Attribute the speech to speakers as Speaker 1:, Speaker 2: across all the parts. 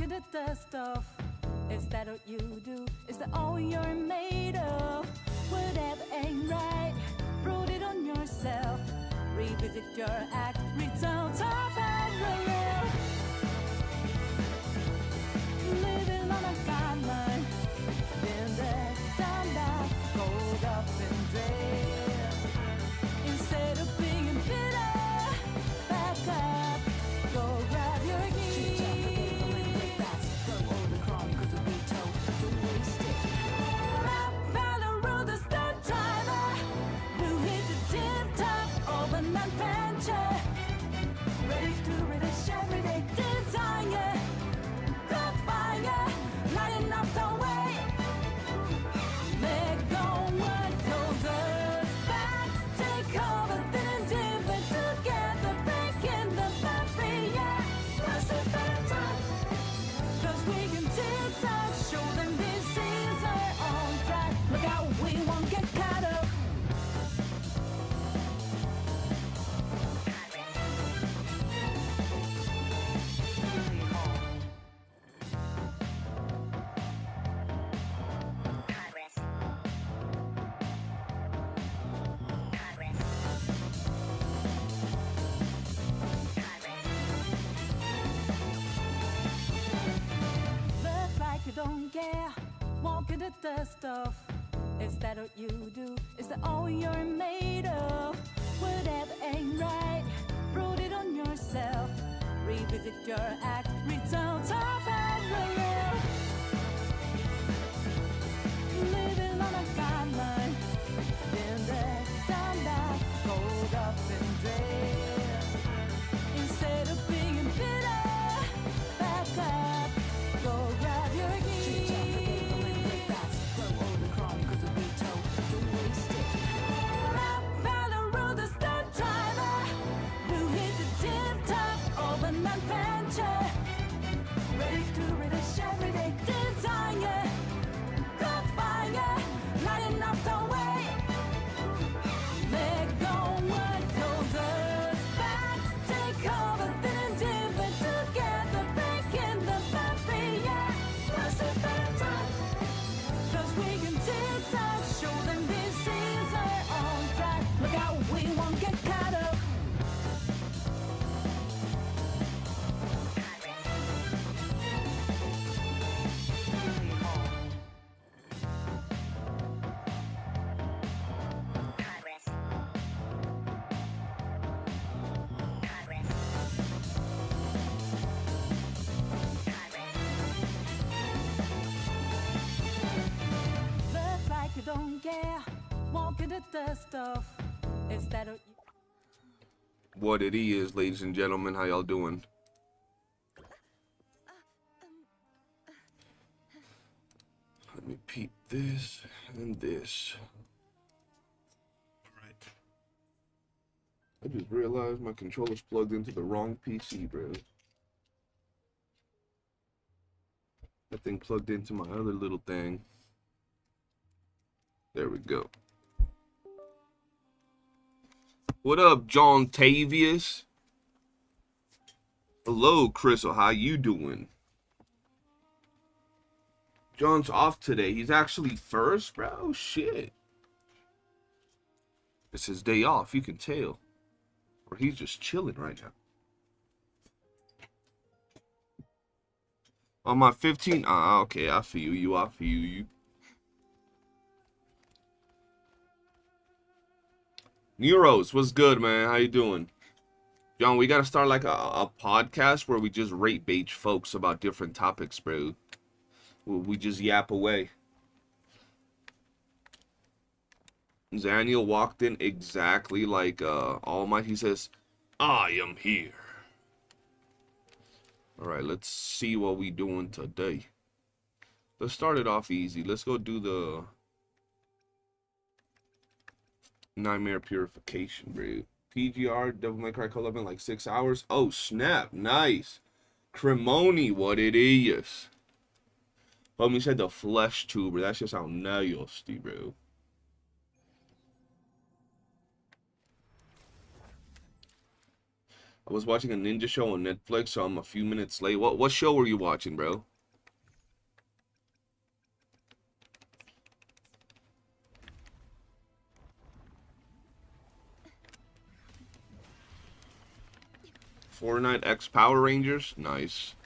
Speaker 1: walking the dust off. Is that what you do? Is that all you're made of? Whatever ain't right, prove it on yourself. Revisit your act, return to parallel. Living on a timeline, been there, done that, rolled up and dread. Instead of being bitter, back up, go grab your keys. Go over crawling, cause we told, don't waste it. Rap, battle, rule the start driver. Who hit the tip top of an adventure? Ready to relish everyday desire. Got fire, lighting up the way. Let go what holds us back. Take over, feeling different together. Breaking the barrier. Rush to better. Cause we can zigzag, show them this is our own track. Look out, we won't get caught up. Look like you don't care, walking the dust off. Is that what you do? Is that all you're made of? Whatever ain't right, prove it on yourself. Revisit your act, return to parallel. Living on a timeline, been there, done that, rolled up and dread. Instead of being bitter, back up, go grab your keys. Go over crawling, cause we told, don't waste it. Rap, battle, rule the start driver. Who hit the tip top of an adventure? Ready to relish everyday desire. Got fire, lighting up the way. Let go what holds us back. Take over, feeling different together. Breaking the barrier. Rush to better. Cause we can zigzag, show them this is our own track. Look out, we won't get caught up. Look like you don't care, walking the dust off. Is that what you...
Speaker 2: What it is, ladies and gentlemen, how y'all doing? Let me peep this and this.
Speaker 3: Alright.
Speaker 2: I just realized my controller's plugged into the wrong PC, bro. That thing plugged into my other little thing. There we go. What up, John Tavius? Hello, Crystal. How you doing? John's off today. He's actually first, bro. Shit. It's his day off. You can tell. Or he's just chilling right now. On my 15. Okay. I feel you. I feel you. Neuros, what's good, man? How you doing? John, we gotta start like a podcast where we just rate bait folks about different topics, bro. We just yap away. Zaniel walked in exactly like All Might. He says, I am here. Alright, let's see what we doing today. Let's start it off easy. Let's go do the Nightmare Purification, bro. PGR, Devil May Cry Call Up in like 6 hours. Oh, snap. Nice. Cremoni, what it is. Homie said the flesh tuber. That's just how nasty, bro. I was watching a ninja show on Netflix, so I'm a few minutes late. What show were you watching, bro? Fortnite X Power Rangers? Nice.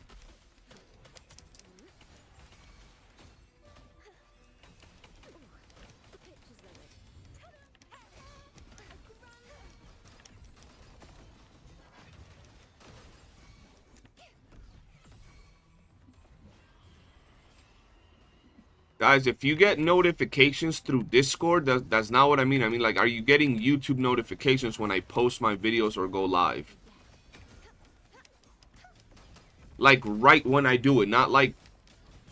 Speaker 2: Guys, if you get notifications through Discord, that's not what I mean. I mean, like, are you getting YouTube notifications when I post my videos or go live? Like, right when I do it, not like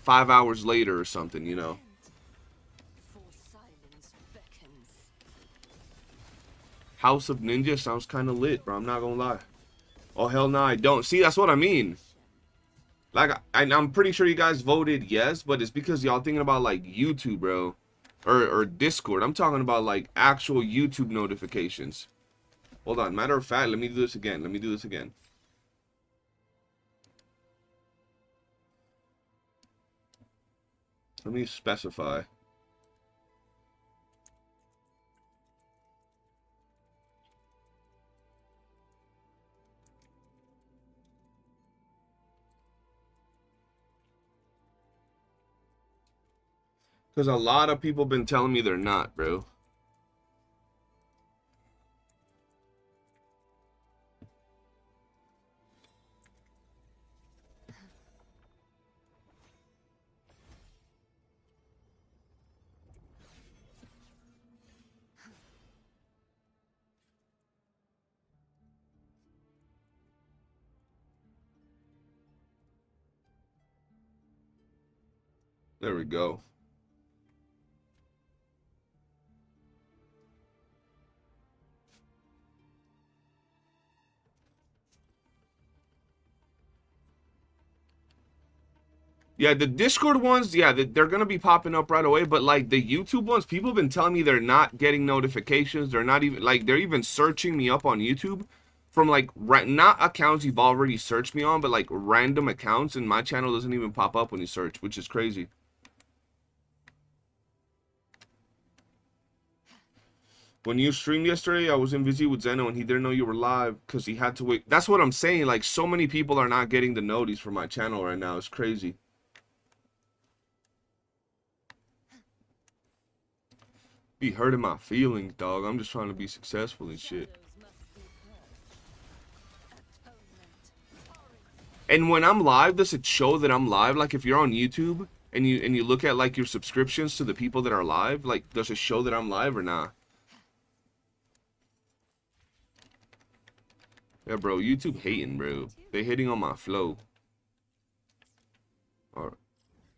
Speaker 2: 5 hours later or something, you know? House of Ninja sounds kind of lit, bro. I'm not gonna lie. Oh, hell no, I don't. See, that's what I mean. Like, I'm pretty sure you guys voted yes, but it's because y'all thinking about, like, YouTube, bro. Or Discord. I'm talking about, like, actual YouTube notifications. Hold on. Matter of fact, let me do this again. Let me do this again. Let me specify. Because a lot of people been telling me they're not, bro. There we go. Yeah, the Discord ones, yeah, they're going to be popping up right away. But, like, the YouTube ones, people have been telling me they're not getting notifications. They're not even, like, they're even searching me up on YouTube from, like, not accounts you've already searched me on, but, like, random accounts. And my channel doesn't even pop up when you search, which is crazy. When you streamed yesterday, I was in busy with Zeno, and he didn't know you were live because he had to wait. That's what I'm saying. Like, so many people are not getting the notice for my channel right now. It's crazy. Be hurting my feelings, dog. I'm just trying to be successful and shit. And when I'm live, does it show that I'm live? Like, if you're on YouTube and you look at, like, your subscriptions to the people that are live, like, does it show that I'm live or not? Yeah, bro, YouTube hating, bro. They hating on my flow. Alright.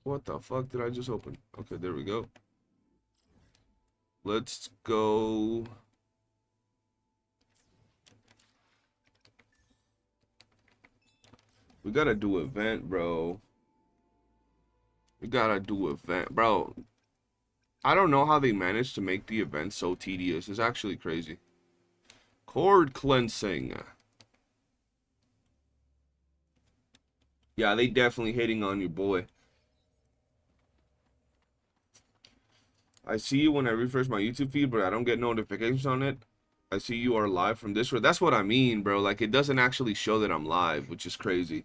Speaker 2: What the fuck did I just open? Okay, there we go. Let's go. We gotta do event, bro. We gotta do event, bro. I don't know how they managed to make the event so tedious. It's actually crazy. Cord cleansing. Yeah, they definitely hating on you, boy. I see you when I refresh my YouTube feed, but I don't get notifications on it. I see you are live from Discord. That's what I mean, bro. Like, it doesn't actually show that I'm live, which is crazy.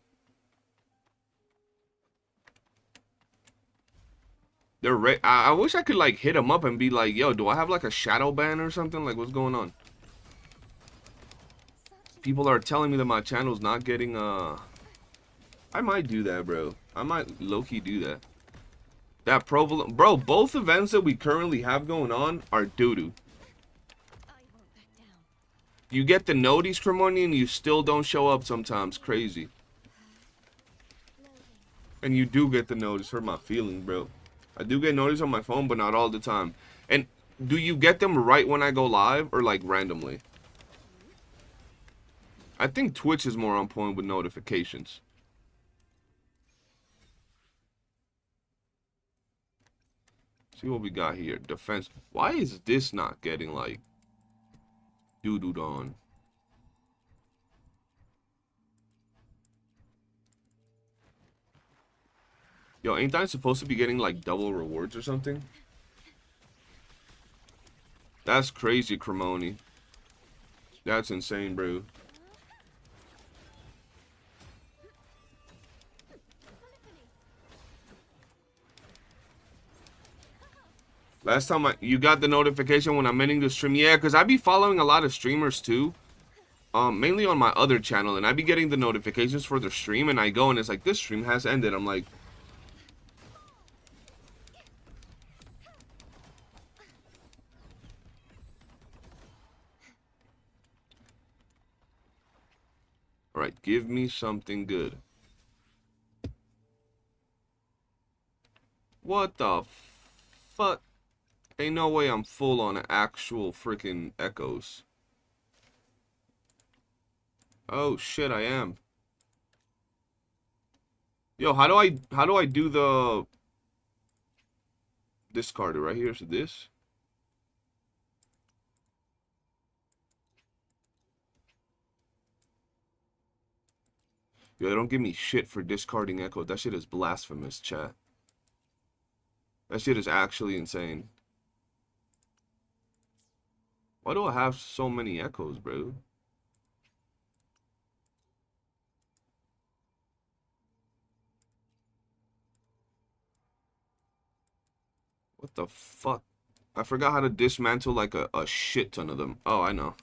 Speaker 2: I wish I could, like, hit them up and be like, yo, do I have, like, a shadow ban or something? Like, what's going on? People are telling me that my channel's not getting, I might do that, bro. I might low-key do that. That provolone, bro, both events that we currently have going on are doo-doo. You get the notice, Cremoni, and you still don't show up sometimes. Crazy. And you do get the notice. Hurt my feelings, bro. I do get notice on my phone, but not all the time. And do you get them right when I go live or, like, randomly? I think Twitch is more on point with notifications. See what we got here. Defense. Why is this not getting, like, doo-dooed on? Yo, ain't I supposed to be getting like double rewards or something? That's crazy, Cremoni. That's insane, bro. Last time you got the notification when I'm ending the stream. Yeah, because I be following a lot of streamers too. Mainly on my other channel, and I be getting the notifications for the stream, and I go and it's like, this stream has ended. I'm like, alright, give me something good. What the fuck? Ain't no way I'm full on actual freaking echoes. Oh shit, I am. Yo, how do I do the discard right here? So this. Yo, they don't give me shit for discarding echo. That shit is blasphemous, chat. That shit is actually insane. Why do I have so many echoes, bro? What the fuck? I forgot how to dismantle like a shit ton of them. Oh, I know.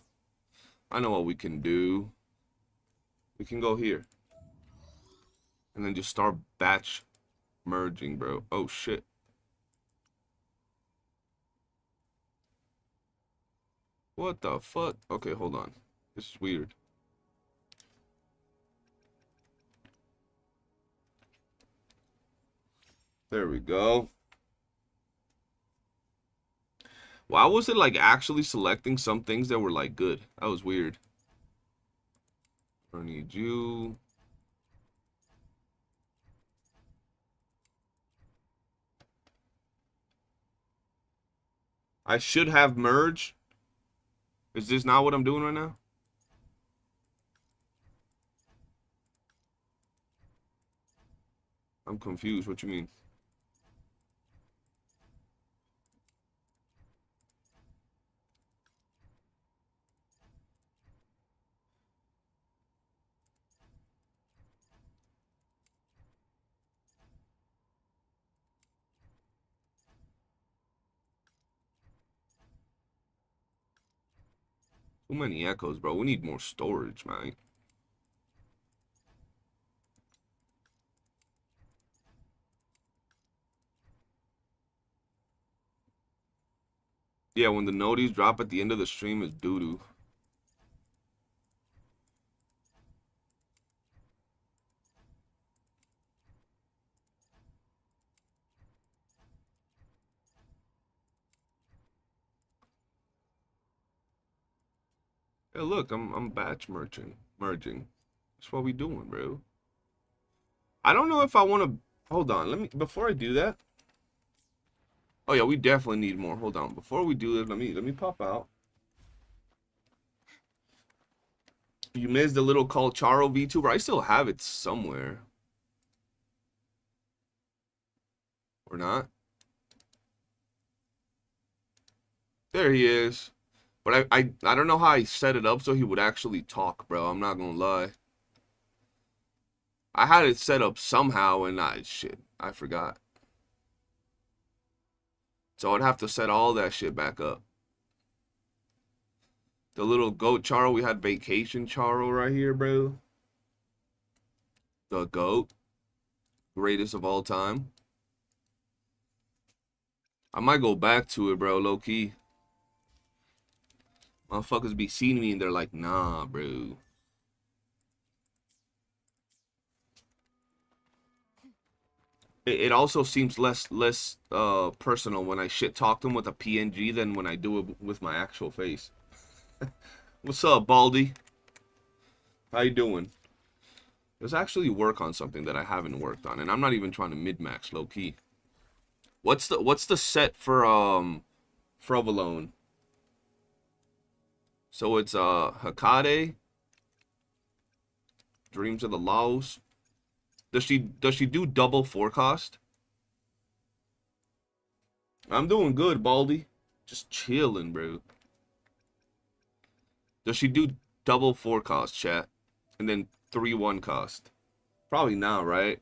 Speaker 2: I know what we can do. We can go here. And then just start batch merging, bro. Oh, shit. What the fuck? Okay, hold on. This is weird. There we go. Why was it like actually selecting some things that were like good? That was weird. I need you. I should have merge. Is this not what I'm doing right now? I'm confused. What you mean? Too many echoes, bro. We need more storage, man. Yeah, when the noties drop at the end of the stream is doo-doo. Hey, look, I'm batch merging. That's what we doing, bro. I don't know if I want to. Hold on, let me. Before I do that. Oh yeah, we definitely need more. Hold on, before we do this, let me pop out. You missed the little called Charo VTuber. I still have it somewhere. Or not? There he is. But I don't know how I set it up so he would actually talk, bro. I'm not gonna lie. I had it set up somehow and I forgot. So I'd have to set all that shit back up. The little goat Charo, we had vacation Charo right here, bro. The goat. Greatest of all time. I might go back to it, bro, low key. Motherfuckers be seeing me and they're like, nah, bro. It also seems less personal when I shit talk them with a PNG than when I do it with my actual face. What's up, Baldy? How you doing? Let's actually work on something that I haven't worked on, and I'm not even trying to mid-max low key. What's the set for Provolone? So it's Hakade, Dreams of the Laos. Does she do double forecast? I'm doing good, Baldy. Just chilling, bro. Does she do double 4 cost, chat? And then 3-1 cost? Probably not, right?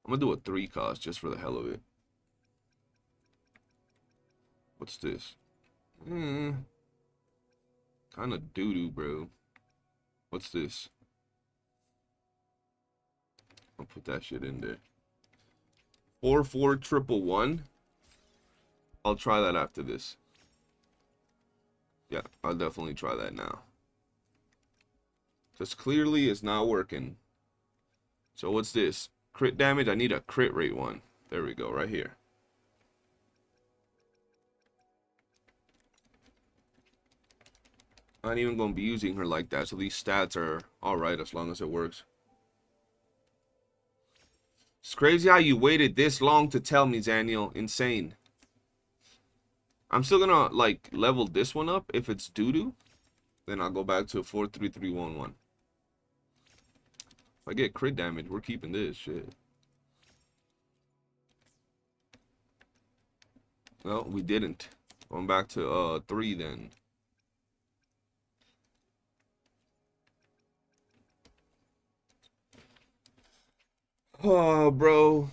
Speaker 2: I'm gonna do a 3 cost just for the hell of it. What's this? Kind of doo-doo, bro. What's this? I'll put that shit in there. 4-4-1-1. I'll try that after this. Yeah, I'll definitely try that now. Because clearly it's not working. So what's this? Crit damage? I need a crit rate one. There we go, right here. I ain't even going to be using her like that, so these stats are alright as long as it works. It's crazy how you waited this long to tell me, Zaniel. Insane. I'm still gonna, like, level this one up. If it's doo-doo, then I'll go back to a 4-3-3-1-1. If I get crit damage, we're keeping this shit. No, we didn't. Going back to 3 then. Oh, bro.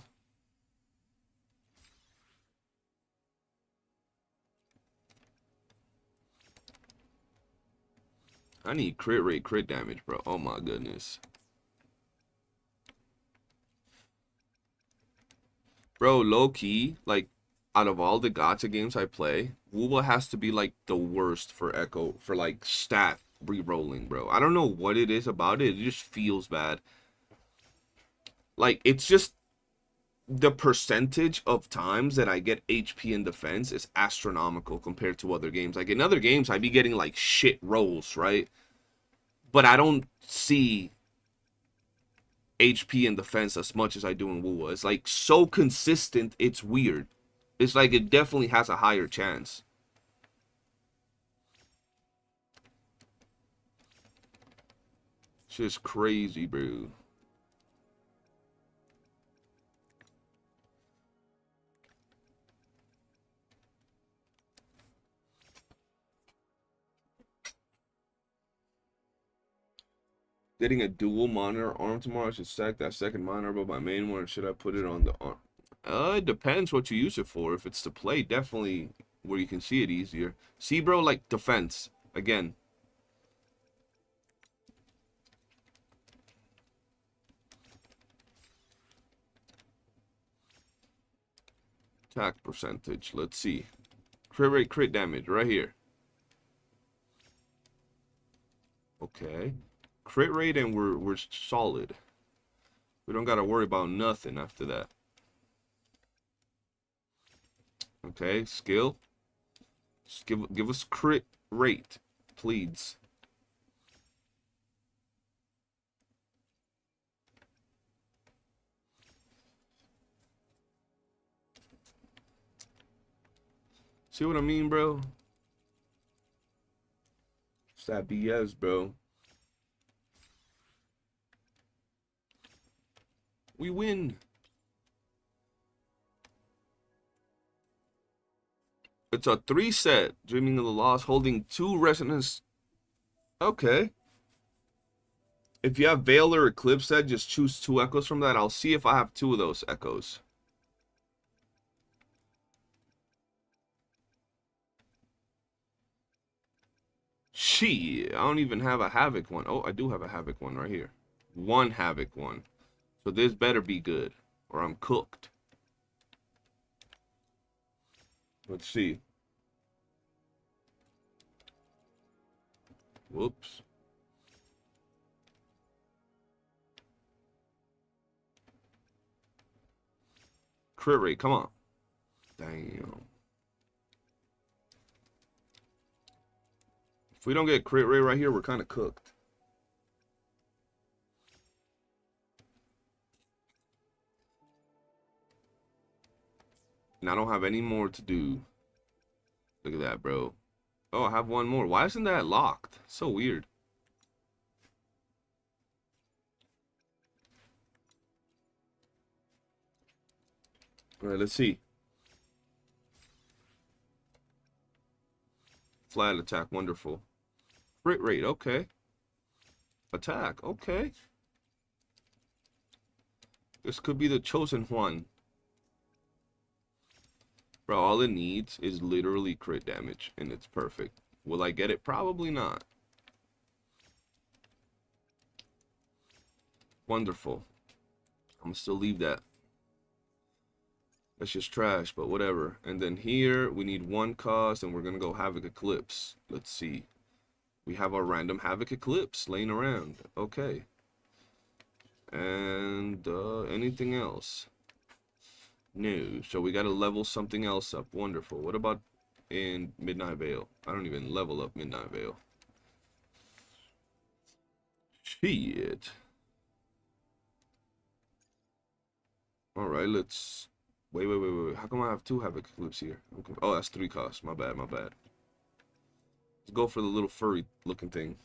Speaker 2: I need crit rate, crit damage, bro. Oh my goodness. Bro, low key, like, out of all the gacha games I play, WuWa has to be like the worst for Echo, for like stat re-rolling, bro. I don't know what it is about it. It just feels bad. Like, it's just the percentage of times that I get HP in defense is astronomical compared to other games. Like, in other games, I'd be getting like shit rolls, right? But I don't see HP in defense as much as I do in WuWa. It's like so consistent, it's weird. It's like it definitely has a higher chance. It's just crazy, bro. Getting a dual monitor arm tomorrow. I should stack that second monitor above my main one, or should I put it on the arm? It depends what you use it for. If it's to play, definitely where you can see it easier. See, bro, like defense. Again. Attack percentage. Let's see. Crit rate, crit damage. Right here. Okay. Crit rate and we're solid. We don't gotta worry about nothing after that. Okay, skill. Just give us crit rate, please. See what I mean, bro? It's that BS, bro. We win. It's a 3 set. Dreaming of the Lost, holding 2 resonance. Okay. If you have Veil or Eclipse set, just choose 2 echoes from that. I'll see if I have 2 of those echoes. Shit, I don't even have a Havoc one. Oh, I do have a Havoc one right here. 1 Havoc one. So this better be good, or I'm cooked. Let's see. Whoops. Crit rate, come on. Damn. If we don't get crit rate right here, we're kind of cooked. And I don't have any more to do. Look at that, bro. Oh, I have one more. Why isn't that locked? So weird. All right, let's see. Flat attack, wonderful. Crit rate, okay. Attack, okay. This could be the chosen one. Bro, all it needs is literally crit damage, and it's perfect. Will I get it? Probably not. Wonderful. I'm gonna still leave that. That's just trash, but whatever. And then here, we need one cost, and we're gonna go Havoc Eclipse. Let's see. We have our random Havoc Eclipse laying around. Okay. And anything else? No. So we gotta level something else up. Wonderful. What about in Midnight Veil? I don't even level up Midnight Veil. Shit. Alright, let's... Wait. How come I have two Havoc Eclipse here? Okay. Oh, that's 3 costs. My bad. Let's go for the little furry looking thing.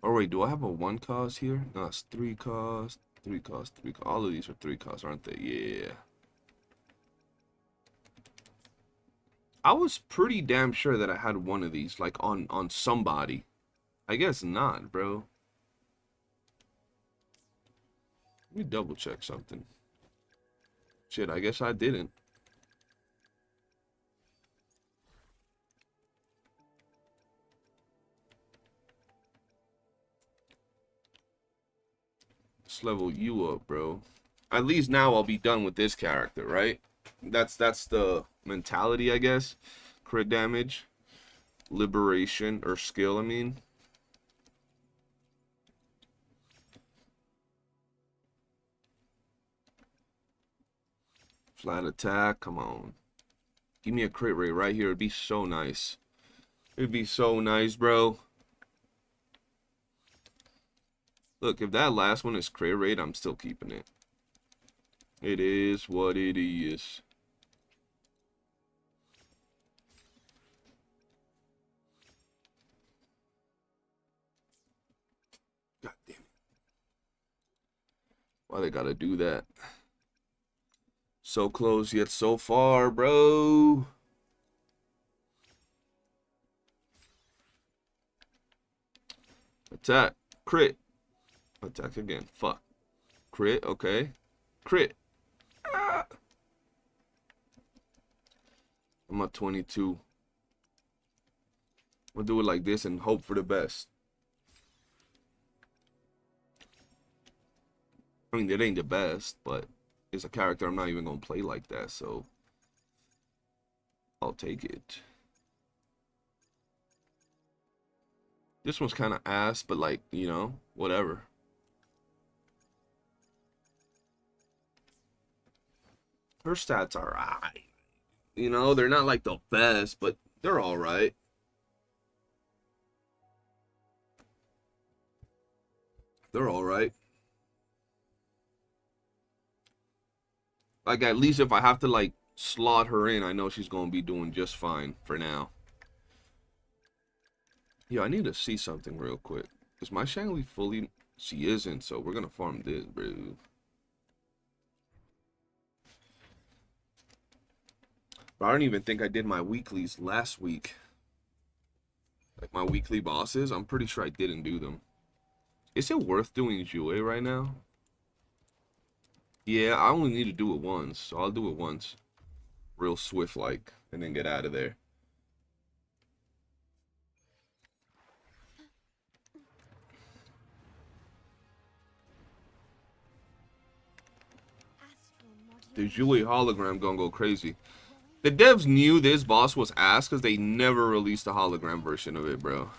Speaker 2: Oh wait, do I have a 1 cost here? No, it's 3 cost, 3 cost, 3 cost. All of these are 3 costs, aren't they? Yeah. I was pretty damn sure that I had one of these, like on somebody. I guess not, bro. Let me double check something. Shit, I guess I didn't. Let's level you up, bro. At least now I'll be done with this character, right? That's the mentality, I guess. Crit damage, liberation, or skill, I mean. Flat attack, come on. Give me a crit rate right here. It'd be so nice. It'd be so nice, bro. Look, if that last one is crit rate, I'm still keeping it. It is what it is. God damn it. Why they gotta do that? So close yet so far, bro. Attack. Crit. Attack again. Fuck. Crit. Okay. Crit. Ah. I'm at 22. I'm gonna do it like this and hope for the best. I mean, it ain't the best, but it's a character I'm not even gonna play like that, so I'll take it. This one's kind of ass, but like, you know, whatever. Her stats are alright. You know, they're not like the best, but they're alright. They're alright. Like, at least if I have to, like, slot her in, I know she's gonna be doing just fine for now. Yeah, I need to see something real quick. Is my Shangli fully... She isn't, so we're gonna farm this, bro. But I don't even think I did my weeklies last week. Like, my weekly bosses, I'm pretty sure I didn't do them. Is it worth doing WuWa right now? Yeah, I only need to do it once, so I'll do it once. Real swift-like, and then get out of there. The WuWa hologram gonna go crazy. The devs knew this boss was ass because they never released a hologram version of it, bro.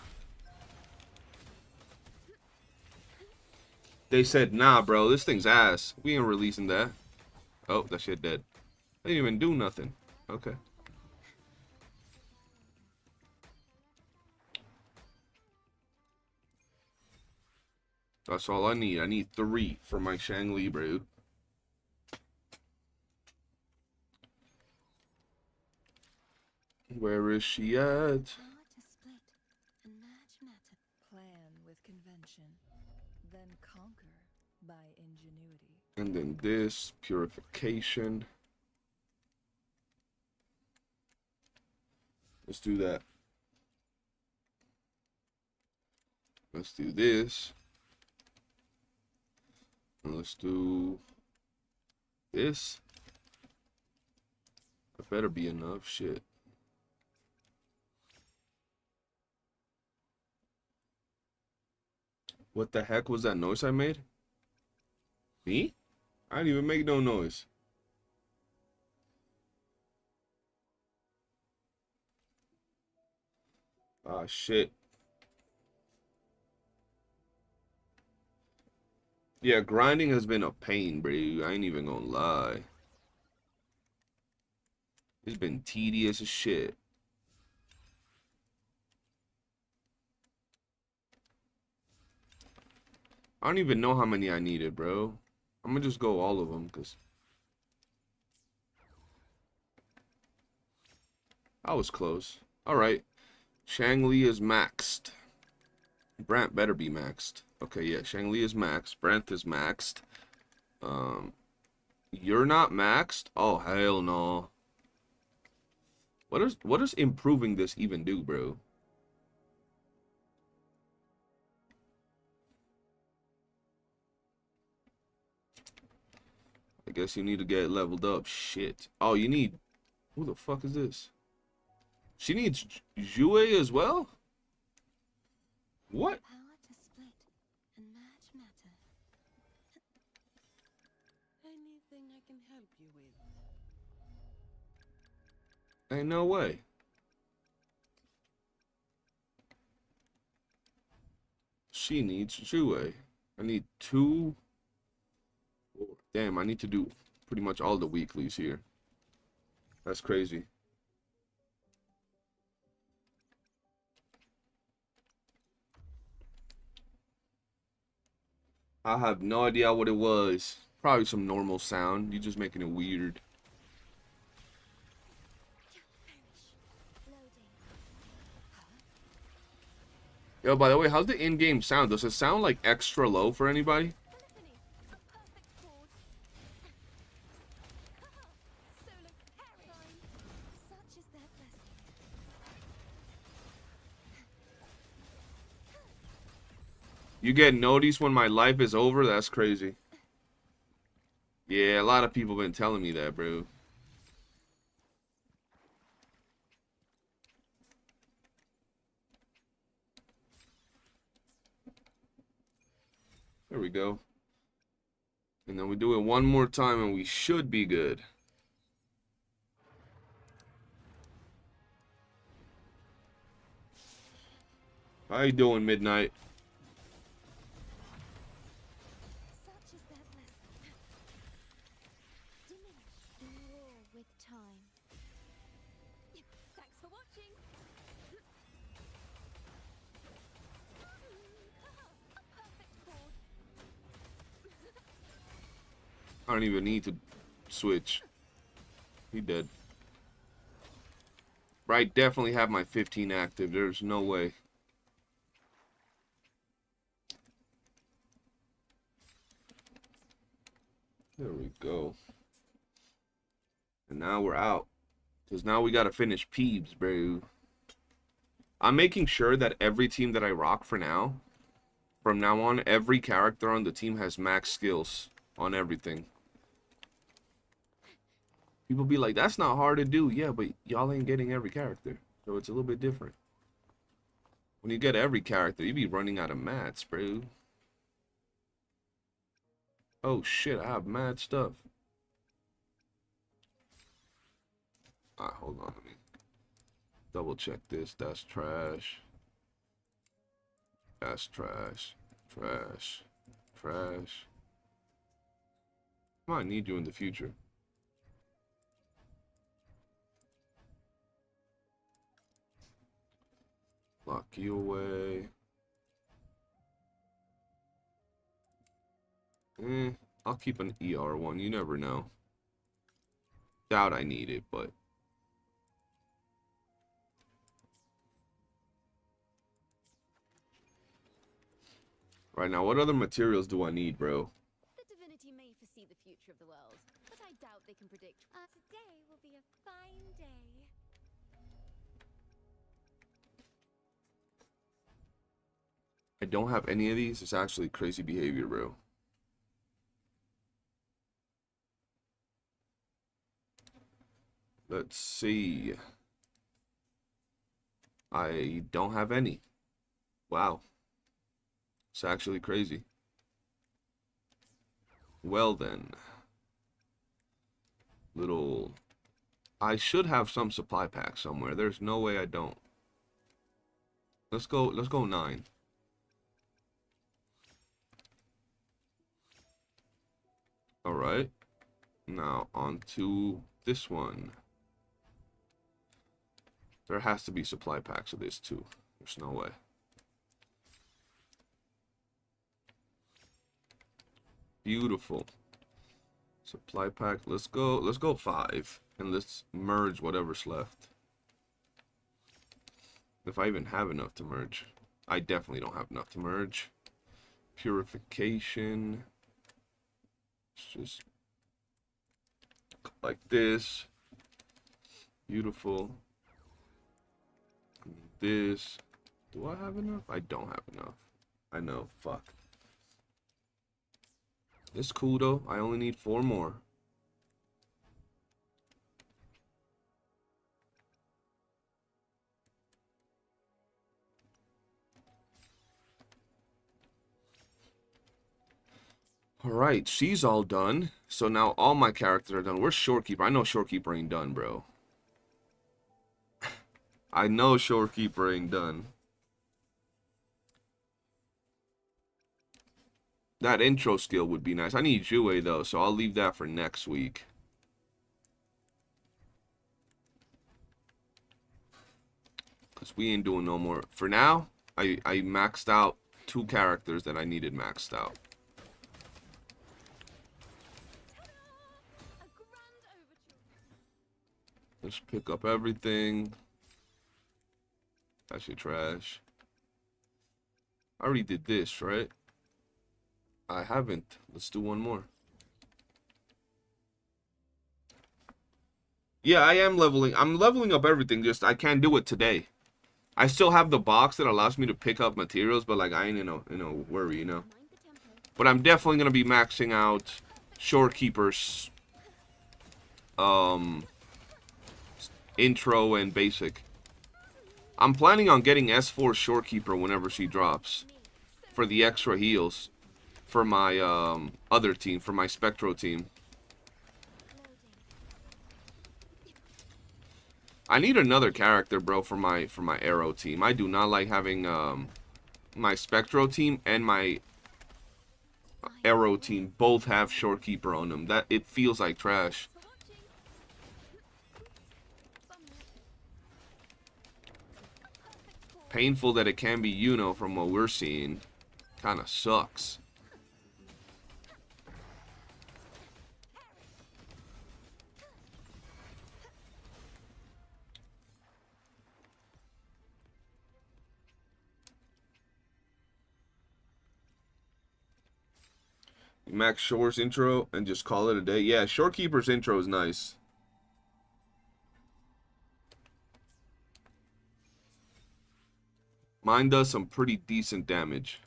Speaker 2: They said, nah, bro, this thing's ass. We ain't releasing that. Oh, that shit dead. They didn't even do nothing. Okay. That's all I need. I need 3 for my Shangli, bro. Where is she at?
Speaker 1: Plan with convention, then conquer by ingenuity.
Speaker 2: And then this, purification. Let's do that. Let's do this. And let's do this. That better be enough. Shit. What the heck was that noise I made? Me? I didn't even make no noise. Ah, shit. Yeah, grinding has been a pain, bro. I ain't even gonna lie. It's been tedious as shit. I don't even know how many I needed, bro. I'm gonna just go all of them, because I was close. Alright. Shangli is maxed. Brant better be maxed. Okay, yeah, Shangli is maxed. Brant is maxed. You're not maxed? Oh, hell no. What does improving this even do, bro? I guess you need to get leveled up. Shit. Oh, you need... Who the fuck is this? She needs WuWa as well? What?
Speaker 3: Power to split and merge matter.
Speaker 4: Anything I can help you with?
Speaker 2: Ain't no way. She needs WuWa. I need 2... Damn, I need to do pretty much all the weeklies here. That's crazy. I have no idea what it was. Probably some normal sound. You're just making it weird. Yo, by the way, how's the in-game sound? Does it sound like extra low for anybody? You get noticed when my life is over? That's crazy. Yeah, a lot of people been telling me that, bro. There we go. And then we do it one more time and we should be good. How you doing, Midnight?
Speaker 3: Such is their blessing. Diminish war with time.
Speaker 5: Thanks for watching. A perfect board.
Speaker 2: I don't even need to switch. He dead. Right, definitely have my 15 active. There's no way. There we go. And now we're out. Because now we got to finish Peebs, bro. I'm making sure that every team that I rock for now, from now on, every character on the team has max skills on everything. People be like, that's not hard to do. Yeah, but y'all ain't getting every character. So it's a little bit different. When you get every character, you be running out of mats, bro. Oh shit, I have mad stuff. Alright, hold on, let me double check this. That's trash. That's trash. Trash. Trash. I might need you in the future. Lock you away. I'll keep an ER one. You never know. Doubt I need it, but... Right now, what other materials do I need, bro?
Speaker 6: future of the world, but I doubt they can predict.
Speaker 3: Today will be a fine day.
Speaker 2: I don't have any of these. It's actually crazy behavior, bro. Let's see. I don't have any. Wow. It's actually crazy. Well then. Little... I should have some supply pack somewhere. There's no way I don't. Let's go 9. Alright. Now on to this one. There has to be supply packs of this too. There's no way. Beautiful. Supply pack. Let's go 5. And let's merge whatever's left. If I even have enough to merge. I definitely don't have enough to merge. Purification. It's just like this. Beautiful. This. Do I have enough? I don't have enough. I know. Fuck. It's cool though. I only need 4 more. Alright, she's all done. So now all my characters are done. Where's Shorekeeper? I know Shorekeeper ain't done, bro. I know Shorekeeper ain't done. That intro skill would be nice. I need WuWa though, so I'll leave that for next week. Because we ain't doing no more. For now, I maxed out 2 characters that I needed maxed out. Let's pick up everything. That's your trash. I already did this, right? I haven't. Let's do one more. Yeah, I am leveling. I'm leveling up everything. Just I can't do it today. I still have the box that allows me to pick up materials, but like I ain't in a worry, you know. But I'm definitely gonna be maxing out Shorekeeper's intro and basic. I'm planning on getting S4 Shorekeeper whenever she drops for the extra heals for my other team, for my Spectro team. I need another character, bro, for my Arrow team. I do not like having my Spectro team and my Arrow team both have Shorekeeper on them. That it feels like trash. Painful that it can be Yuno from what we're seeing. Kind of sucks. Max Shore's intro and just call it a day. Yeah, Shorekeeper's intro is nice. Mine does some pretty decent damage.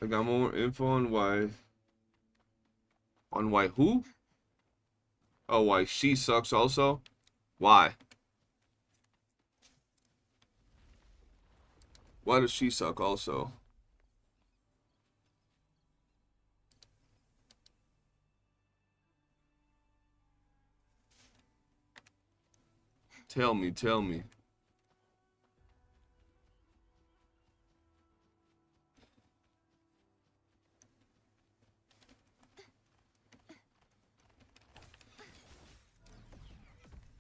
Speaker 2: I got more info on why. On why who? Oh, why she sucks also? Why? Why does she suck also? Tell me, tell me.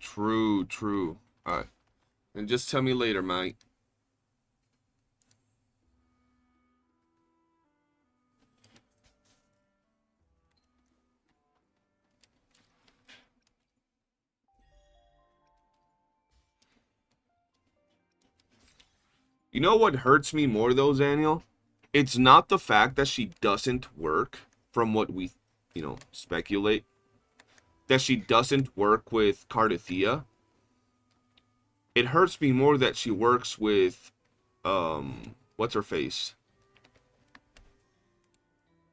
Speaker 2: True, true. Alright. And just tell me later, mate. You know what hurts me more though, Daniel? It's not the fact that she doesn't work from what we, speculate. That she doesn't work with Cardathea. It hurts me more that she works with, what's her face?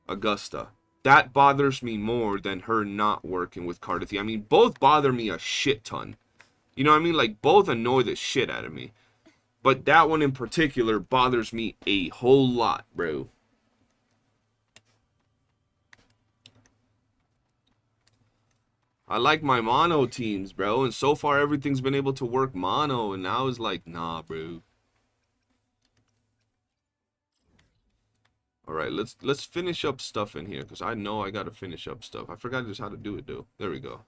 Speaker 2: Augusta. That bothers me more than her not working with Cardathea. I mean, both bother me a shit ton. You know what I mean? Like, both annoy the shit out of me. But that one in particular bothers me a whole lot, bro. I like my mono teams, bro. And so far, everything's been able to work mono. And now it's like, nah, bro. Alright, let's finish up stuff in here. Because I know I got to finish up stuff. I forgot just how to do it, though. There we go.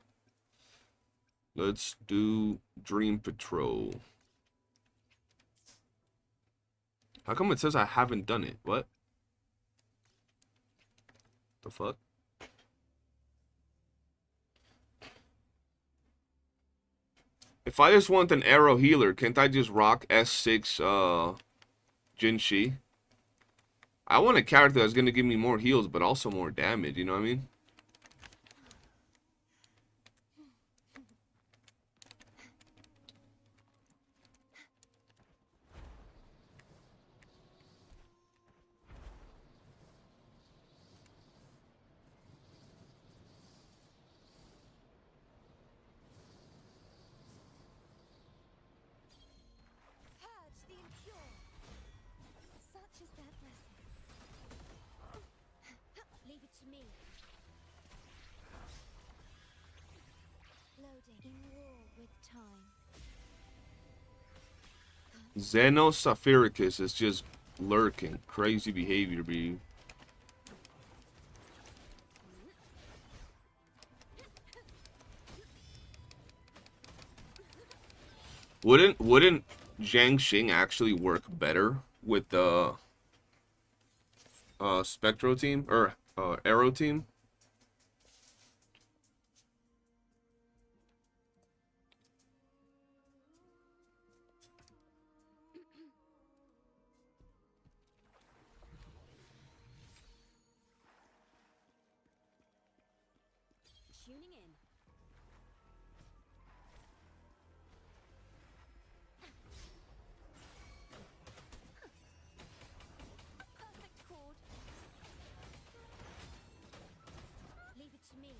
Speaker 2: Let's do Dream Patrol. How come it says I haven't done it? What? The fuck? If I just want an arrow healer, can't I just rock S6 Jinshi? I want a character that's gonna give me more heals, but also more damage, you know what I mean?
Speaker 3: Purge the impure. Such is their blessing. Leave it to me. Loading in war with time.
Speaker 2: Xenosaphiricus is just lurking. Crazy behavior, B. Wouldn't Zhang Xing actually work better with the Spectro team or Arrow team?
Speaker 6: Tuning in.
Speaker 3: Perfect chord. Leave it to me.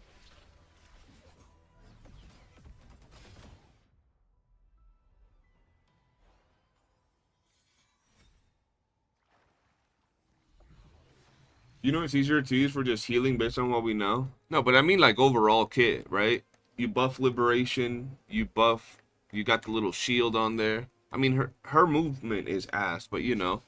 Speaker 2: You know it's easier to use for just healing based on what we know? No, but I mean like overall kit, right? You buff Liberation, you got the little shield on there. I mean her movement is ass, but you know.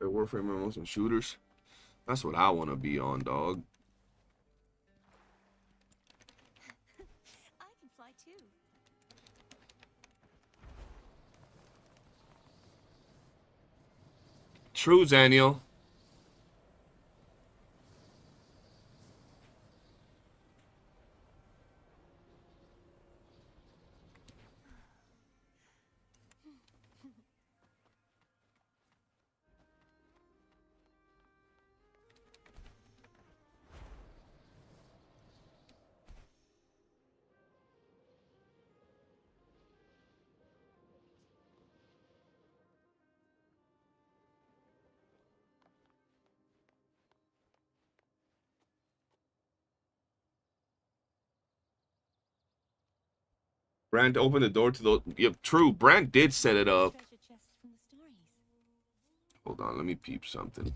Speaker 2: They're Warframe MMOs and shooters. That's what I want to be on, dog.
Speaker 6: I can fly too.
Speaker 2: True, Daniel. Brand opened the door to the... Yep, true. Brand did set it up.
Speaker 6: Treasure chest from the stories.
Speaker 2: Hold on, let me peep something.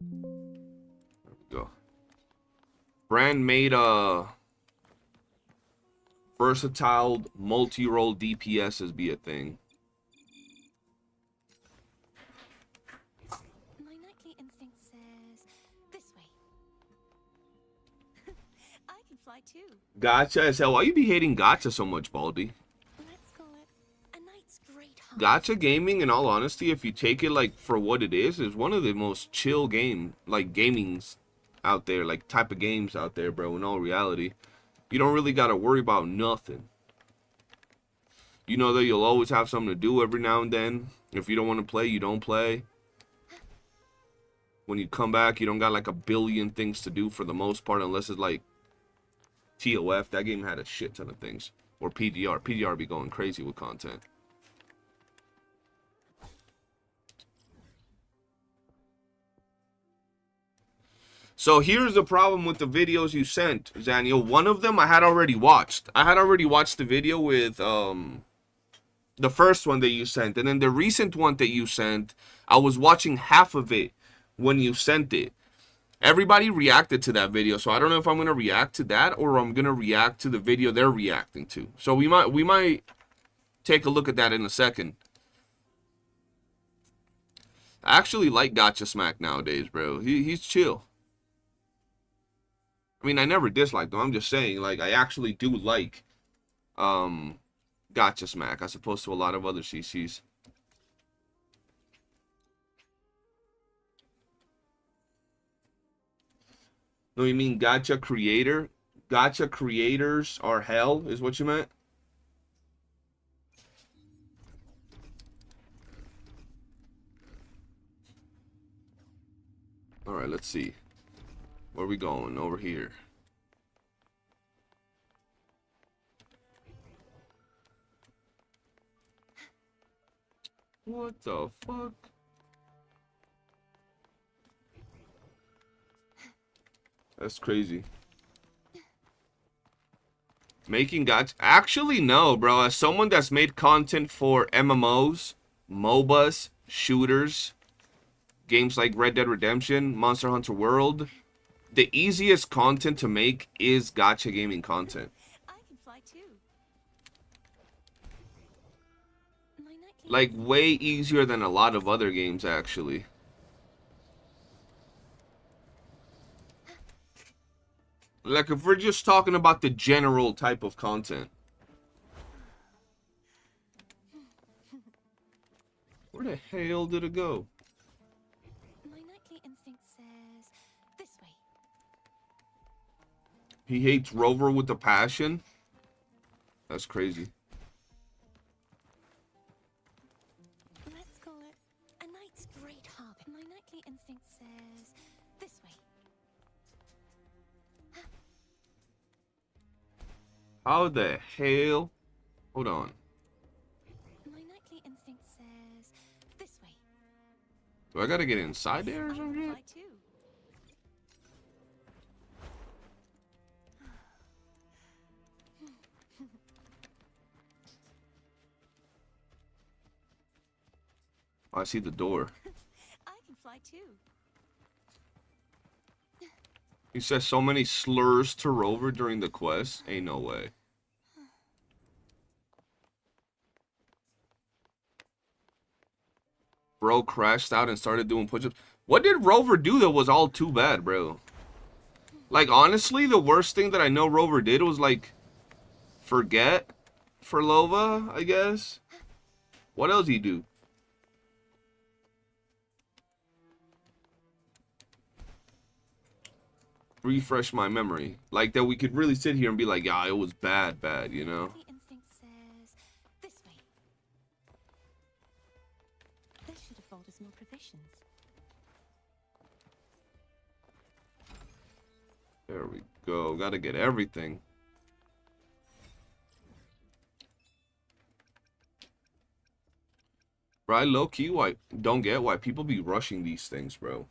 Speaker 2: There we go. Brand made Versatile multi-role DPSs be a thing.
Speaker 6: My nightly instinct says this way. I can fly too.
Speaker 2: Gacha as hell. Why you be hating gacha so much, Baldy?
Speaker 6: Let's call it a night's great hunt.
Speaker 2: Gacha gaming, in all honesty, if you take it like for what it is one of the most chill gamings out there, like type of games out there, bro. In all reality, you don't really gotta worry about nothing. You know that you'll always have something to do every now and then. If you don't want to play, you don't play. When you come back, you don't got like a billion things to do for the most part, unless it's like TOF. That game had a shit ton of things. Or PDR. PDR be going crazy with content. So here's the problem with the videos you sent, Zaniel. One of them I had already watched. I had already watched the video with the first one that you sent. And then the recent one that you sent, I was watching half of it when you sent it. Everybody reacted to that video, so I don't know if I'm going to react to that or I'm going to react to the video they're reacting to. So we might take a look at that in a second. I actually like Gacha Smack nowadays, bro. He's chill. I mean, I never disliked him. I'm just saying, like, I actually do like Gacha Smack as opposed to a lot of other CCs. No, you mean Gacha creator? Gacha creators are hell, is what you meant? Alright, let's see. Where are we going? Over here. What the fuck? That's crazy. Making gacha? Actually, no, bro. As someone that's made content for MMOs, MOBAs, shooters, games like Red Dead Redemption, Monster Hunter World, the easiest content to make is gacha gaming content.
Speaker 6: I can fly too. My nightly
Speaker 2: Like, way easier than a lot of other games, actually. Like, if we're just talking about the general type of content. Where the hell did it go?
Speaker 6: My nightly instinct says this way.
Speaker 2: He hates Rover with a passion? That's crazy.
Speaker 6: Let's call it a night's great harvest. My nightly instinct says this way.
Speaker 2: How the hell? Hold on.
Speaker 6: My nightly instinct says this way.
Speaker 2: Do I gotta get inside there or
Speaker 6: I can
Speaker 2: something?
Speaker 6: fly too.
Speaker 2: Oh, I see the door.
Speaker 6: I can fly too.
Speaker 2: He says so many slurs to Rover during the quest. Ain't no way. Bro crashed out and started doing push-ups. What did Rover do that was all too bad, bro? Like, honestly, the worst thing that I know Rover did was, like, forget for Lova, I guess. What else did he do? Refresh my memory. Like, that we could really sit here and be like, yeah, it was bad, you know?
Speaker 6: The instinct says this way. They should afford us more provisions.
Speaker 2: There we go. Gotta get everything. Right, low-key, don't get why people be rushing these things, bro.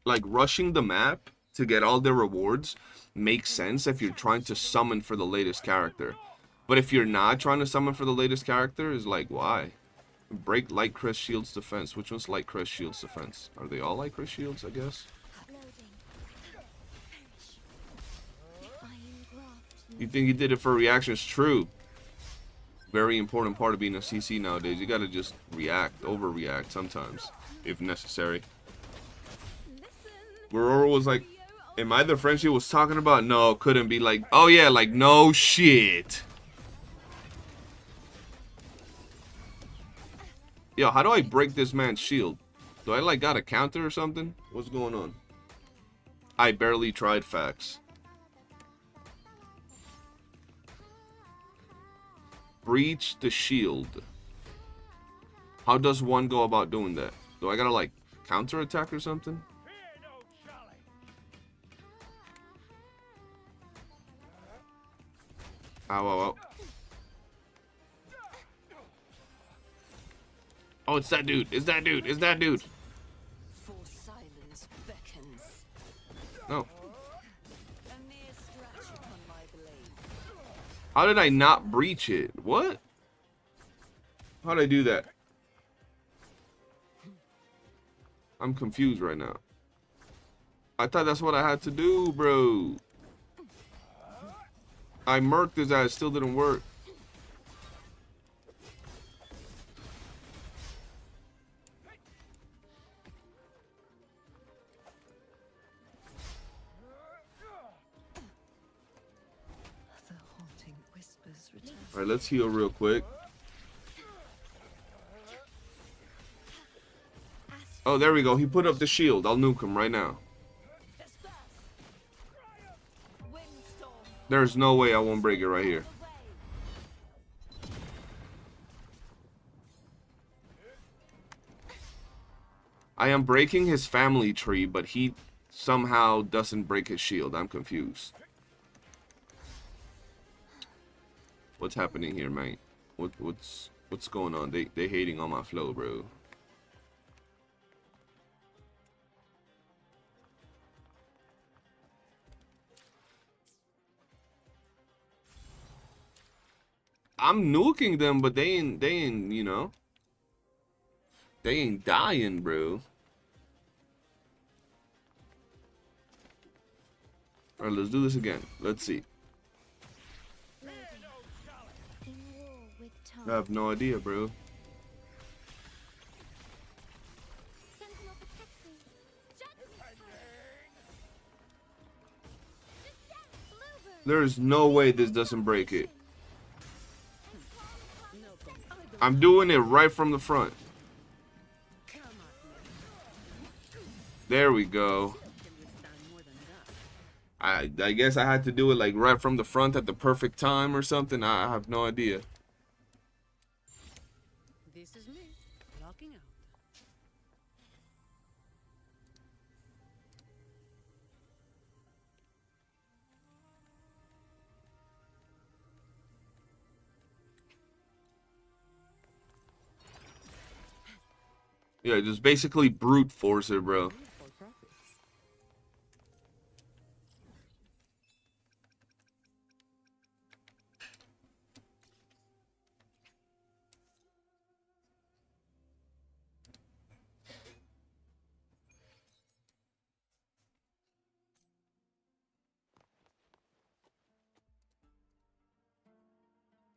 Speaker 2: Like, rushing the map to get all the rewards makes sense if you're trying to summon for the latest character. But if you're not trying to summon for the latest character, it's like, why? Break Light Crest Shield's defense. Which one's Light Crest Shield's defense? Are they all Light Crest Shields, I guess? You think he did it for reactions? True. Very important part of being a CC nowadays. You gotta just react, overreact sometimes, if necessary. Aurora was like, am I the friend she was talking about? No, couldn't be. Like, oh yeah, like no shit. Yo, how do I break this man's shield? Do I like got a counter or something? What's going on? I barely tried, facts. Breach the shield. How does one go about doing that? Do I gotta like counter attack or something? Ow, ow, ow. Oh, it's that dude. It's that dude. It's that dude.
Speaker 4: For silence beckons.
Speaker 2: No.
Speaker 4: A mere scratch upon my blade.
Speaker 2: How did I not breach it? What? How did I do that? I'm confused right now. I thought that's what I had to do, bro. I murked his ass, still didn't work.
Speaker 4: The haunting whispers return.
Speaker 2: Alright, let's heal real quick. Oh, there we go. He put up the shield. I'll nuke him right now. There's no way I won't break it right here. I am breaking his family tree, but he somehow doesn't break his shield. I'm confused. What's happening here, mate? What's going on? They hating on my flow, bro. I'm nuking them, but they ain't, you know, they ain't dying, bro. All right, let's do this again. Let's see.
Speaker 6: In war with Tom.
Speaker 2: I have no idea, bro.
Speaker 6: Sentinel protects me.
Speaker 2: There's no way this doesn't break it. I'm doing it right from the front. There we go. I guess I had to do it like right from the front at the perfect time or something. I have no idea.
Speaker 4: This is me, locking out.
Speaker 2: Yeah, just basically brute force it, bro.
Speaker 4: For profits.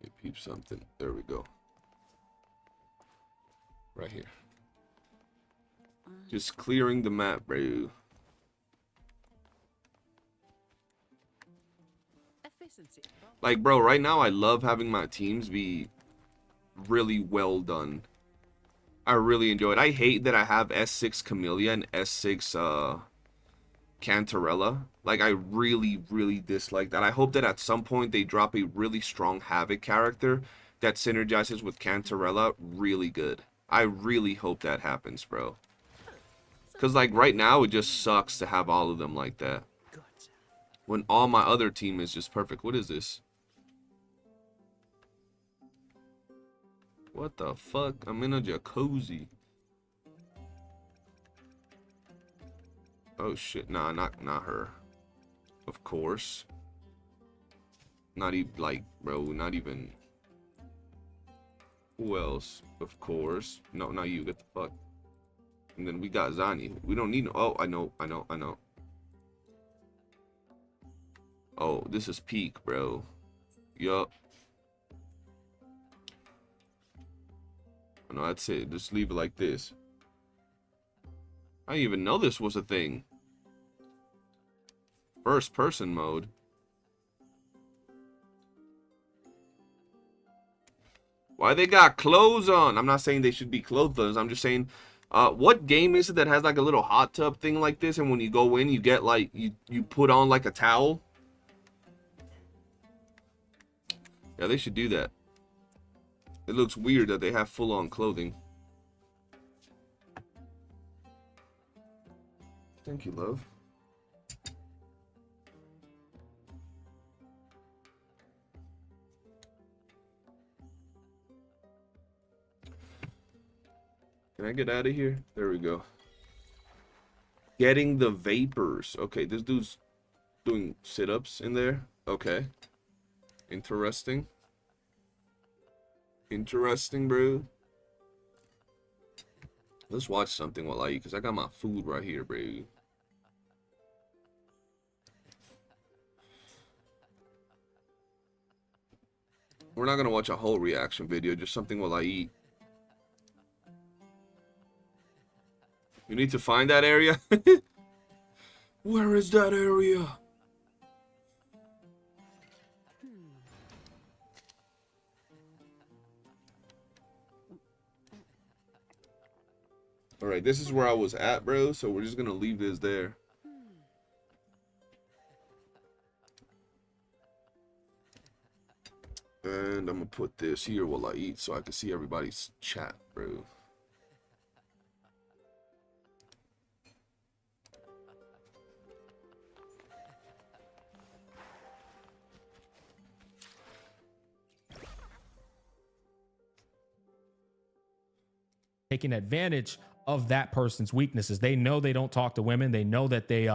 Speaker 2: You peep something. There we go. Right here. Just clearing the map, bro.
Speaker 4: Efficiency.
Speaker 2: Like, bro, right now I love having my teams be really well done. I really enjoy it. I hate that I have S6 Camellia and S6 Cantarella. Like, I really, really dislike that. I hope that at some point they drop a really strong Havoc character that synergizes with Cantarella really good. I really hope that happens, bro. Because, like, right now, it just sucks to have all of them like that.
Speaker 4: Gotcha.
Speaker 2: When all my other team is just perfect. What is this? What the fuck? I'm in a jacuzzi. Oh, shit. Nah, not her. Of course. Not even, like, bro, not even... Who else? Of course. No, not you. Get the fuck. And then we got Zani. We don't need no... Oh, I know. Oh, this is peak, bro. Yup. No, that's it. Just leave it like this. I didn't even know this was a thing. First person mode. Why they got clothes on? I'm not saying they should be clothes. I'm just saying, what game is it that has like a little hot tub thing like this, and when you go in, you get like you put on like a towel? Yeah, they should do that. It looks weird that they have full-on clothing. Thank you, love. Can I get out of here? There we go. Getting the vapors. Okay, this dude's doing sit-ups in there. Okay. Interesting. Interesting, bro. Let's watch something while I eat, because I got my food right here, bro. We're not going to watch a whole reaction video, just something while I eat. You need to find that area? Where is that area? Alright, this is where I was at, bro, so we're just gonna leave this there. And I'm gonna put this here while I eat so I can see everybody's chat, bro.
Speaker 7: Taking advantage of that person's weaknesses. They know they don't talk to women. They know that they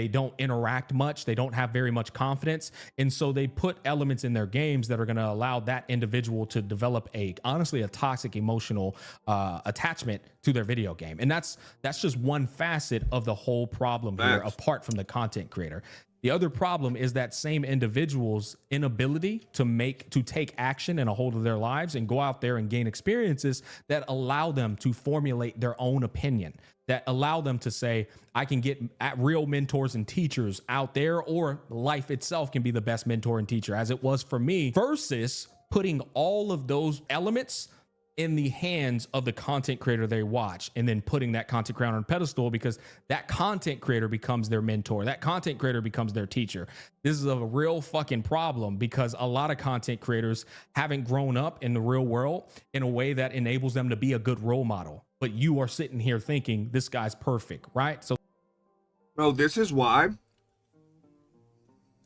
Speaker 7: don't interact much. They don't have very much confidence. And so they put elements in their games that are going to allow that individual to develop honestly a toxic emotional attachment to their video game. And that's just one facet of the whole problem here, apart from the content creator. The other problem is that same individual's inability to take action and a hold of their lives and go out there and gain experiences that allow them to formulate their own opinion, that allow them to say, I can get at real mentors and teachers out there, or life itself can be the best mentor and teacher, as it was for me, versus putting all of those elements in the hands of the content creator they watch, and then putting that content creator on a pedestal, because that content creator becomes their mentor. That content creator becomes their teacher. This is a real fucking problem, because a lot of content creators haven't grown up in the real world in a way that enables them to be a good role model. But you are sitting here thinking this guy's perfect, right? So,
Speaker 2: bro, this is why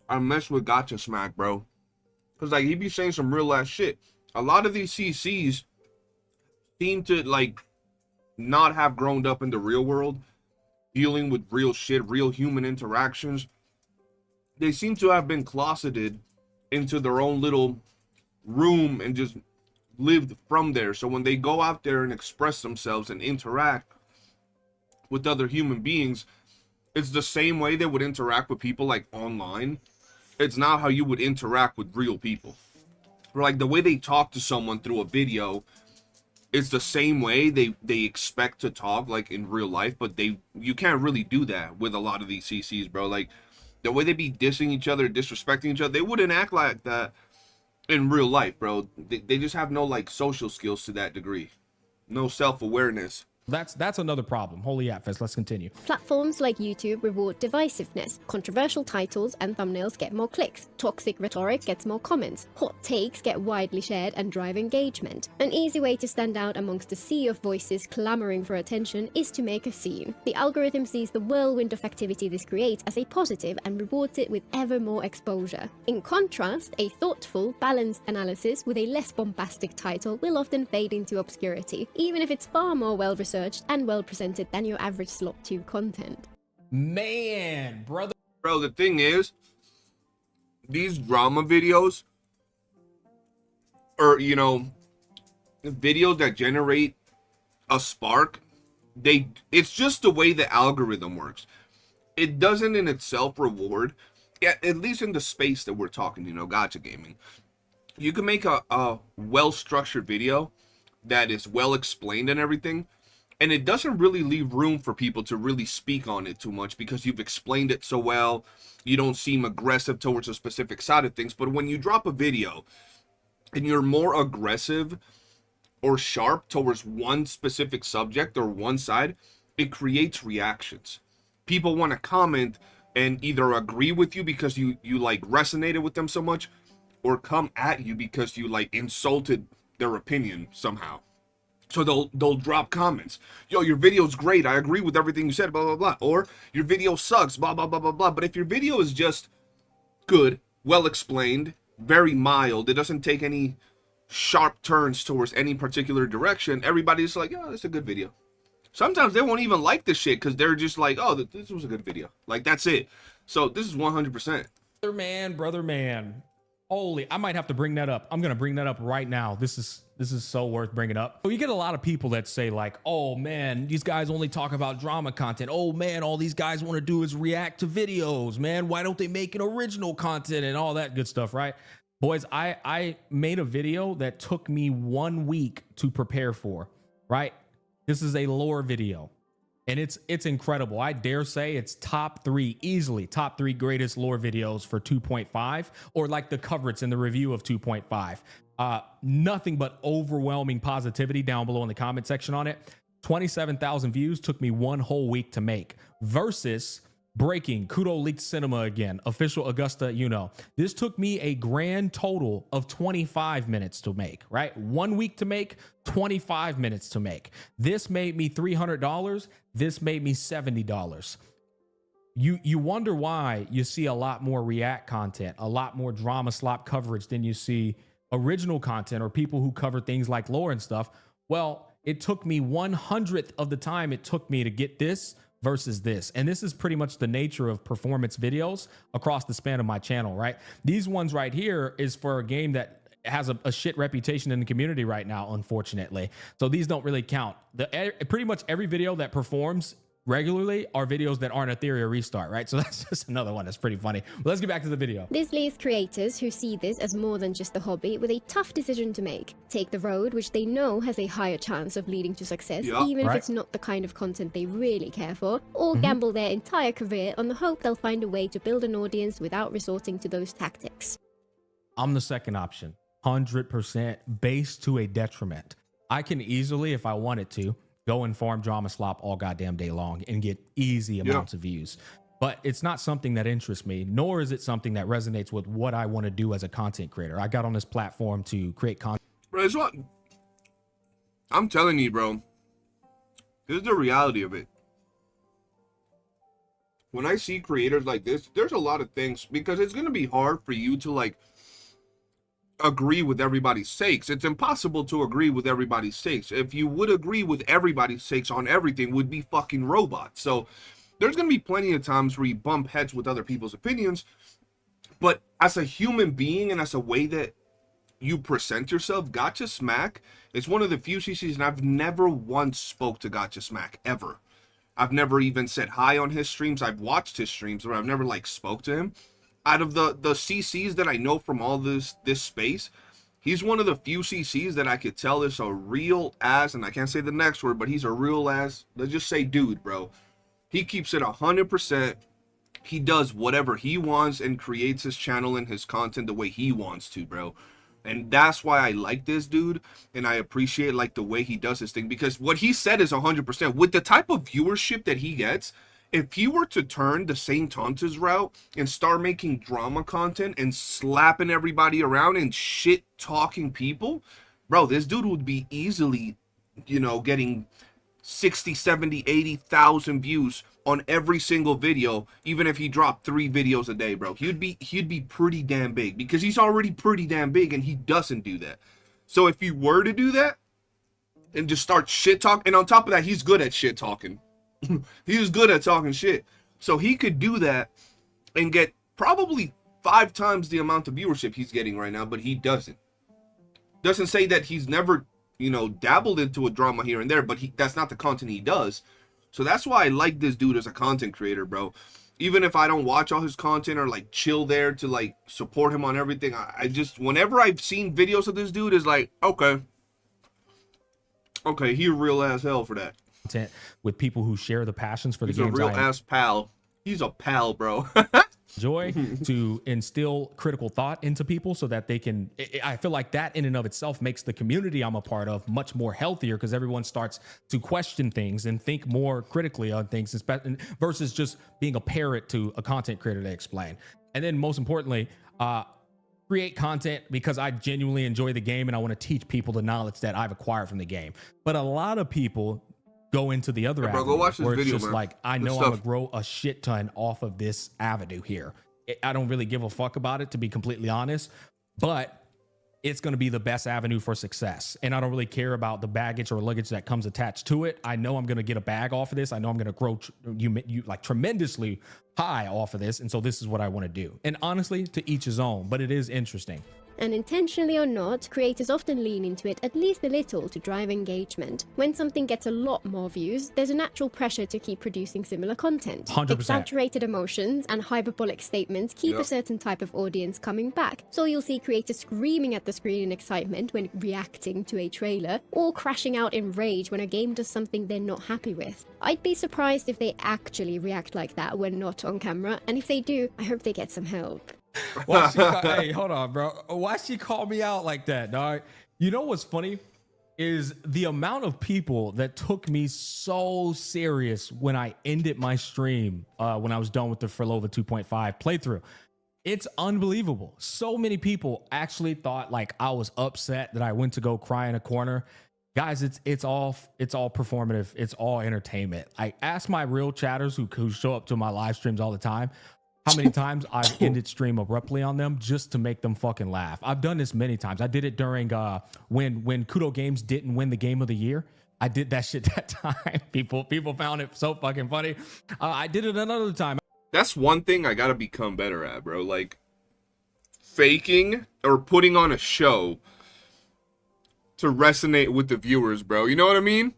Speaker 2: I mess with Gacha Smack, bro. Because like he be saying some real ass shit. A lot of these CCs seem to like not have grown up in the real world, dealing with real shit, real human interactions. They seem to have been closeted into their own little room and just lived from there. So when they go out there and express themselves and interact with other human beings, it's the same way they would interact with people like online. It's not how you would interact with real people. Or like the way they talk to someone through a video, it's the same way they expect to talk like in real life, but you can't really do that with a lot of these CCs, bro. Like the way they be dissing each other, disrespecting each other, they wouldn't act like that in real life, bro. They just have no like social skills to that degree, no self-awareness.
Speaker 7: that's another problem. Holy Atfest, let's continue.
Speaker 8: Platforms like YouTube reward divisiveness. Controversial titles and thumbnails get more clicks. Toxic rhetoric gets more comments. Hot takes get widely shared and drive engagement. An easy way to stand out amongst a sea of voices clamoring for attention is to make a scene. The algorithm sees the whirlwind of activity this creates as a positive and rewards it with ever more exposure. In contrast, a thoughtful, balanced analysis with a less bombastic title will often fade into obscurity, even if it's far more well-researched and well presented than your average slot 2 content.
Speaker 7: Man, brother.
Speaker 2: Bro, the thing is, these drama videos, or you know, videos that generate a spark, it's just the way the algorithm works. It doesn't in itself reward yeah, at least in the space that we're talking, you know, gacha gaming, you can make a well-structured video that is well explained and everything, and it doesn't really leave room for people to really speak on it too much because you've explained it so well. You don't seem aggressive towards a specific side of things. But when you drop a video and you're more aggressive or sharp towards one specific subject or one side, it creates reactions. People want to comment and either agree with you because you like resonated with them so much, or come at you because you like insulted their opinion somehow. So they'll drop comments. Yo, your video's great. I agree with everything you said, blah, blah, blah. Or your video sucks, blah, blah, blah, blah, blah. But if your video is just good, well explained, very mild, it doesn't take any sharp turns towards any particular direction, everybody's like, oh, it's a good video. Sometimes they won't even like this shit because they're just like, oh, this was a good video. Like, that's it. So this is 100%.
Speaker 7: Brother man. Holy, I might have to bring that up. I'm going to bring that up right now. This is so worth bringing up. So you get a lot of people that say like, oh man, these guys only talk about drama content. Oh man, all these guys want to do is react to videos, man. Why don't they make an original content and all that good stuff, right? Boys, I made a video that took me 1 week to prepare for, right? This is a lore video. And it's incredible. I dare say it's easily top three greatest lore videos for 2.5, or like the coverage in the review of 2.5. Nothing but overwhelming positivity down below in the comment section on it. 27,000 views, took me 1 whole week to make, versus breaking Kudo leaked cinema again, official Augusta, you know. This took me a grand total of 25 minutes to make, right? 1 week to make, 25 minutes to make. This made me $300. This made me $70. You wonder why you see a lot more react content, a lot more drama slop coverage than you see original content or people who cover things like lore and stuff. Well, it took me 100th of the time it took me to get this versus this. And this is pretty much the nature of performance videos across the span of my channel, right? These ones right here is for a game that has a shit reputation in the community right now, unfortunately. So these don't really count. Pretty much every video that performs regularly are videos that aren't a theory or restart, right? So that's just another one that's pretty funny. But let's get back to the video.
Speaker 8: This leaves creators who see this as more than just a hobby with a tough decision to make. Take the road which they know has a higher chance of leading to success, even if it's not the kind of content they really care for, or gamble their entire career on the hope they'll find a way to build an audience without resorting to those tactics.
Speaker 7: I'm the second option, 100% based to a detriment. I can easily, if I wanted to, go and farm drama slop all goddamn day long and get easy amounts of views. But it's not something that interests me, nor is it something that resonates with what I want to do as a content creator. I got on this platform to create content.
Speaker 2: Bro, it's what I'm telling you, bro. This is the reality of it. When I see creators like this, there's a lot of things, because it's going to be hard for you to like agree with everybody's sakes. It's impossible to agree with everybody's sakes. If you would agree with everybody's sakes on everything, would be fucking robots. So there's going to be plenty of times where you bump heads with other people's opinions, but as a human being and as a way that you present yourself, Gacha Smack is one of the few CCs, and I've never once spoke to Gacha Smack ever. I've never even said hi on his streams. I've watched his streams, but I've never like spoke to him. Out of the CCs that I know from all this space, he's one of the few CCs that I could tell is a real ass, and I can't say the next word, but he's a real ass, let's just say dude, bro. He keeps it 100%. He does whatever he wants and creates his channel and his content the way he wants to, bro. And that's why I like this dude, and I appreciate like the way he does his thing, because what he said is 100%. With the type of viewership that he gets, if he were to turn the Saint Tonta's route and start making drama content and slapping everybody around and shit talking people, bro, this dude would be easily, you know, getting 60, 70, 80,000 views on every single video, even if he dropped 3 videos a day, bro. He'd be pretty damn big, because he's already pretty damn big and he doesn't do that. So if he were to do that and just start shit talking, and on top of that, he's good at shit talking. He's good at talking shit. So he could do that and get probably 5 times the amount of viewership he's getting right now, but he doesn't. Doesn't say that he's never, you know, dabbled into a drama here and there, but that's not the content he does. So that's why I like this dude as a content creator, bro. even if I don't watch all his content or like chill there to like support him on everything, I just, whenever I've seen videos of this dude, is like, okay, he a real ass hell for that.
Speaker 7: Content with people who share the passions for the
Speaker 2: He's a
Speaker 7: games
Speaker 2: real
Speaker 7: I
Speaker 2: ass pal. He's a pal, bro.
Speaker 7: enjoy, to instill critical thought into people so that they can, I feel like that in and of itself makes the community I'm a part of much more healthier, because everyone starts to question things and think more critically on things versus just being a parrot to a content creator to explain. And then most importantly, create content because I genuinely enjoy the game and I want to teach people the knowledge that I've acquired from the game. But a lot of people go into the other avenue,
Speaker 2: go watch this
Speaker 7: where it's
Speaker 2: video,
Speaker 7: just
Speaker 2: man.
Speaker 7: like, I
Speaker 2: Good
Speaker 7: know I'm
Speaker 2: stuff.
Speaker 7: gonna grow a shit ton off of this avenue here. I don't really give a fuck about it, to be completely honest, but it's going to be the best avenue for success. And I don't really care about the baggage or luggage that comes attached to it. I know I'm going to get a bag off of this. I know I'm going to grow like tremendously high off of this. And so this is what I want to do. And honestly, to each his own, but it is interesting.
Speaker 8: And intentionally or not, creators often lean into it at least a little to drive engagement. When something gets a lot more views, there's a natural pressure to keep producing similar content.
Speaker 7: 100%.
Speaker 8: Exaggerated emotions and hyperbolic statements keep a certain type of audience coming back. So you'll see creators screaming at the screen in excitement when reacting to a trailer, or crashing out in rage when a game does something they're not happy with. I'd be surprised if they actually react like that when not on camera, and if they do, I hope they get some help.
Speaker 7: Hey, hold on, bro. Why she call me out like that, dog? You know what's funny is the amount of people that took me so serious when I ended my stream when I was done with the Furlova 2.5 playthrough. It's unbelievable. So many people actually thought like I was upset that I went to go cry in a corner. Guys, it's all performative. It's all entertainment. I ask my real chatters who show up to my live streams all the time how many times I've ended stream abruptly on them just to make them fucking laugh. I've done this many times. I did it during when Kudo Games didn't win the game of the year. I did that shit that time. People found it so fucking funny. I did it another time.
Speaker 2: That's one thing I gotta become better at, bro. Like, faking or putting on a show to resonate with the viewers, bro. You know what I mean?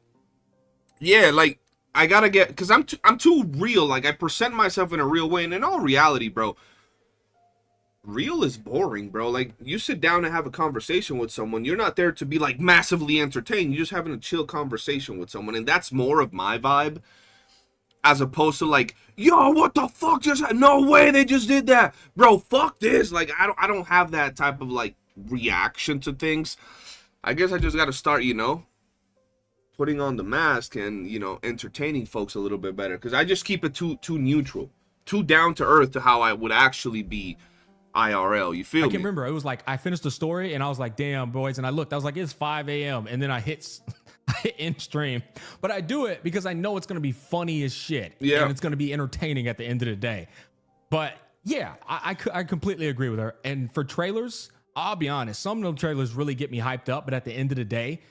Speaker 2: Yeah, like, I gotta get, because I'm too real. Like, I present myself in a real way, and in all reality, bro, real is boring, bro. Like, you sit down and have a conversation with someone, you're not there to be like massively entertained. You're just having a chill conversation with someone, and that's more of my vibe, as opposed to like, yo, what the fuck just happened? No way they just did that, bro. Fuck this. Like, I don't have that type of like reaction to things. I guess I just gotta start, you know, putting on the mask and, you know, entertaining folks a little bit better, because I just keep it too neutral, too down to earth to how I would actually be IRL. You feel me?
Speaker 7: I can remember it was like I finished the story and I was like, damn, boys, and I looked, I was like, it's 5 a.m. and then I hit end stream. But I do it because I know it's gonna be funny as shit.
Speaker 2: Yeah,
Speaker 7: and it's gonna be entertaining at the end of the day. But yeah, I completely agree with her. And for trailers, I'll be honest, some of them trailers really get me hyped up, but at the end of the day,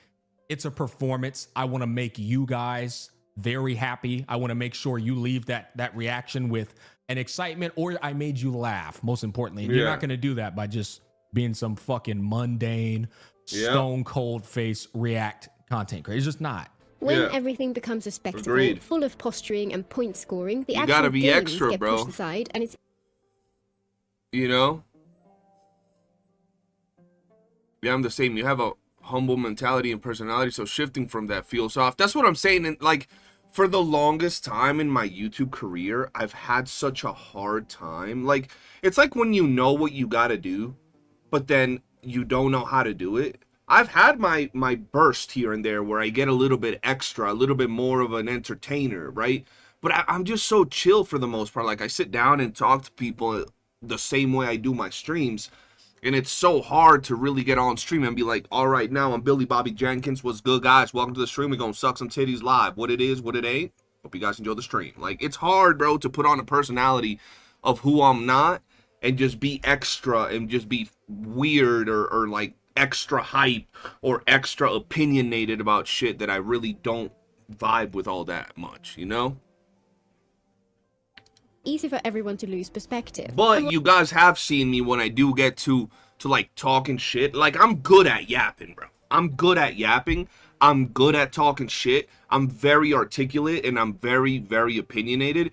Speaker 7: it's a performance. I want to make you guys very happy. I want to make sure you leave that reaction with an excitement, or I made you laugh, most importantly. And you're not going to do that by just being some fucking mundane, stone cold face react content creator. It's just not.
Speaker 8: When everything becomes a spectacle, full of posturing and point scoring, the
Speaker 2: you
Speaker 8: actual
Speaker 2: gotta be
Speaker 8: games
Speaker 2: extra,
Speaker 8: get
Speaker 2: bro.
Speaker 8: pushed aside, and it's,
Speaker 2: you know, I'm the same. You have a humble mentality and personality, so shifting from that feels off. That's what I'm saying. And like, for the longest time in my YouTube career, I've had such a hard time. Like, it's like when you know what you gotta do, but then you don't know how to do it. I've had my burst here and there where I get a little bit extra, a little bit more of an entertainer, right? But I'm just so chill for the most part. Like, I sit down and talk to people the same way I do my streams. And it's so hard to really get on stream and be like, all right, now I'm Billy Bobby Jenkins. What's good, guys? Welcome to the stream. We're going to suck some titties live. What it is, what it ain't. Hope you guys enjoy the stream. Like, it's hard, bro, to put on a personality of who I'm not and just be extra and just be weird or like extra hype or extra opinionated about shit that I really don't vibe with all that much, you know?
Speaker 8: easy for everyone to lose perspective.
Speaker 2: But you guys have seen me when I do get to like talking shit. Like, I'm good at yapping, bro. I'm good at yapping. I'm good at talking shit. I'm very articulate and I'm very, very opinionated.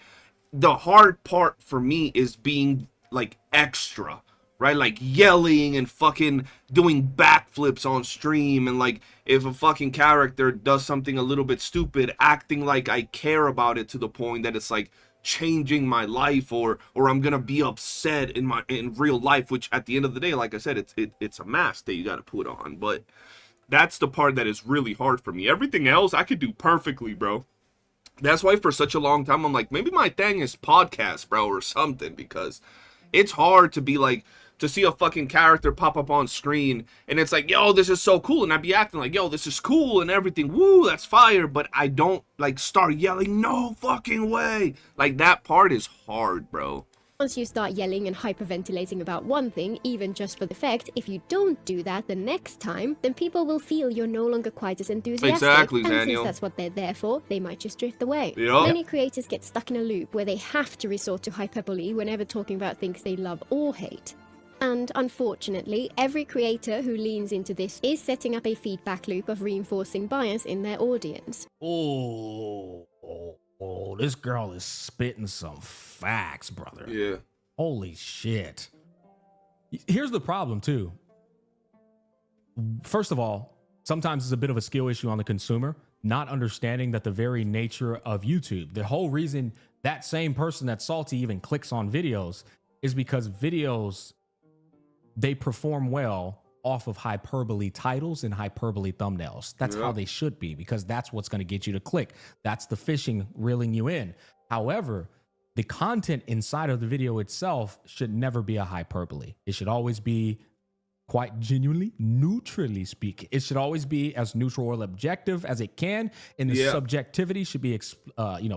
Speaker 2: the hard part for me is being like extra, right? Like yelling and fucking doing backflips on stream, and like if a fucking character does something a little bit stupid, acting like I care about it to the point that it's like changing my life, or I'm gonna be upset in real life, which at the end of the day, like I said, it's a mask that you gotta put on. But that's the part that is really hard for me. Everything else I could do perfectly, bro. That's why for such a long time I'm like, maybe my thing is podcast, bro, or something, because it's hard to be like, to see a fucking character pop up on screen and it's like, yo, this is so cool, and I'd be acting like, yo, this is cool and everything, woo, that's fire, but I don't like start yelling, no fucking way. Like, that part is hard, bro.
Speaker 8: Once you start yelling and hyperventilating about one thing, even just for the effect, if you don't do that the next time, then people will feel you're no longer quite as enthusiastic.
Speaker 2: Exactly,
Speaker 8: and
Speaker 2: Daniel.
Speaker 8: since that's what they're there for, they might just drift away.
Speaker 2: Yep.
Speaker 8: Many creators get stuck in a loop where they have to resort to hyperbole whenever talking about things they love or hate. And unfortunately, every creator who leans into this is setting up a feedback loop of reinforcing bias in their audience.
Speaker 7: Oh, this girl is spitting some facts, brother.
Speaker 2: Yeah.
Speaker 7: Holy shit. Here's the problem, too. First of all, sometimes it's a bit of a skill issue on the consumer, not understanding that the very nature of YouTube, the whole reason that same person that's salty even clicks on videos is because videos, they perform well off of hyperbole titles and hyperbole thumbnails. That's how they should be, because that's what's going to get you to click. That's the fishing reeling you in. However, the content inside of the video itself should never be a hyperbole. It should always be quite genuinely, neutrally speaking. It should always be as neutral or objective as it can, and the subjectivity should be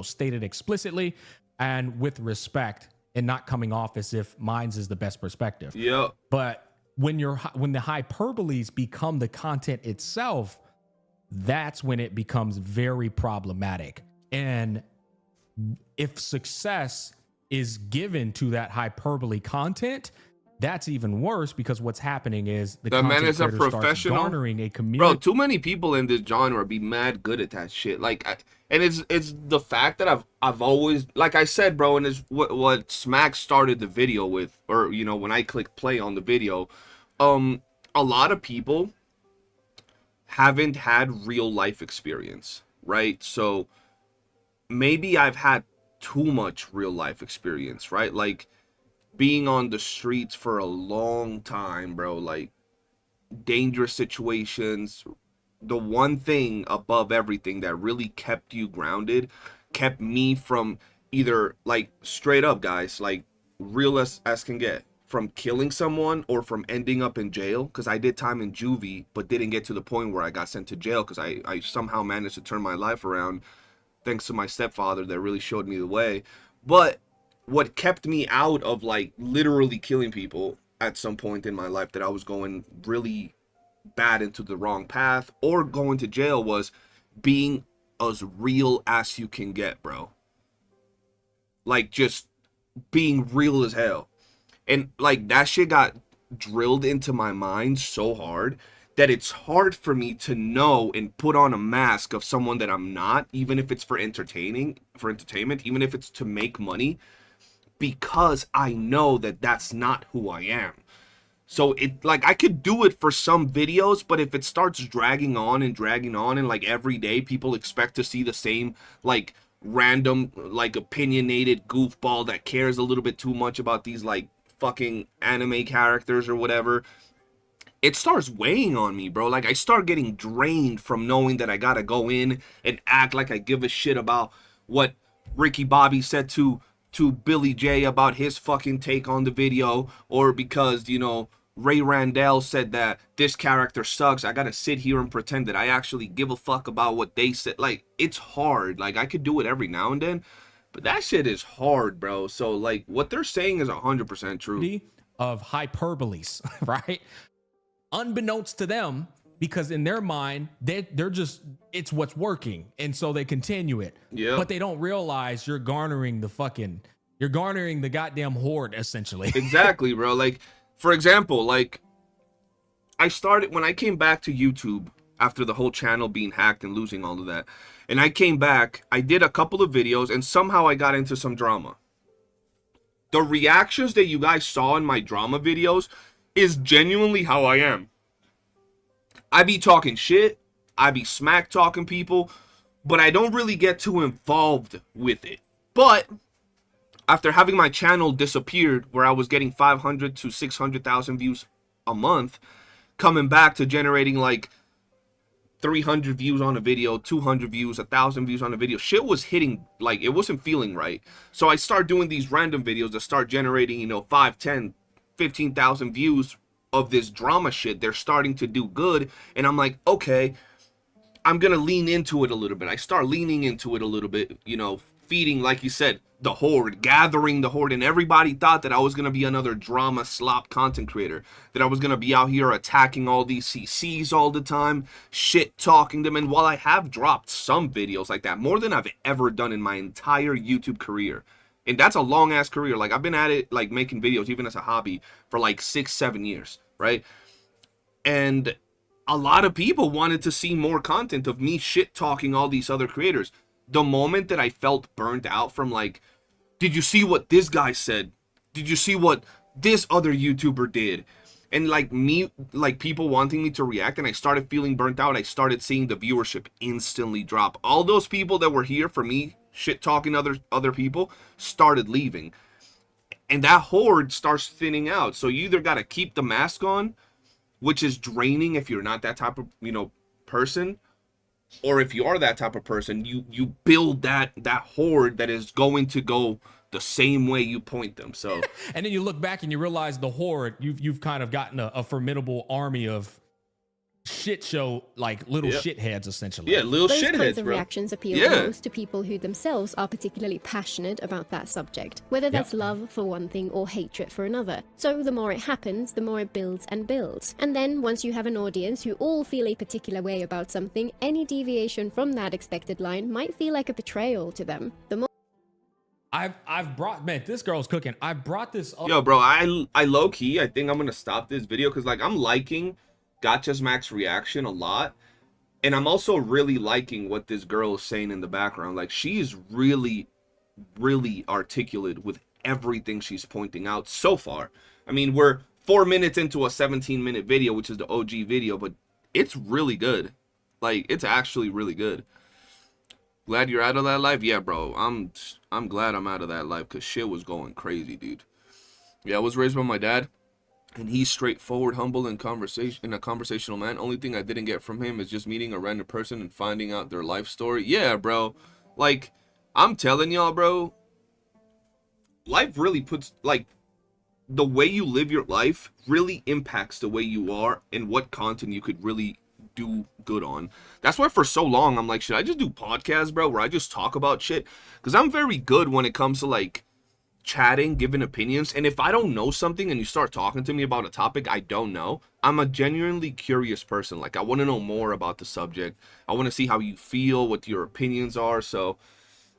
Speaker 7: stated explicitly and with respect, and not coming off as if mine's is the best perspective.
Speaker 2: Yeah.
Speaker 7: But when the hyperboles become the content itself, that's when it becomes very problematic. And if success is given to that hyperbole content, that's even worse, because what's happening is the
Speaker 2: man is a
Speaker 7: creator starts
Speaker 2: professional.
Speaker 7: garnering a community.
Speaker 2: Bro, too many people in this genre be mad good at that shit. Like, and it's the fact that I've always, like I said, bro, and it's what Smack started the video with, or when I click play on the video, a lot of people haven't had real life experience, right? So maybe I've had too much real life experience, right? Like, being on the streets for a long time, bro, like dangerous situations. The one thing above everything that really kept you grounded, kept me from either, like, straight up, guys, like real as can get, from killing someone or from ending up in jail, because I did time in juvie but didn't get to the point where I got sent to jail, because I somehow managed to turn my life around thanks to my stepfather that really showed me the way. But what kept me out of, like, literally killing people at some point in my life that I was going really bad into the wrong path or going to jail was being as real as you can get, bro. Like, just being real as hell. And, like, that shit got drilled into my mind so hard that it's hard for me to know and put on a mask of someone that I'm not, even if it's for entertainment, even if it's to make money, because I know that that's not who I am. So it, like, I could do it for some videos, but if it starts dragging on and like every day people expect to see the same, like, random, like, opinionated goofball that cares a little bit too much about these, like, fucking anime characters or whatever, it starts weighing on me, bro. Like, I start getting drained from knowing that I gotta go in and act like I give a shit about what Ricky Bobby said to Billy J about his fucking take on the video, or because, Ray Randall said that this character sucks, I gotta sit here and pretend that I actually give a fuck about what they said. Like, it's hard. Like, I could do it every now and then, but that shit is hard, bro. So, like, what they're saying is 100% true.
Speaker 7: Of hyperboles, right? Unbeknownst to them, because in their mind, they're just, it's what's working. And so they continue it.
Speaker 2: Yeah.
Speaker 7: But they don't realize you're garnering the goddamn horde, essentially.
Speaker 2: Exactly, bro. Like, for example, like, when I came back to YouTube, after the whole channel being hacked and losing all of that. And I came back, I did a couple of videos, and somehow I got into some drama. The reactions that you guys saw in my drama videos is genuinely how I am. I be talking shit, I be smack talking people, but I don't really get too involved with it. But after having my channel disappeared, where I was getting 500 to 600,000 views a month, coming back to generating like 300 views on a video, 200 views, 1,000 views on a video, shit was hitting, like, it wasn't feeling right. So I start doing these random videos that start generating, you know, 5, 10, 15,000 views of this drama shit. They're starting to do good, and I'm like, okay, I'm gonna lean into it a little bit. I start leaning into it a little bit, you know, feeding, like you said, the horde, gathering the horde, and everybody thought that I was gonna be another drama slop content creator, that I was gonna be out here attacking all these CCs all the time, shit talking them. And while I have dropped some videos like that, more than I've ever done in my entire YouTube career, and that's a long ass career, like I've been at it, like making videos even as a hobby for like 6-7 years, right? And a lot of people wanted to see more content of me shit talking all these other creators. The moment that I felt burnt out from, like, did you see what this guy said? Did you see what this other YouTuber did? And like me, like people wanting me to react, and I started feeling burnt out. I started seeing the viewership instantly drop. All those people that were here for me shit talking other people started leaving. And that horde starts thinning out. So you either got to keep the mask on, which is draining if you're not that type of, you know, person, or if you are that type of person, you build that horde that is going to go the same way you point them. So
Speaker 7: and then you look back and you realize the horde, you've kind of gotten a formidable army of shit show, like little shitheads essentially.
Speaker 2: Yeah, little
Speaker 8: Those
Speaker 2: shitheads,
Speaker 8: kinds of
Speaker 2: bro.
Speaker 8: reactions appeal most to people who themselves are particularly passionate about that subject, whether that's love for one thing or hatred for another. So the more it happens, the more it builds and builds. And then once you have an audience who all feel a particular way about something, any deviation from that expected line might feel like a betrayal to them. The more
Speaker 7: I've brought, man, this girl's cooking. I brought this up.
Speaker 2: Yo, bro, I low key, I think I'm gonna stop this video because like I'm liking Gotcha's Max reaction a lot, and I'm also really liking what this girl is saying in the background. Like, she's really articulate with everything she's pointing out so far. I mean, we're 4 minutes into a 17-minute video, which is the OG video, but it's really good. Like, it's actually really good. Glad you're out of that life? Yeah, bro, I'm glad I'm out of that life because shit was going crazy, dude. Yeah, I was raised by my dad, and he's straightforward, humble, and a conversational man. Only thing I didn't get from him is just meeting a random person and finding out their life story. Yeah, bro. Like, I'm telling y'all, bro, life really puts, like, the way you live your life really impacts the way you are and what content you could really do good on. That's why for so long I'm like, should I just do podcasts, bro, where I just talk about shit? Because I'm very good when it comes to, like, chatting, giving opinions, and if I don't know something and you start talking to me about a topic I don't know, I'm a genuinely curious person. Like, I want to know more about the subject. I want to see how you feel, what your opinions are. So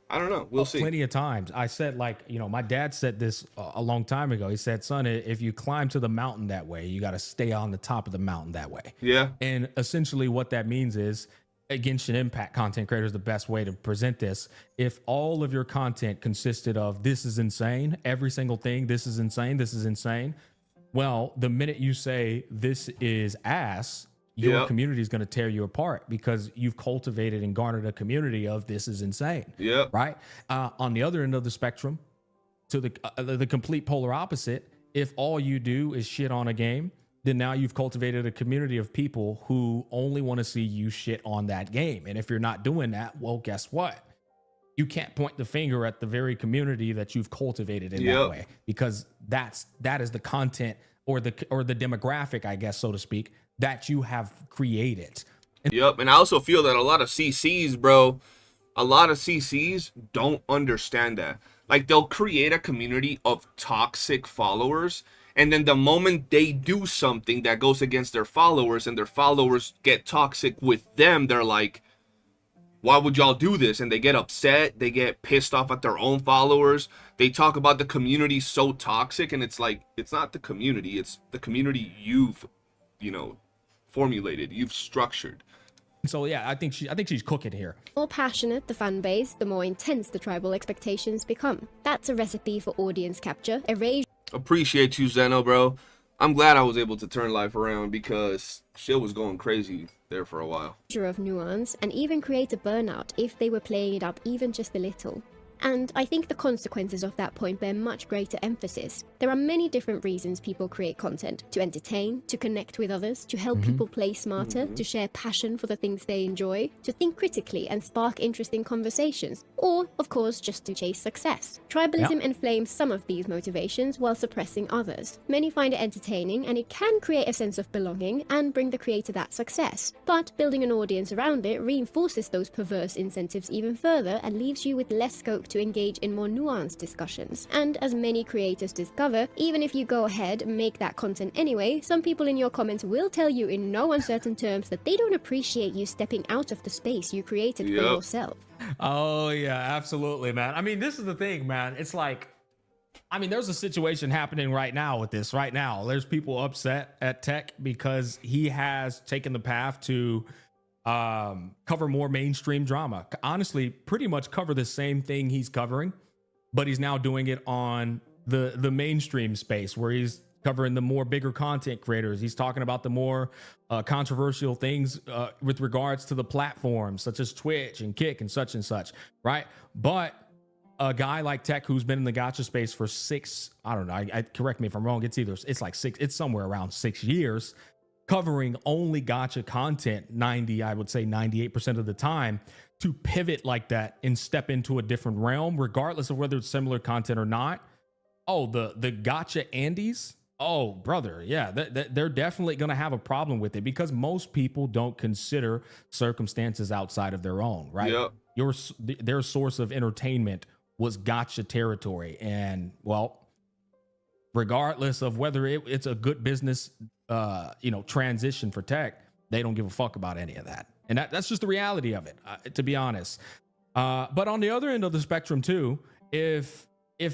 Speaker 2: I don't know, we'll see.
Speaker 7: Plenty of times I said, like, you know, my dad said this a long time ago. He said, son, if you climb to the mountain that way, you got to stay on the top of the mountain that way.
Speaker 2: Yeah.
Speaker 7: And essentially what that means is, Genshin Impact content creator is the best way to present this. If all of your content consisted of this is insane, every single thing, this is insane, well, the minute you say this is ass, your community is going to tear you apart because you've cultivated and garnered a community of this is insane. Yeah. Right. On the other end of the spectrum, to the complete polar opposite, if all you do is shit on a game, then now you've cultivated a community of people who only want to see you shit on that game. And if you're not doing that, well, guess what? You can't point the finger at the very community that you've cultivated in that way, because that is the content or the demographic, I guess, so to speak, that you have created.
Speaker 2: And I also feel that a lot of CCs, bro, a lot of CCs don't understand that. Like, they'll create a community of toxic followers, and then the moment they do something that goes against their followers and their followers get toxic with them, they're like, why would y'all do this? And they get upset. They get pissed off at their own followers. They talk about the community so toxic, and it's like, it's not the community. It's the community you've, you know, formulated, you've structured.
Speaker 7: So yeah, I think she's cooking here.
Speaker 8: The more passionate the fan base, the more intense the tribal expectations become. That's a recipe for audience capture, erasure
Speaker 2: Appreciate you, Zeno, bro. I'm glad I was able to turn life around because shit was going crazy there for a while.
Speaker 8: of nuance, and even create a burnout if they were playing it up even just a little. And I think the consequences of that point bear much greater emphasis. There are many different reasons people create content: to entertain, to connect with others, to help people play smarter, to share passion for the things they enjoy, to think critically and spark interesting conversations, or, of course, just to chase success. Tribalism inflames some of these motivations while suppressing others. Many find it entertaining, and it can create a sense of belonging and bring the creator that success. But building an audience around it reinforces those perverse incentives even further and leaves you with less scope to engage in more nuanced discussions. And as many creators discover, even if you go ahead and make that content anyway, some people in your comments will tell you in no uncertain terms that they don't appreciate you stepping out of the space you created for yourself.
Speaker 7: Oh yeah, absolutely, man. I mean, this is the thing, man. It's like, I mean, there's a situation happening right now with this. Right now, there's people upset at Tech because he has taken the path to cover more mainstream drama. Honestly, pretty much cover the same thing he's covering, but he's now doing it on the mainstream space where he's covering the more bigger content creators. He's talking about the more controversial things with regards to the platforms such as Twitch and Kick and such, right? But a guy like Tech, who's been in the gacha space for I don't know, I correct me if I'm wrong, it's somewhere around 6 years, covering only gacha content 98% of the time, to pivot like that and step into a different realm, regardless of whether it's similar content or not. Oh, the gacha Andes. Oh, brother. Yeah, they're definitely going to have a problem with it because most people don't consider circumstances outside of their own, right? Yep. Their source of entertainment was gacha territory. And well, regardless of whether it's a good business transition for Tech, they don't give a fuck about any of that. And that's just the reality of it, to be honest. But on the other end of the spectrum too, if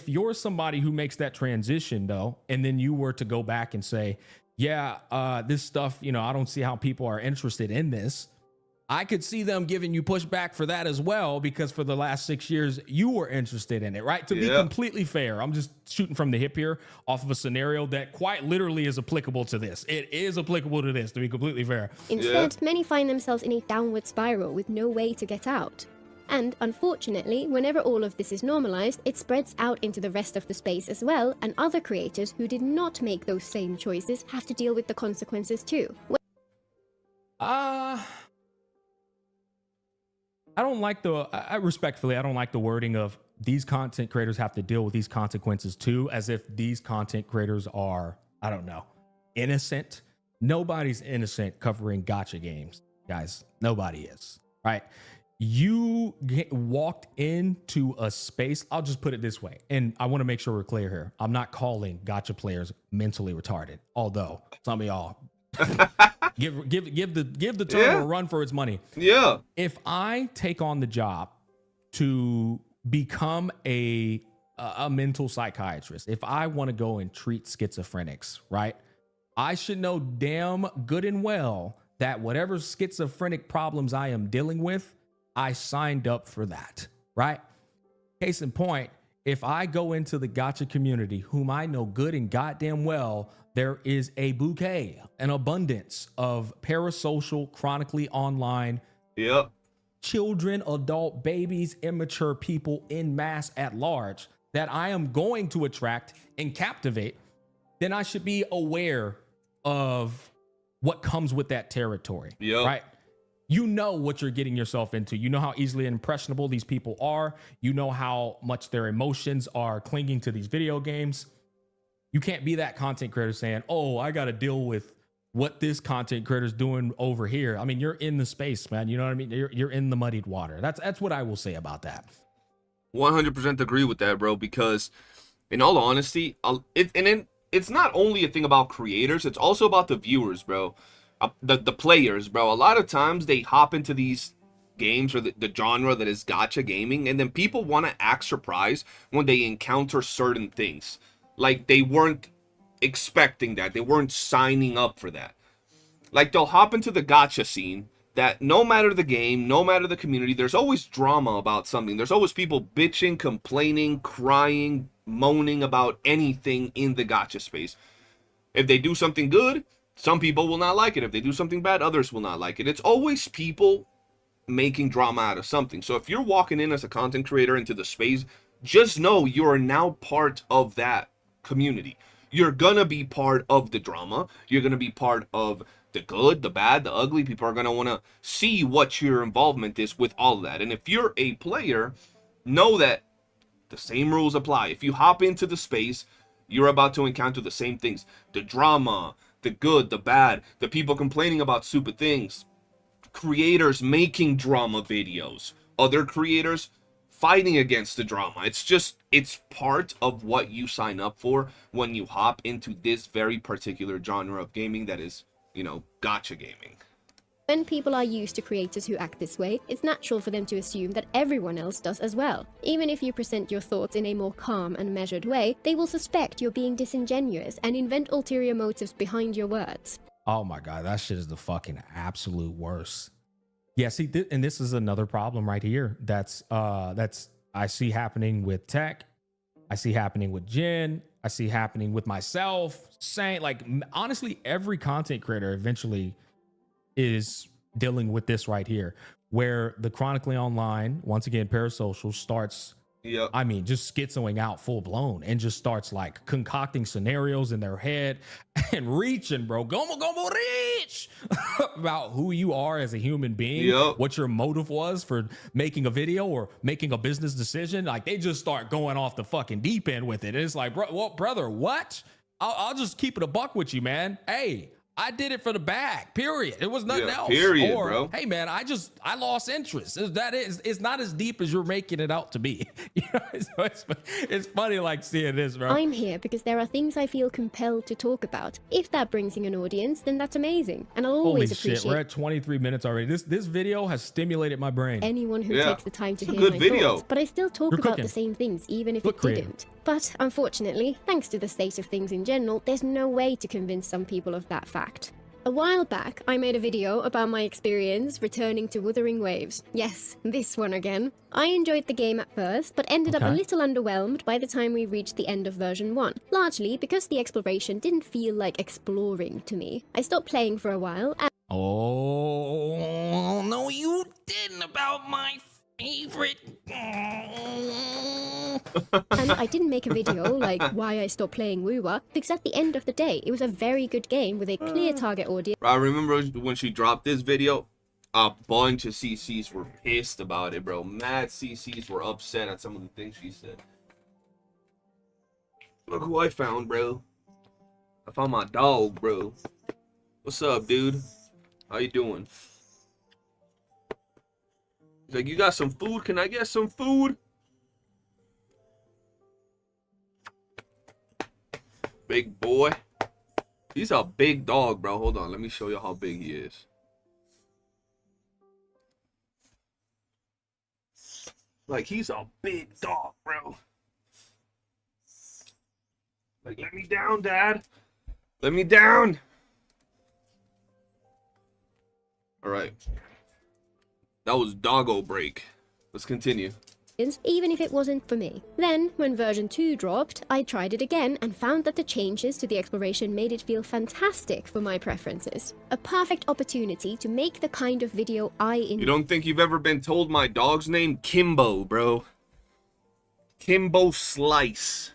Speaker 7: you're somebody who makes that transition though, and then you were to go back and say, this stuff, I don't see how people are interested in this, I could see them giving you pushback for that as well, because for the last 6 years, you were interested in it, right? To be completely fair, I'm just shooting from the hip here off of a scenario that quite literally is applicable to this. It is applicable to this, to be completely fair.
Speaker 8: Instead, many find themselves in a downward spiral with no way to get out. And unfortunately, whenever all of this is normalized, it spreads out into the rest of the space as well, and other creators who did not make those same choices have to deal with the consequences too.
Speaker 7: I don't like respectfully, I don't like the wording of these content creators have to deal with these consequences too, as if these content creators are, I don't know, innocent. Nobody's innocent covering gacha games, guys. Nobody is, right? You walked into a space. I'll just put it this way. And I want to make sure we're clear here. I'm not calling gacha players mentally retarded, although some of y'all give the term a run for its money. Yeah. If I take on the job to become a mental psychiatrist, if I want to go and treat schizophrenics, right? I should know damn good and well that whatever schizophrenic problems I am dealing with, I signed up for that, right? Case in point, if I go into the gacha community, whom I know good and goddamn well, there is a bouquet, an abundance of parasocial, chronically online children, adult, babies, immature people in mass at large that I am going to attract and captivate, then I should be aware of what comes with that territory, right? You know what you're getting yourself into. You know how easily impressionable these people are. You know how much their emotions are clinging to these video games. You can't be that content creator saying, oh, I got to deal with what this content creator is doing over here. I mean, you're in the space, man. You know what I mean? You're in the muddied water. That's what I will say about that.
Speaker 2: 100% agree with that, bro, because in all honesty, it's not only a thing about creators, it's also about the viewers, bro. The players, bro. A lot of times they hop into these games or the genre that is gacha gaming, and then people want to act surprised when they encounter certain things. Like they weren't expecting that. They weren't signing up for that. Like they'll hop into the gacha scene, that no matter the game, no matter the community, there's always drama about something. There's always people bitching, complaining, crying, moaning about anything in the gacha space. If they do something good, some people will not like it. If they do something bad, others will not like it. It's always people making drama out of something. So if you're walking in as a content creator into the space, just know you're now part of that community. You're gonna be part of the drama. You're gonna be part of the good, the bad, the ugly. People are gonna want to see what your involvement is with all of that. And if you're a player, know that the same rules apply. If you hop into the space, you're about to encounter the same things. The drama, the good, the bad, the people complaining about stupid things, creators making drama videos, other creators fighting against the drama. It's part of what you sign up for when you hop into this very particular genre of gaming that is, you know, gacha gaming.
Speaker 8: When people are used to creators who act this way, it's natural for them to assume that everyone else does as well. Even if you present your thoughts in a more calm and measured way, they will suspect you're being disingenuous and invent ulterior motives behind your words.
Speaker 7: Oh my God, that shit is the fucking absolute worst. Yeah, see, and this is another problem right here. That's I see happening with Tech. I see happening with Jen. I see happening with myself. Saying, like, honestly, every content creator eventually is dealing with this right here, where the Chronically Online, once again, Parasocial, starts, I mean, just schizoing out full blown and just starts like concocting scenarios in their head and reaching, bro, go reach about who you are as a human being, what your motive was for making a video or making a business decision. Like, they just start going off the fucking deep end with it. And it's like, bro, well, brother, what? I'll just keep it a buck with you, man. Hey, I did it for the bag, period. It was nothing else.
Speaker 2: Period,
Speaker 7: or,
Speaker 2: bro.
Speaker 7: Hey, man, I lost interest. It's not as deep as you're making it out to be. You know, it's funny, like, seeing this, bro.
Speaker 8: I'm here because there are things I feel compelled to talk about. If that brings in an audience, then that's amazing. And I'll always appreciate...
Speaker 7: Shit, we're at 23 minutes already. This video has stimulated my brain.
Speaker 8: Anyone who takes the time to
Speaker 2: it's a
Speaker 8: hear
Speaker 2: good
Speaker 8: my
Speaker 2: video.
Speaker 8: thoughts, but I still talk about the same things, even if it didn't. But unfortunately, thanks to the state of things in general, there's no way to convince some people of that fact. A while back, I made a video about my experience returning to Wuthering Waves. Yes, this one again. I enjoyed the game at first, but ended up a little underwhelmed by the time we reached the end of version 1, largely because the exploration didn't feel like exploring to me. I stopped playing for a while and...
Speaker 7: Oh, no you didn't about my favorite...
Speaker 8: And I didn't make a video like why I stopped playing WuWa, because at the end of the day, it was a very good game with a clear target audience.
Speaker 2: I remember when she dropped this video, a bunch of CCs were pissed about it, bro. Mad CCs were upset at some of the things she said. Look who I found, bro. I found my dog, bro. What's up, dude? How you doing? He's like, you got some food? Can I get some food? Big boy. He's a big dog, bro. Hold on. Let me show you how big he is. Like, he's a big dog, bro. Like, let me down, Dad. Let me down. All right. That was doggo break. Let's continue.
Speaker 8: Even if it wasn't for me. Then, when version 2 dropped, I tried it again and found that the changes to the exploration made it feel fantastic for my preferences. A perfect opportunity to make the kind of video I enjoy.
Speaker 2: You don't think you've ever been told my dog's name? Kimbo, bro. Kimbo Slice.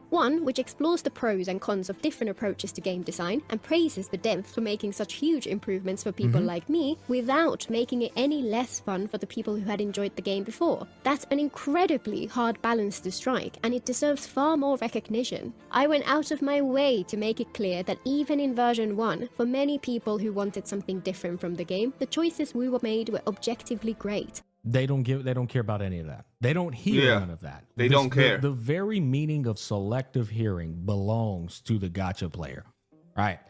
Speaker 8: One which explores the pros and cons of different approaches to game design and praises the devs for making such huge improvements for people like me without making it any less fun for the people who had enjoyed the game before. That's an incredibly hard balance to strike, and it deserves far more recognition. I went out of my way to make it clear that even in version 1, for many people who wanted something different from the game, the choices WuWa made were objectively great.
Speaker 7: They don't care about any of that. They don't hear none of that.
Speaker 2: They don't care.
Speaker 7: The very meaning of selective hearing belongs to the gacha player, right?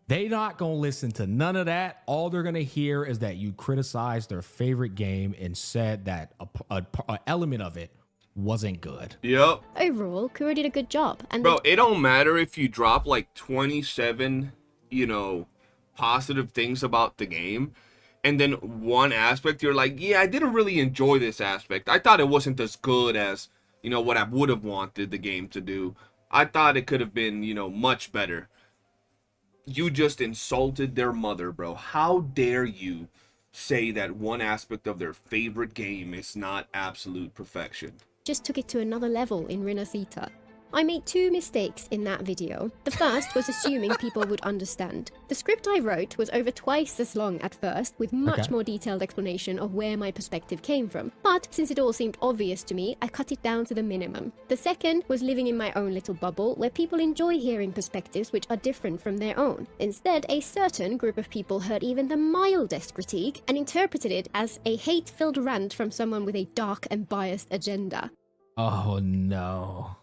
Speaker 7: They not gonna listen to none of that. All they're gonna hear is that you criticized their favorite game and said that a element of it wasn't good.
Speaker 2: Yep.
Speaker 8: Overall, Kura did a good job. And
Speaker 2: bro, it don't matter if you drop like 27, positive things about the game. and then one aspect you're like, yeah, I didn't really enjoy this aspect. I thought it wasn't as good as, you know, what I would have wanted the game to do. I thought it could have been, you know, much better. You just insulted their mother, bro. How dare you say that one aspect of their favorite game is not absolute perfection?
Speaker 8: Just took it to another level in Rinasita. I made 2 mistakes in that video. The first was assuming people would understand. The script I wrote was over twice as long at first, with much more detailed explanation of where my perspective came from. But since it all seemed obvious to me, I cut it down to the minimum. The second was living in my own little bubble where people enjoy hearing perspectives which are different from their own. Instead, a certain group of people heard even the mildest critique and interpreted it as a hate-filled rant from someone with a dark and biased agenda.
Speaker 7: Oh no.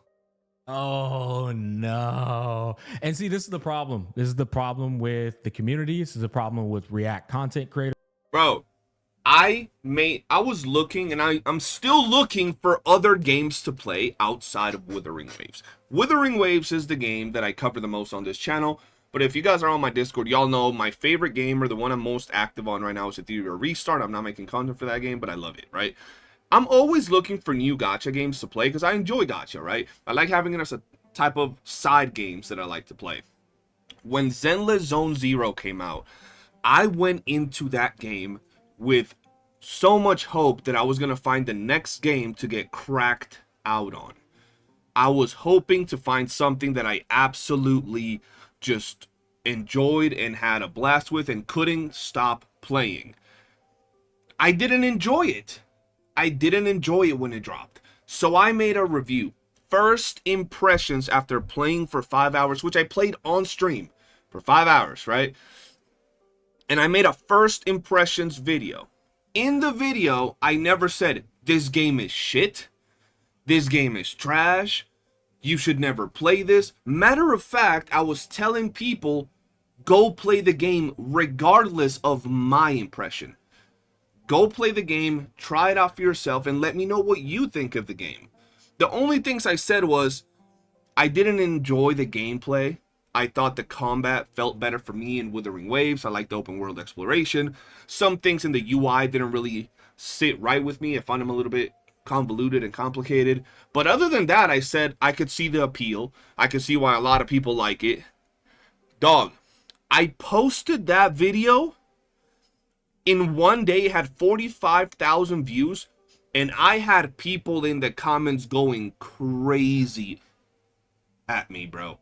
Speaker 7: Oh no. And see, this is the problem. This is the problem with the community. This is the problem with React content creators.
Speaker 2: Bro, I was looking, and I'm still looking for other games to play outside of Wuthering Waves. Wuthering Waves is the game that I cover the most on this channel. But if you guys are on my Discord, y'all know my favorite game, or the one I'm most active on right now, is Ethereal Restart. I'm not making content for that game, but I love it, right? I'm always looking for new gacha games to play because I enjoy gacha, right? I like having it as a type of side games that I like to play. When Zenless Zone Zero came out, I went into that game with so much hope that I was going to find the next game to get cracked out on. I was hoping to find something that I absolutely just enjoyed and had a blast with and couldn't stop playing. I didn't enjoy it. I didn't enjoy it when it dropped. So I made a review. First impressions after playing for 5 hours, which I played on stream for 5 hours, right? And I made a first impressions video. In the video, I never said, this game is shit. This game is trash. You should never play this. Matter of fact, I was telling people, go play the game regardless of my impression. Go play the game, try it out for yourself, and let me know what you think of the game. The only things I said was, I didn't enjoy the gameplay. I thought the combat felt better for me in Wuthering Waves. I liked the open world exploration. Some things in the UI didn't really sit right with me. I found them a little bit convoluted and complicated. But other than that, I said I could see the appeal. I could see why a lot of people like it. Dog, I posted that video. In one day, it had 45,000 views, and I had people in the comments going crazy at me, bro.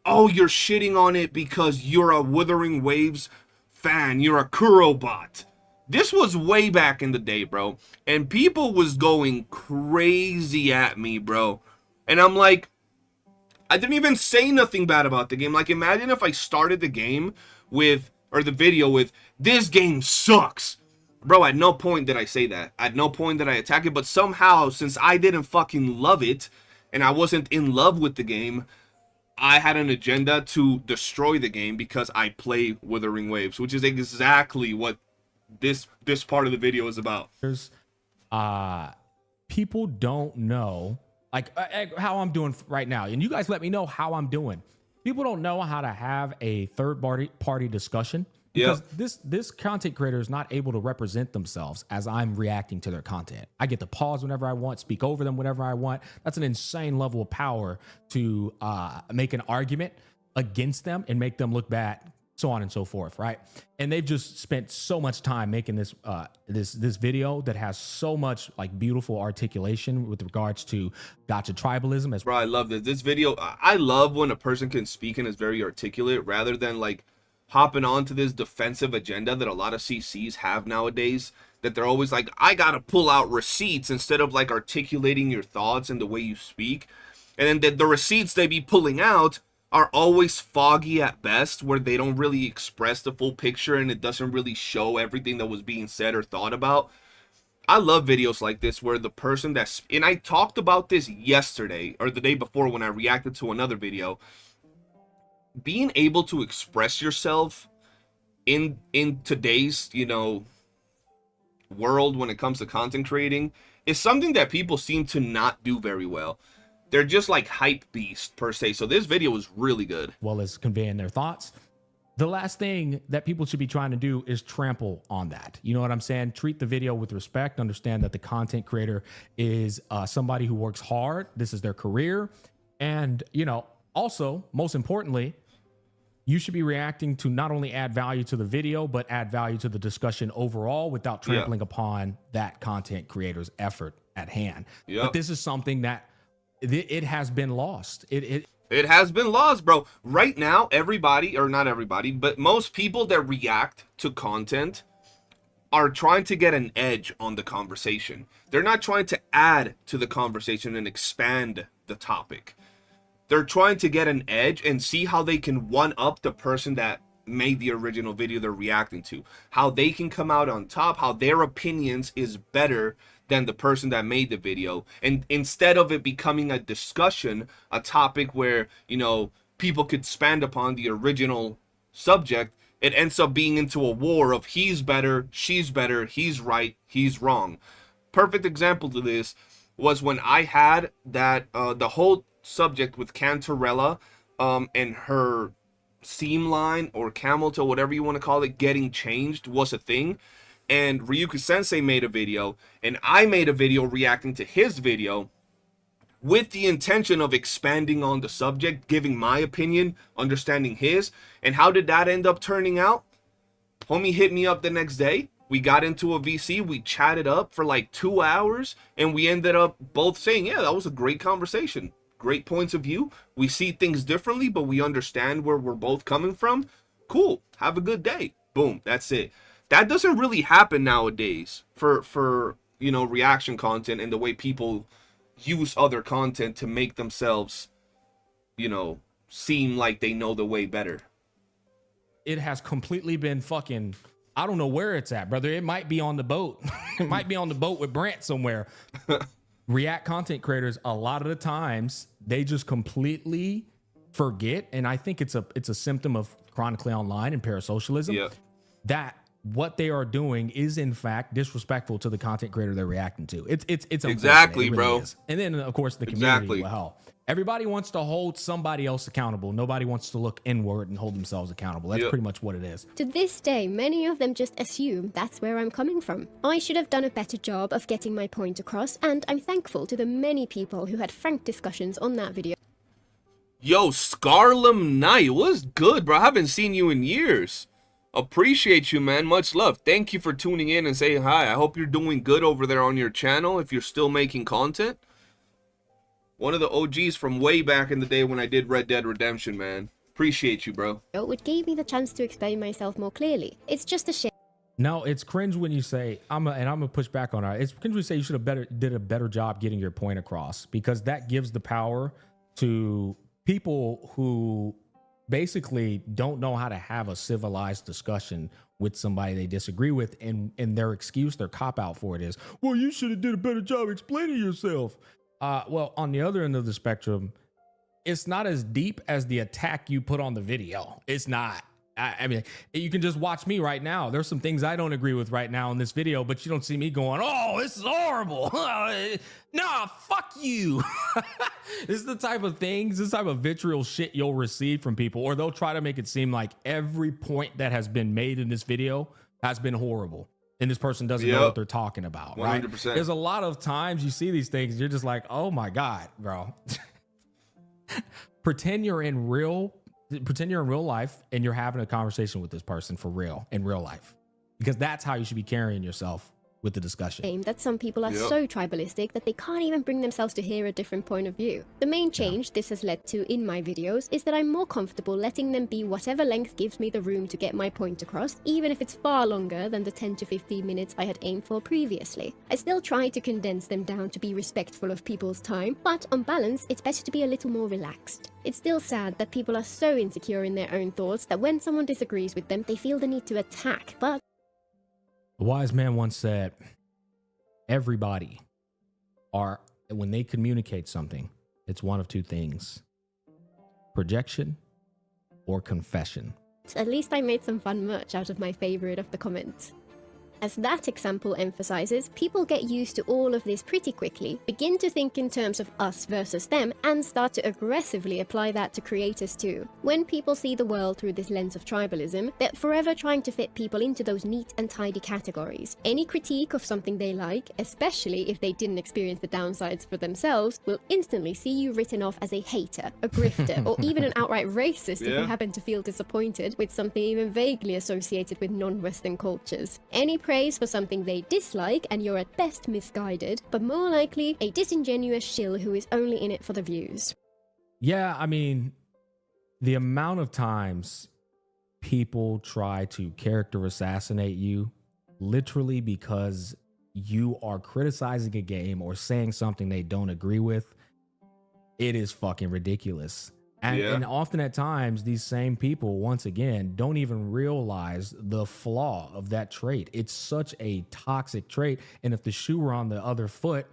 Speaker 2: Oh, you're shitting on it because you're a Wuthering Waves fan. You're a Kuro bot. This was way back in the day, bro. And people was going crazy at me, bro. And I'm like, I didn't even say nothing bad about the game. Like, imagine if I started the game with, or the video with, this game sucks. Bro, at no point did I say that. At no point did I attack it. But somehow, since I didn't fucking love it, and I wasn't in love with the game, I had an agenda to destroy the game because I play Wuthering Waves, which is exactly what this part of the video is about.
Speaker 7: There's people don't know like how I'm doing right now, and you guys let me know how I'm doing. People don't know how to have a third party discussion because this content creator is not able to represent themselves as I'm reacting to their content. I get to pause whenever I want, speak over them whenever I want. That's an insane level of power to make an argument against them and make them look bad, so on and so forth, right? And they've just spent so much time making this this video that has so much like beautiful articulation with regards to gacha tribalism. As
Speaker 2: bro, I love this video. I love when a person can speak and is very articulate rather than like hopping onto this defensive agenda that a lot of CCs have nowadays, that they're always like, I gotta pull out receipts instead of like articulating your thoughts and the way you speak. And then the receipts they be pulling out are always foggy at best, where they don't really express the full picture and it doesn't really show everything that was being said or thought about. I love videos like this where the person that's, and I talked about this yesterday or the day before when I reacted to another video, being able to express yourself in today's, you know, world when it comes to content creating is something that people seem to not do very well. They're just like hype beast per se. So this video was really good.
Speaker 7: well as conveying their thoughts. the last thing that people should be trying to do is trample on that. You know what I'm saying? Treat the video with respect. Understand that the content creator is somebody who works hard. This is their career. And, you know, also, most importantly, you should be reacting to not only add value to the video, but add value to the discussion overall without trampling upon that content creator's effort at hand. But this is something that it has been lost.
Speaker 2: It has been lost, bro. Right now, everybody, or not everybody, but most people that react to content are trying to get an edge on the conversation. They're not trying to add to the conversation and expand the topic. They're trying to get an edge and see how they can one-up the person that made the original video they're reacting to. How they can come out on top, how their opinions is better than the person that made the video. And instead of it becoming a discussion, a topic where, you know, people could expand upon the original subject, it ends up being into a war of he's better, she's better, he's right, he's wrong. Perfect example to this was when I had that, the whole subject with Cantarella and her seam line or camel toe, whatever you want to call it, getting changed was a thing. And Ryuka Sensei made a video, and I made a video reacting to his video with the intention of expanding on the subject, giving my opinion, understanding his. And how did that end up turning out? Homie hit me up the next day. We got into a VC, we chatted up for like 2 hours, and we ended up both saying, yeah, that was a great conversation. Great points of view. We see things differently, but we understand where we're both coming from. Cool. Have a good day. Boom. That's it. That doesn't really happen nowadays for you know, reaction content and the way people use other content to make themselves, you know, seem like they know the way better.
Speaker 7: It has completely been fucking, I don't know where it's at, brother. It might be on the boat. It might be on the boat with Brant somewhere. React content creators, a lot of the times, they just completely forget, and I think it's a symptom of chronically online and parasocialism, that what they are doing is in fact disrespectful to the content creator they're reacting to. It's
Speaker 2: exactly,
Speaker 7: it really
Speaker 2: bro.
Speaker 7: is. And then of course the community. Well, everybody wants to hold somebody else accountable. Nobody wants to look inward and hold themselves accountable. That's pretty much what it is.
Speaker 8: To this day, many of them just assume that's where I'm coming from. I should have done a better job of getting my point across, and I'm thankful to the many people who had frank discussions on that video.
Speaker 2: Yo, Scarlum Knight, what's good, bro? I haven't seen you in years. Appreciate you, man. Much love. Thank you for tuning in and saying hi. I hope you're doing good over there on your channel if you're still making content. One of the OGs from way back in the day when I did Red Dead Redemption, man. Appreciate you, bro.
Speaker 8: It gave me the chance to explain myself more clearly. It's just a shame.
Speaker 7: No, it's cringe when you say, I'm gonna push back on it. It's cringe when you say you should have did a better job getting your point across, because that gives the power to people who basically don't know how to have a civilized discussion with somebody they disagree with, and their excuse, their cop-out for it is, well, you should have did a better job explaining yourself. Well, on the other end of the spectrum, it's not as deep as the attack you put on the video. It's not. I mean, you can just watch me right now. There's some things I don't agree with right now in this video, but you don't see me going, oh, this is horrible. Nah, fuck you. This is the type of things, this type of vitriol shit you'll receive from people, or they'll try to make it seem like every point that has been made in this video has been horrible, and this person doesn't know what they're talking about, 100%. Right? There's a lot of times you see these things, you're just like, oh my God, bro. Pretend you're in real life and you're having a conversation with this person for real in real life, because that's how you should be carrying yourself with the discussion.
Speaker 8: That some people are so tribalistic that they can't even bring themselves to hear a different point of view. The main change this has led to in my videos is that I'm more comfortable letting them be whatever length gives me the room to get my point across, even if it's far longer than the 10 to 15 minutes I had aimed for previously. I still try to condense them down to be respectful of people's time, but on balance, it's better to be a little more relaxed. It's still sad that people are so insecure in their own thoughts that when someone disagrees with them, they feel the need to attack, but
Speaker 7: a wise man once said, everybody when they communicate something, it's one of two things: projection or confession.
Speaker 8: At least I made some fun merch out of my favorite of the comments. As that example emphasizes, people get used to all of this pretty quickly, begin to think in terms of us versus them, and start to aggressively apply that to creators too. When people see the world through this lens of tribalism, they're forever trying to fit people into those neat and tidy categories. Any critique of something they like, especially if they didn't experience the downsides for themselves, will instantly see you written off as a hater, a grifter, or even an outright racist if you happen to feel disappointed with something even vaguely associated with non-Western cultures. Any praise for something they dislike and you're at best misguided, but more likely a disingenuous shill who is only in it for the views.
Speaker 7: Yeah, I mean, the amount of times people try to character assassinate you literally because you are criticizing a game or saying something they don't agree with, it is fucking ridiculous. And often at times, these same people, once again, don't even realize the flaw of that trait. It's such a toxic trait. And if the shoe were on the other foot,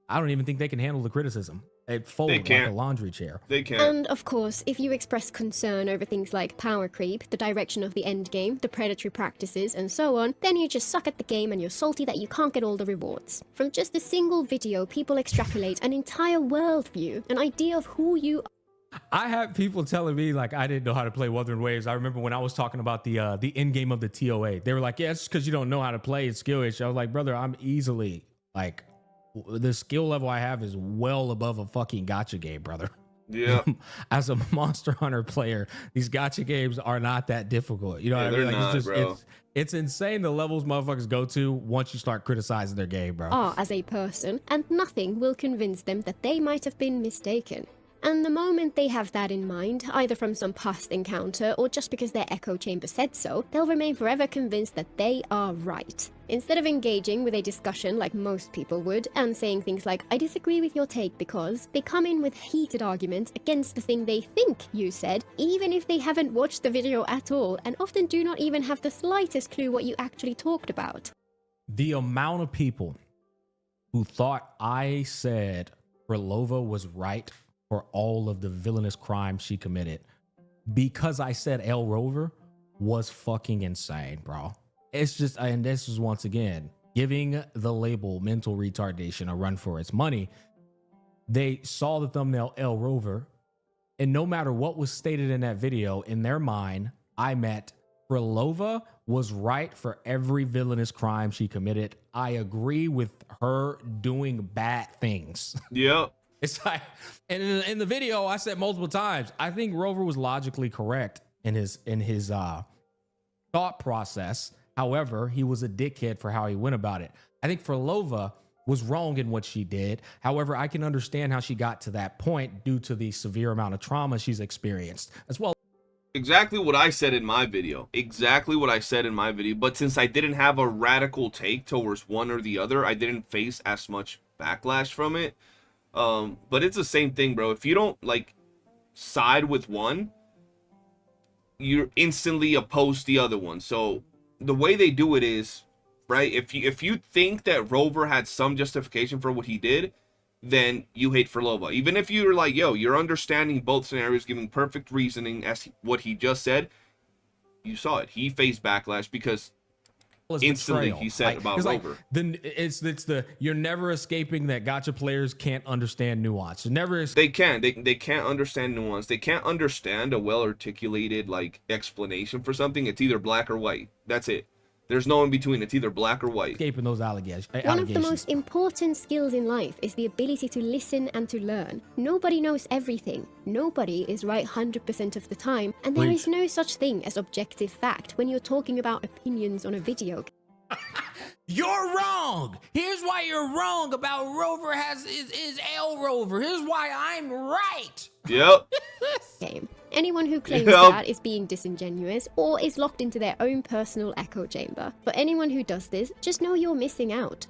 Speaker 7: I don't even think they can handle the criticism. It folds like a laundry chair.
Speaker 2: They can't.
Speaker 8: And of course, if you express concern over things like power creep, the direction of the end game, the predatory practices, and so on, then you just suck at the game and you're salty that you can't get all the rewards. From just a single video, people extrapolate an entire worldview, an idea of who you are.
Speaker 7: I have people telling me like I didn't know how to play Wuthering Waves. I remember when I was talking about the end game of the TOA. They were like, yeah, it's because you don't know how to play. It's skill issue. I was like, brother, I'm easily like, the skill level I have is well above a fucking gacha game, brother.
Speaker 2: Yeah.
Speaker 7: As a Monster Hunter player, these gacha games are not that difficult. You know what I mean? Like,
Speaker 2: not, bro.
Speaker 7: It's insane the levels motherfuckers go to once you start criticizing their game, bro.
Speaker 8: Are as a person, and nothing will convince them that they might have been mistaken. And the moment they have that in mind, either from some past encounter or just because their echo chamber said so, they'll remain forever convinced that they are right. Instead of engaging with a discussion like most people would, and saying things like, I disagree with your take because, they come in with heated arguments against the thing they think you said, even if they haven't watched the video at all, and often do not even have the slightest clue what you actually talked about.
Speaker 7: The amount of people who thought I said Krylova was right for all of the villainous crimes she committed because I said L Rover was fucking insane, bro. It's just, and this is once again giving the label mental retardation a run for its money. They saw the thumbnail L Rover, and no matter what was stated in that video, in their mind, I meant Krylova was right for every villainous crime she committed. I agree with her doing bad things.
Speaker 2: Yep.
Speaker 7: It's like, and in the video, I said multiple times, I think Rover was logically correct in his thought process. However, he was a dickhead for how he went about it. I think Krylova was wrong in what she did. However, I can understand how she got to that point due to the severe amount of trauma she's experienced as well.
Speaker 2: Exactly what I said in my video. But since I didn't have a radical take towards one or the other, I didn't face as much backlash from it. But it's the same thing, bro. If you don't like side with one, you're instantly opposed the other one. So the way they do it is, right, if you think that Rover had some justification for what he did, then you hate Krylova. Even if you're like, yo, you're understanding both scenarios, giving perfect reasoning as what he just said, you saw it. He faced backlash because instantly he said about Rover.
Speaker 7: Like, then it's the you're never escaping that gacha players can't understand nuance.
Speaker 2: They can't understand nuance. They can't understand a well articulated like explanation for something. It's either black or white. That's it. There's no in between. It's either black or white.
Speaker 7: Escaping those allegations.
Speaker 8: One of the most important skills in life is the ability to listen and to learn. Nobody knows everything. Nobody is right 100% of the time. And there is no such thing as objective fact when you're talking about opinions on a video game.
Speaker 7: You're wrong. Here's why you're wrong about Rover is L Rover. Here's why I'm right.
Speaker 2: Yep.
Speaker 8: Game. Anyone who claims that is being disingenuous or is locked into their own personal echo chamber. For anyone who does this, just know you're missing out.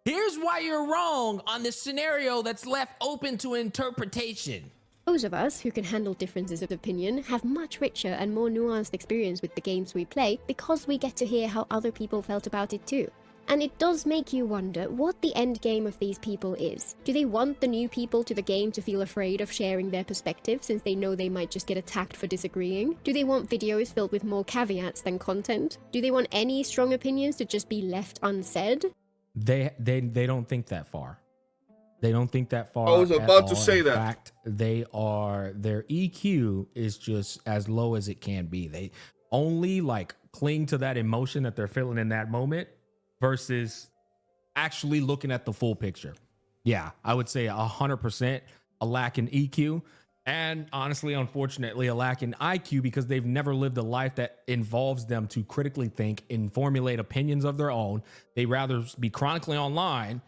Speaker 7: Here's why you're wrong on this scenario that's left open to interpretation.
Speaker 8: Those of us who can handle differences of opinion have much richer and more nuanced experience with the games we play because we get to hear how other people felt about it too. And it does make you wonder what the end game of these people is. Do they want the new people to the game to feel afraid of sharing their perspective since they know they might just get attacked for disagreeing? Do they want videos filled with more caveats than content? Do they want any strong opinions to just be left unsaid?
Speaker 7: They don't think that far. They don't think that far.
Speaker 2: I was
Speaker 7: at
Speaker 2: about to
Speaker 7: all.
Speaker 2: say
Speaker 7: In
Speaker 2: that.
Speaker 7: fact, their EQ is just as low as it can be. They only like cling to that emotion that they're feeling in that moment versus actually looking at the full picture. Yeah, I would say 100% a lack in EQ, and honestly, unfortunately, a lack in IQ because they've never lived a life that involves them to critically think and formulate opinions of their own. They rather be chronically online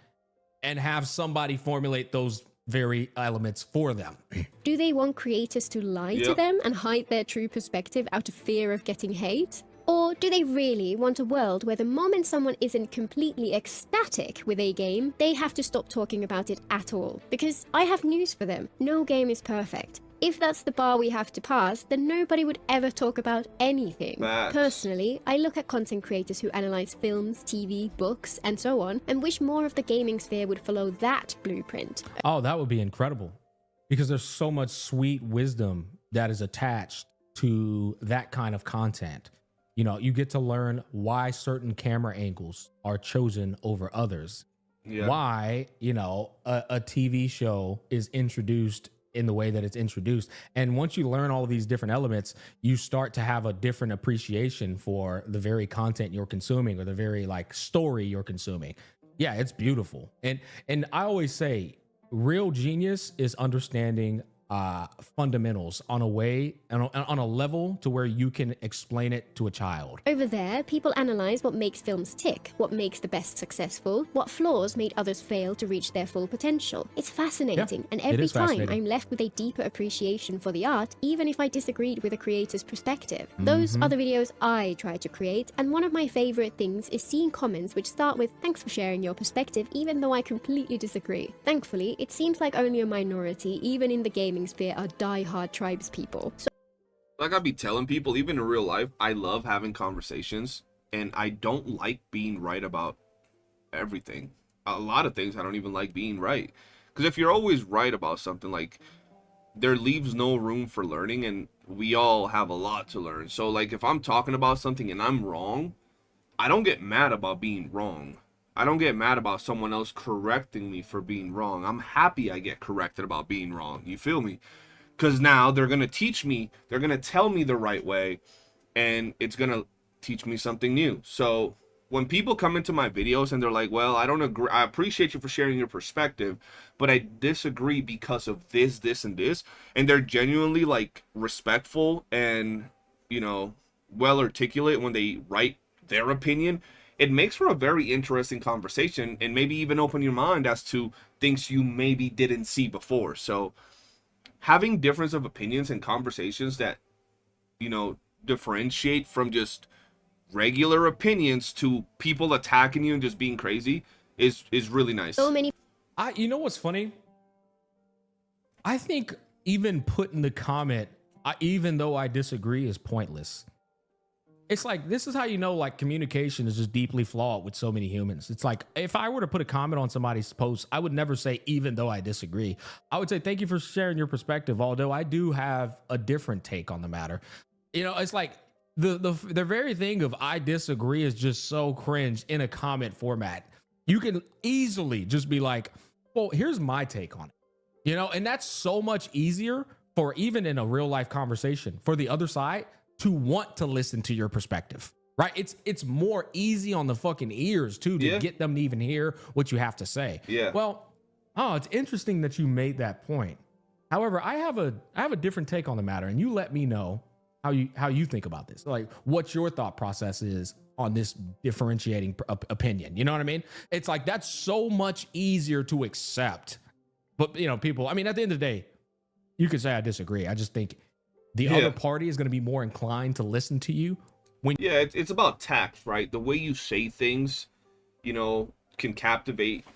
Speaker 7: and have somebody formulate those very elements for them.
Speaker 8: Do they want creators to lie to
Speaker 2: Yep.
Speaker 8: them and hide their true perspective out of fear of getting hate? Or do they really want a world where the moment someone isn't completely ecstatic with a game, they have to stop talking about it at all? Because I have news for them, no game is perfect. If that's the bar we have to pass, then nobody would ever talk about anything.
Speaker 2: Facts.
Speaker 8: Personally, I look at content creators who analyze films, TV, books, and so on, and wish more of the gaming sphere would follow that blueprint.
Speaker 7: Oh, that would be incredible because there's so much sweet wisdom that is attached to that kind of content. You know, you get to learn why certain camera angles are chosen over others.
Speaker 2: Yeah.
Speaker 7: Why, you know, a TV show is introduced in the way that it's introduced. And once you learn all of these different elements, you start to have a different appreciation for the very content you're consuming or the very like story you're consuming. Yeah, it's beautiful. And I always say real genius is understanding fundamentals on a way and on a level to where you can explain it to a child.
Speaker 8: Over there, people analyze what makes films tick, what makes the best successful, what flaws made others fail to reach their full potential. It's fascinating,
Speaker 7: Yeah,
Speaker 8: and
Speaker 7: it
Speaker 8: every
Speaker 7: is
Speaker 8: time
Speaker 7: fascinating.
Speaker 8: I'm left with a deeper appreciation for the art, even if I disagreed with a creator's perspective. Those are the videos I try to create, and one of my favorite things is seeing comments which start with "thanks for sharing your perspective," even though I completely disagree. Thankfully, it seems like only a minority, even in the gaming sphere, are die-hard tribes people. So
Speaker 2: Like I be telling people, even in real life, I love having conversations, and I don't like being right about everything. A lot of things I don't even like being right, because if you're always right about something, like, there leaves no room for learning, and we all have a lot to learn. So like if I'm talking about something and I'm wrong, I don't get mad about being wrong. I don't get mad about someone else correcting me for being wrong. I'm happy I get corrected about being wrong. You feel me? Because now they're going to teach me, they're going to tell me the right way, and it's going to teach me something new. So when people come into my videos and they're like, well, I don't agree, I appreciate you for sharing your perspective, but I disagree because of this, this, and this, and they're genuinely like respectful and, you know, well articulate when they write their opinion, it makes for a very interesting conversation and maybe even open your mind as to things you maybe didn't see before. So having difference of opinions and conversations that, you know, differentiate from just regular opinions to people attacking you and just being crazy is really nice.
Speaker 8: many
Speaker 7: You know what's funny? I think even putting the comment, even though I disagree, is pointless. It's like, this is how you know, like, communication is just deeply flawed with so many humans. It's like, if I were to put a comment on somebody's post, I would never say, even though I disagree. I would say, thank you for sharing your perspective, although I do have a different take on the matter. You know, it's like the very thing of I disagree is just so cringe in a comment format. You can easily just be like, well, here's my take on it. You know, and that's so much easier for, even in a real life conversation, for the other side to want to listen to your perspective, right? It's more easy on the fucking ears too to get them to even hear what you have to say.
Speaker 2: Yeah.
Speaker 7: Well, it's interesting that you made that point. However, I have a different take on the matter, and you let me know how you think about this. Like, what your thought process is on this differentiating opinion. You know what I mean? It's like, that's so much easier to accept. But, you know, people, I mean, at the end of the day, you could say I disagree. I just think the other party is going to be more inclined to listen to you when.
Speaker 2: Yeah, it's about tact, right? The way you say things, you know, can captivate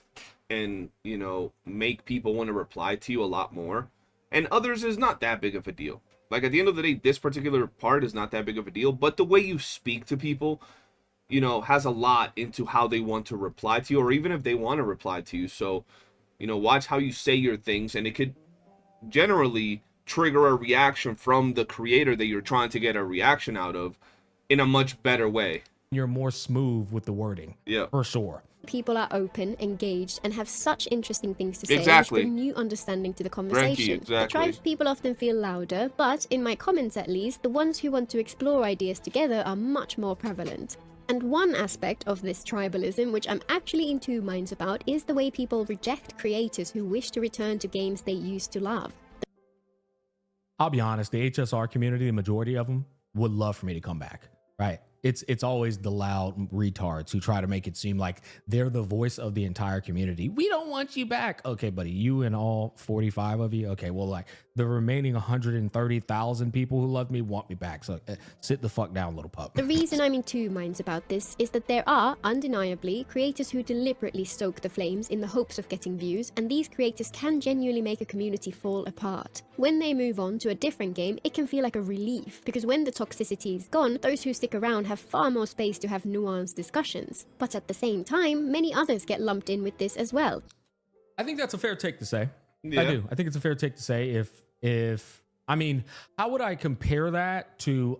Speaker 2: and, you know, make people want to reply to you a lot more. And others is not that big of a deal. Like, at the end of the day, this particular part is not that big of a deal. But the way you speak to people you know, has a lot into how they want to reply to you, or even if they want to reply to you. So, you know, watch how you say your things, and it could generally trigger a reaction from the creator that you're trying to get a reaction out of in a much better way.
Speaker 7: You're more smooth with the wording.
Speaker 2: Yeah.
Speaker 7: For sure.
Speaker 8: People are open, engaged, and have such interesting things to say,
Speaker 2: Exactly.
Speaker 8: which bring new understanding to the conversation.
Speaker 2: exactly.
Speaker 8: The tribes people often feel louder, but in my comments at least, the ones who want to explore ideas together are much more prevalent. And one aspect of this tribalism, which I'm actually in two minds about, is the way people reject creators who wish to return to games they used to love.
Speaker 7: I'll be honest, the HSR community, the majority of them would love for me to come back, right? It's always the loud retards who try to make it seem like they're the voice of the entire community. We don't want you back. Okay, buddy, you and all 45 of you. Okay, well, like the remaining 130,000 people who love me want me back. So sit the fuck down, little pup.
Speaker 8: The reason I'm in two minds about this is that there are, undeniably, creators who deliberately stoke the flames in the hopes of getting views, and these creators can genuinely make a community fall apart. When they move on to a different game, it can feel like a relief, because when the toxicity is gone, those who stick around have far more space to have nuanced discussions. But at the same time, many others get lumped in with this as well.
Speaker 7: I think that's a fair take to say.
Speaker 2: Yeah.
Speaker 7: I do. I think it's a fair take to say. If I mean, how would I compare that to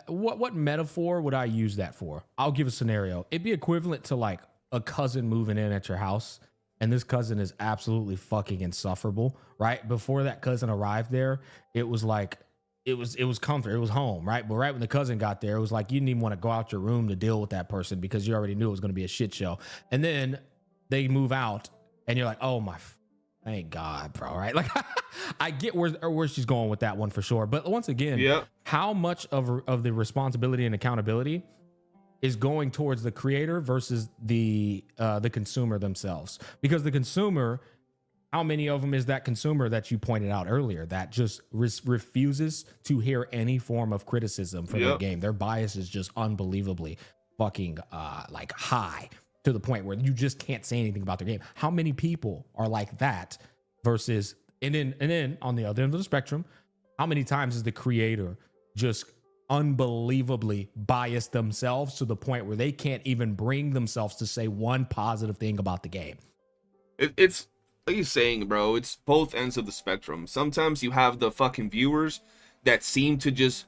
Speaker 7: what metaphor would I use that for? I'll give a scenario. It'd be equivalent to like a cousin moving in at your house, and this cousin is absolutely fucking insufferable, right? Before that cousin arrived there, it was like it was comfort, it was home, right? But right when the cousin got there, it was like you didn't even want to go out your room to deal with that person because you already knew it was going to be a shit show. And then they move out, and you're like, oh my. Thank God, bro. Right? Like, I get where she's going with that one for sure. But once again, how much of the responsibility and accountability is going towards the creator versus the consumer themselves? Because the consumer, how many of them is that consumer that you pointed out earlier that just refuses to hear any form of criticism for their game? Their bias is just unbelievably fucking like high, to the point where you just can't say anything about their game. How many people are like that versus, and then on the other end of the spectrum, how many times is the creator just unbelievably biased themselves to the point where they can't even bring themselves to say one positive thing about the game?
Speaker 2: It's like you're saying, bro, it's both ends of the spectrum. Sometimes you have the fucking viewers that seem to just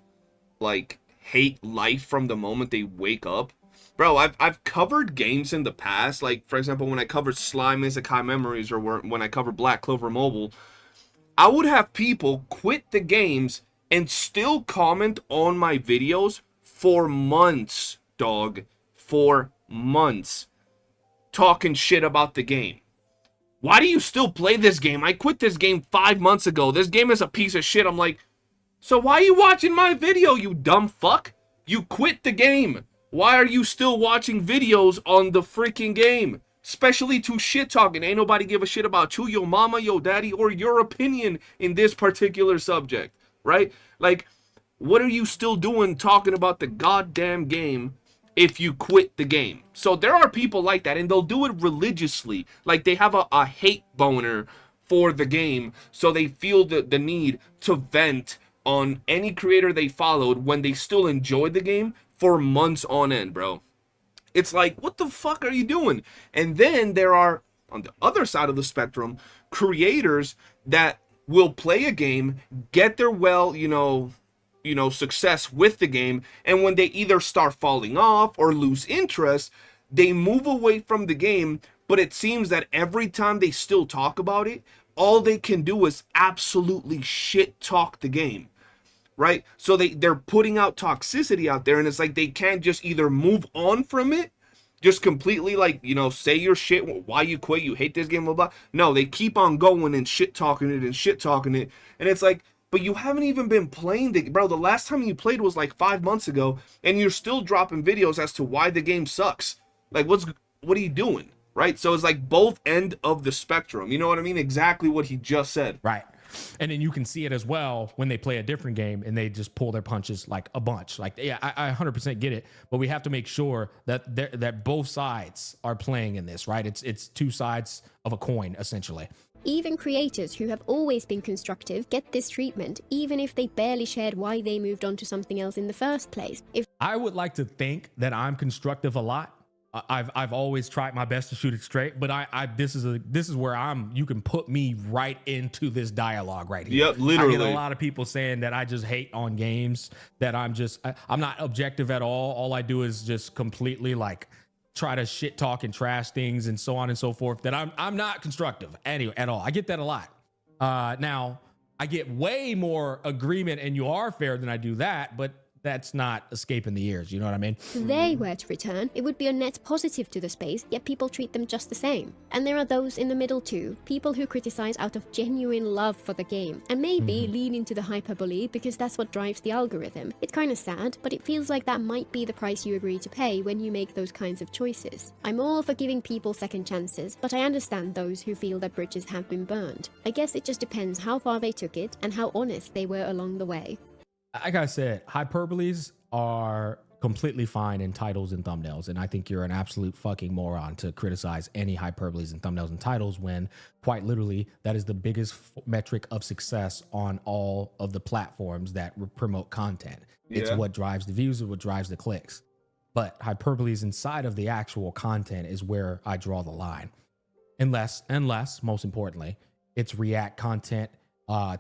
Speaker 2: like hate life from the moment they wake up. Bro, I've covered games in the past, like, for example, when I covered Slime Isekai Memories, or when I covered Black Clover Mobile, I would have people quit the games and still comment on my videos for months, dog. For months. Talking shit about the game. Why do you still play this game? I quit this game 5 months ago. This game is a piece of shit. I'm like, so why are you watching my video, you dumb fuck? You quit the game. Why are you still watching videos on the freaking game? Especially to shit talking. Ain't nobody give a shit about you, your mama, your daddy, or your opinion in this particular subject, right? Like, what are you still doing talking about the goddamn game if you quit the game? So there are people like that, and they'll do it religiously. Like, they have a hate boner for the game, so they feel the need to vent on any creator they followed when they still enjoyed the game for months on end, bro. It's like, what the fuck are you doing? And then there are, on the other side of the spectrum, creators that will play a game, get their success with the game, and when they either start falling off or lose interest, they move away from the game. But it seems that every time they still talk about it, all they can do is absolutely shit talk the game. Right? So they're putting out toxicity out there, and it's like they can't just either move on from it, just completely like, say your shit, why you quit, you hate this game, blah, blah. No, they keep on going and shit talking it. And it's like, but you haven't even been playing the, bro, the last time you played was like 5 months ago, and you're still dropping videos as to why the game sucks. Like, what are you doing? Right? So it's like both end of the spectrum. You know what I mean? Exactly what he just said.
Speaker 7: Right. And then you can see it as well when they play a different game and they just pull their punches like a bunch. Like, yeah, I 100% get it, but we have to make sure that both sides are playing in this, right? It's two sides of a coin, essentially.
Speaker 8: Even creators who have always been constructive get this treatment, even if they barely shared why they moved on to something else in the first place. If
Speaker 7: I would like to think that I'm constructive a lot. I've always tried my best to shoot it straight, but this is where you can put me right into this dialogue right here.
Speaker 2: Yep, literally.
Speaker 7: I get a lot of people saying that I just hate on games, that I'm not objective at all. All I do is just completely like try to shit talk and trash things and so on and so forth, that I'm not constructive anyway at all. I get that a lot. Now I get way more agreement and you are fair than I do that, but that's not escaping the ears. You know what I mean?
Speaker 8: If they were to return, it would be a net positive to the space, yet people treat them just the same. And there are those in the middle too, people who criticize out of genuine love for the game, and maybe lean into the hyperbole because that's what drives the algorithm. It's kind of sad, but it feels like that might be the price you agree to pay when you make those kinds of choices. I'm all for giving people second chances, but I understand those who feel that bridges have been burned. I guess it just depends how far they took it and how honest they were along the way.
Speaker 7: Like I said, hyperboles are completely fine in titles and thumbnails, and I think you're an absolute fucking moron to criticize any hyperboles in thumbnails and titles when, quite literally, that is the biggest metric of success on all of the platforms that promote content. It's what drives the views, it's what drives the clicks. But hyperboles inside of the actual content is where I draw the line. Unless, most importantly, it's react content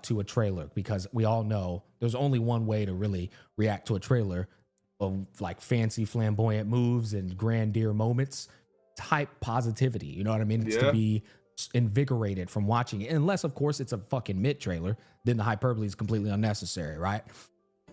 Speaker 7: to a trailer, because we all know there's only one way to really react to a trailer of like fancy flamboyant moves and grandeur moments. Type positivity, you know what I mean? It's to be invigorated from watching it, unless of course it's a fucking mid trailer, then the hyperbole is completely unnecessary, right?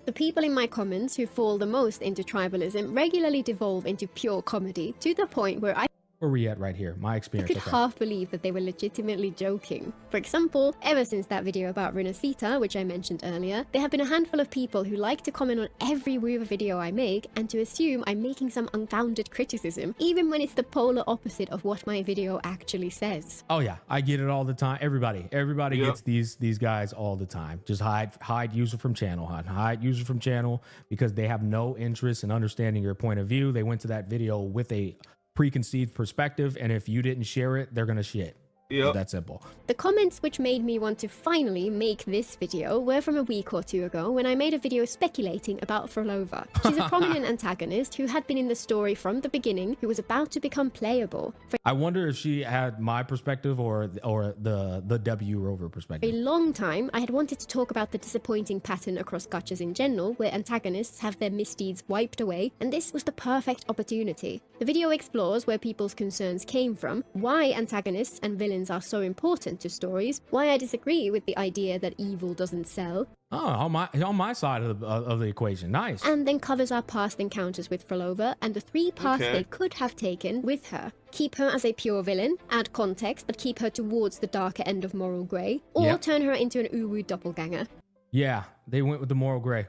Speaker 8: The people in my comments who fall the most into tribalism regularly devolve into pure comedy, to the point where
Speaker 7: Where we at right here? My
Speaker 8: I
Speaker 7: experience.
Speaker 8: could half believe that they were legitimately joking. For example, ever since that video about Renacita, which I mentioned earlier, there have been a handful of people who like to comment on every WuWa video I make and to assume I'm making some unfounded criticism, even when it's the polar opposite of what my video actually says.
Speaker 7: Oh yeah, I get it all the time. Everybody gets these guys all the time. Just hide user from channel, hide user from channel, because they have no interest in understanding your point of view. They went to that video with a preconceived perspective, and if you didn't share it, they're gonna shit.
Speaker 2: Yep.
Speaker 7: That simple.
Speaker 8: The comments which made me want to finally make this video were from a week or two ago when I made a video speculating about Frolova. She's a prominent antagonist who had been in the story from the beginning, who was about to become playable. For
Speaker 7: I wonder if she had my perspective or the W Rover
Speaker 8: a
Speaker 7: perspective.
Speaker 8: long time, I had wanted to talk about the disappointing pattern across gachas in general, where antagonists have their misdeeds wiped away, and this was the perfect opportunity. The video explores where people's concerns came from, why antagonists and villains are so important to stories, why I disagree with the idea that evil doesn't sell,
Speaker 7: Oh, on my side of the equation. Nice.
Speaker 8: and then covers our past encounters with Frolova and the three paths
Speaker 2: Okay.
Speaker 8: they could have taken with her. Keep her as a pure villain, add context, but keep her towards the darker end of moral grey, or
Speaker 7: Yep.
Speaker 8: turn her into an WuWa doppelganger.
Speaker 7: Yeah, they went with the moral gray.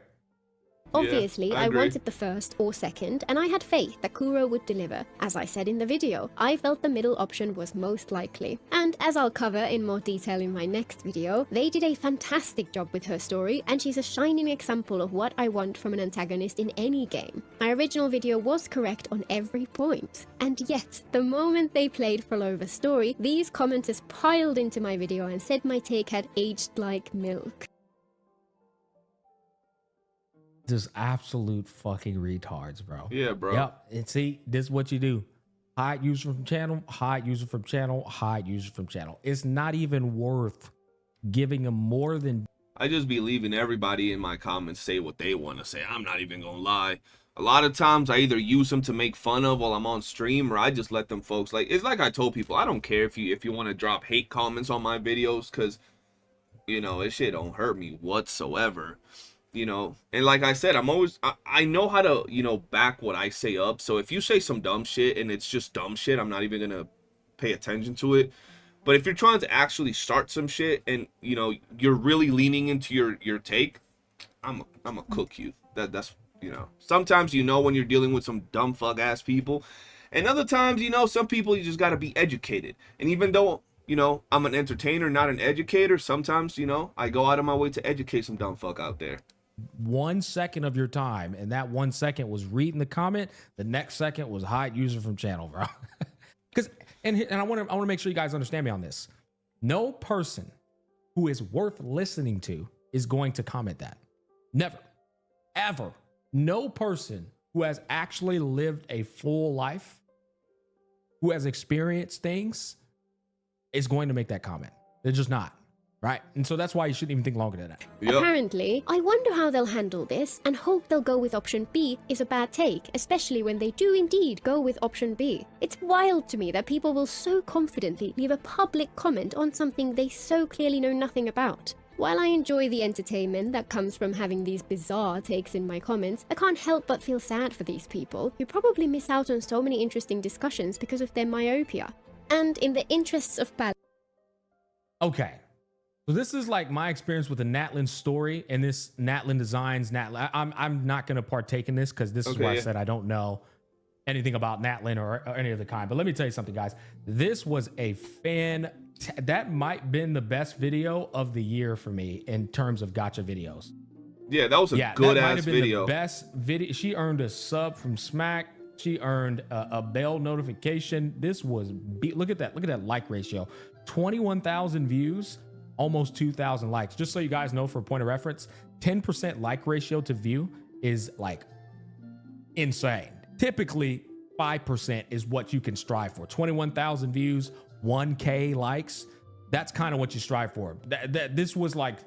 Speaker 8: Obviously,
Speaker 2: I
Speaker 8: I
Speaker 2: agree.
Speaker 8: wanted the first or second, and I had faith that Kuro would deliver. As I said in the video, I felt the middle option was most likely. And as I'll cover in more detail in my next video, they did a fantastic job with her story, and she's a shining example of what I want from an antagonist in any game. My original video was correct on every point. And yet, the moment they played Frolova's story, these commenters piled into my video and said my take had aged like milk.
Speaker 7: Just absolute fucking retards, bro.
Speaker 2: Yeah, bro.
Speaker 7: Yep. And see, this is what you do. Hide user from channel, hide user from channel, hide user from channel. It's not even worth giving them more than.
Speaker 2: I just be leaving everybody in my comments say what they want to say. I'm not even gonna lie. A lot of times I either use them to make fun of while I'm on stream, or I just let them folks, like, it's like I told people, I don't care if you want to drop hate comments on my videos, because, you know, this shit don't hurt me whatsoever. You know, and like I said, I know how to, you know, back what I say up. So if you say some dumb shit and it's just dumb shit, I'm not even gonna pay attention to it. But if you're trying to actually start some shit and, you know, you're really leaning into your take, I'm a cook you. That's, you know, sometimes, you know, when you're dealing with some dumb fuck ass people, and other times, you know, some people you just got to be educated. And even though, you know, I'm an entertainer, not an educator, sometimes, you know, I go out of my way to educate some dumb fuck out there.
Speaker 7: 1 second of your time, and that 1 second was reading the comment. The next second was hide user from channel, bro. Because and I want to make sure you guys understand me on this. No person who is worth listening to is going to comment that. Never, ever. No person who has actually lived a full life, who has experienced things, is going to make that comment. They're just not. Right? And so that's why you shouldn't even think longer than that.
Speaker 2: Yep.
Speaker 8: Apparently, I wonder how they'll handle this and hope they'll go with option B is a bad take, especially when they do indeed go with option B. It's wild to me that people will so confidently leave a public comment on something they so clearly know nothing about. While I enjoy the entertainment that comes from having these bizarre takes in my comments, I can't help but feel sad for these people who probably miss out on so many interesting discussions because of their myopia. And in the interests of balance.
Speaker 7: Okay. So this is like my experience with the Natlin story and this Natlin Designs. I'm not going to partake in this because this is where I said I don't know anything about Natlin or any of the kind. But let me tell you something, guys. This was a that might been the best video of the year for me in terms of gacha videos.
Speaker 2: Yeah, that was a good ass video.
Speaker 7: The best video. She earned a sub from Smack. She earned a bell notification. This was look at that. Look at that like ratio. 21,000 views. Almost 2,000 likes. Just so you guys know, for a point of reference, 10% like ratio to view is like insane. Typically 5% is what you can strive for. 21,000 views, 1K likes. That's kind of what you strive for. This was like,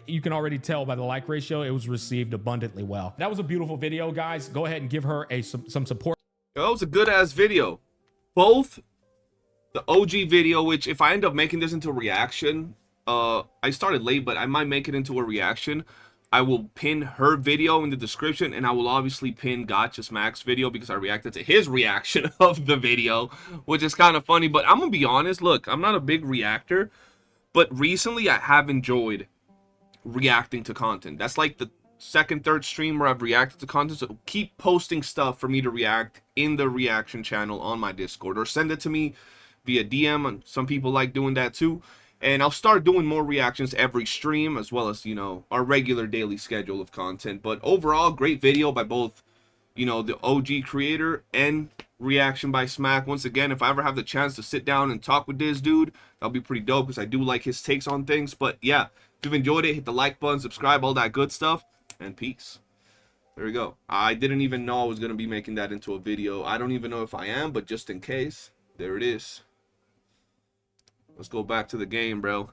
Speaker 7: you can already tell by the like ratio, it was received abundantly well. That was a beautiful video, guys. Go ahead and give her some support.
Speaker 2: That was a good ass video. Both the OG video, which if I end up making this into a reaction, I started late, but I might make it into a reaction. I will pin her video in the description, and I will obviously pin Gacha Smack's video because I reacted to his reaction of the video, which is kind of funny. But I'm gonna be honest, look, I'm not a big reactor, but recently I have enjoyed reacting to content. That's like the second, third stream where I've reacted to content, so keep posting stuff for me to react in the reaction channel on my Discord, or send it to me via DM, and some people like doing that too. And I'll start doing more reactions every stream, as well as, you know, our regular daily schedule of content. But overall, great video by both, you know, the OG creator and reaction by Smack. Once again, if I ever have the chance to sit down and talk with this dude, that'll be pretty dope, because I do like his takes on things. But yeah, if you've enjoyed it, hit the like button, subscribe, all that good stuff, and peace. There we go. I didn't even know I was going to be making that into a video. I don't even know if I am, but just in case, there it is. Let's go back to the game, bro.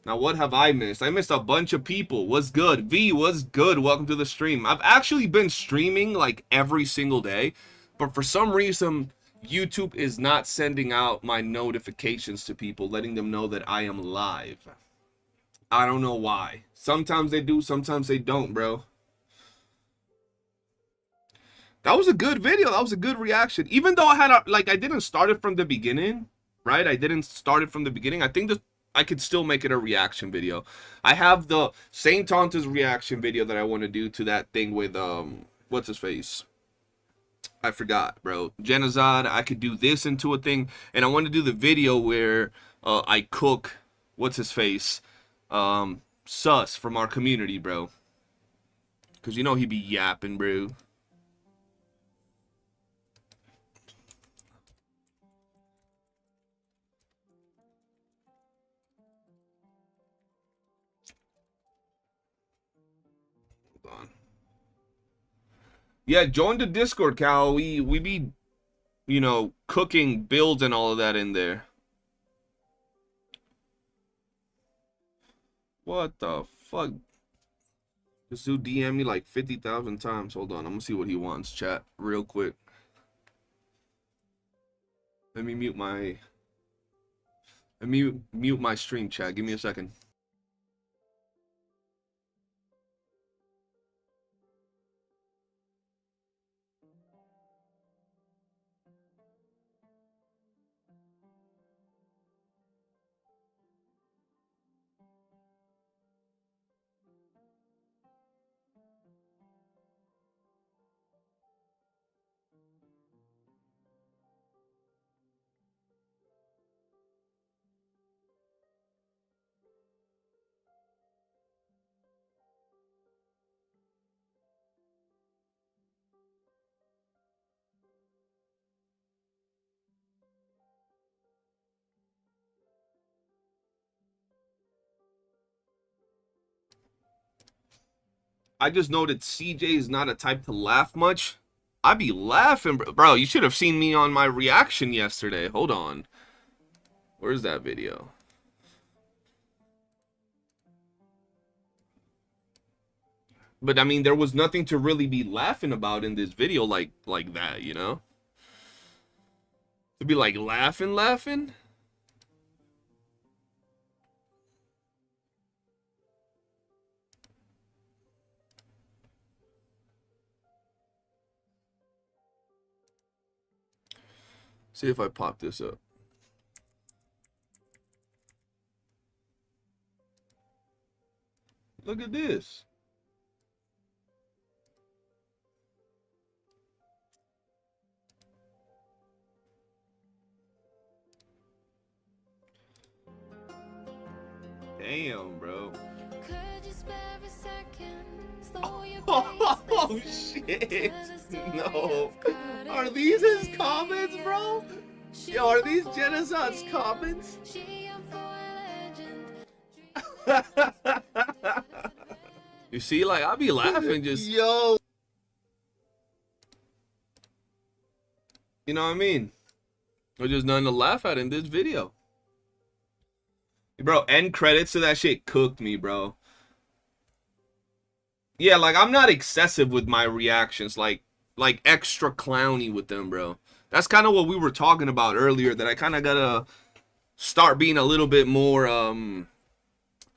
Speaker 2: Now, what have I missed? I missed a bunch of people. What's good? V, what's good? Welcome to the stream. I've actually been streaming like every single day, but for some reason, YouTube is not sending out my notifications to people, letting them know that I am live. I don't know why. Sometimes they do, sometimes they don't, bro. That was a good video. That was a good reaction. Even though I had I didn't start it from the beginning. Right, I didn't start it from the beginning. I think that I could still make it a reaction video. I have the Saint Tonta's reaction video that I want to do to that thing with what's his face? I forgot, bro. Genocide. I could do this into a thing, and I want to do the video where I cook what's his face, Sus from our community, bro. Cause you know he be yapping, bro. Yeah, join the Discord, Cal. We be, you know, cooking builds and all of that in there. What the fuck? This dude DM me like 50,000 times. Hold on, I'm gonna see what he wants, chat, real quick. Let me mute my stream, chat. Give me a second. I just know that CJ is not a type to laugh much. I be laughing, bro. You should have seen me on my reaction yesterday. Hold on. Where's that video? But I mean, there was nothing to really be laughing about in this video like that, you know? To be like laughing. See if I pop this up. Look at this. Damn, bro. Oh shit. No. Are these his comments, bro? Yo, are these Genocid's comments? You see, like, I be laughing just... Yo. You know what I mean? There's just nothing to laugh at in this video. Bro, end credits to that shit cooked me, bro. Yeah, like, I'm not excessive with my reactions. Like extra clowny with them, bro. That's kind of what we were talking about earlier, that I kind of gotta start being a little bit more,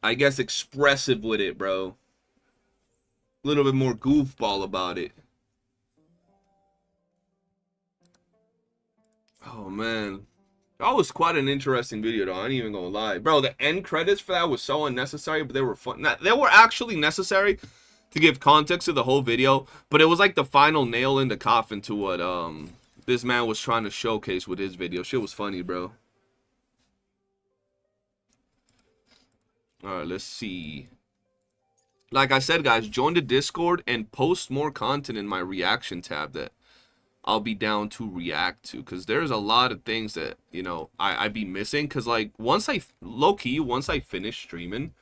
Speaker 2: I guess, expressive with it, bro. A little bit more goofball about it. Oh, man. That was quite an interesting video, though. I ain't even gonna lie. Bro, the end credits for that was so unnecessary, but they were fun. They were actually necessary to give context to the whole video, but it was like the final nail in the coffin to what this man was trying to showcase with his video. Shit was funny, bro. Alright, let's see. Like I said, guys, join the Discord and post more content in my reaction tab that I'll be down to react to, because there's a lot of things that, you know, I be missing, because, like, once I finish streaming,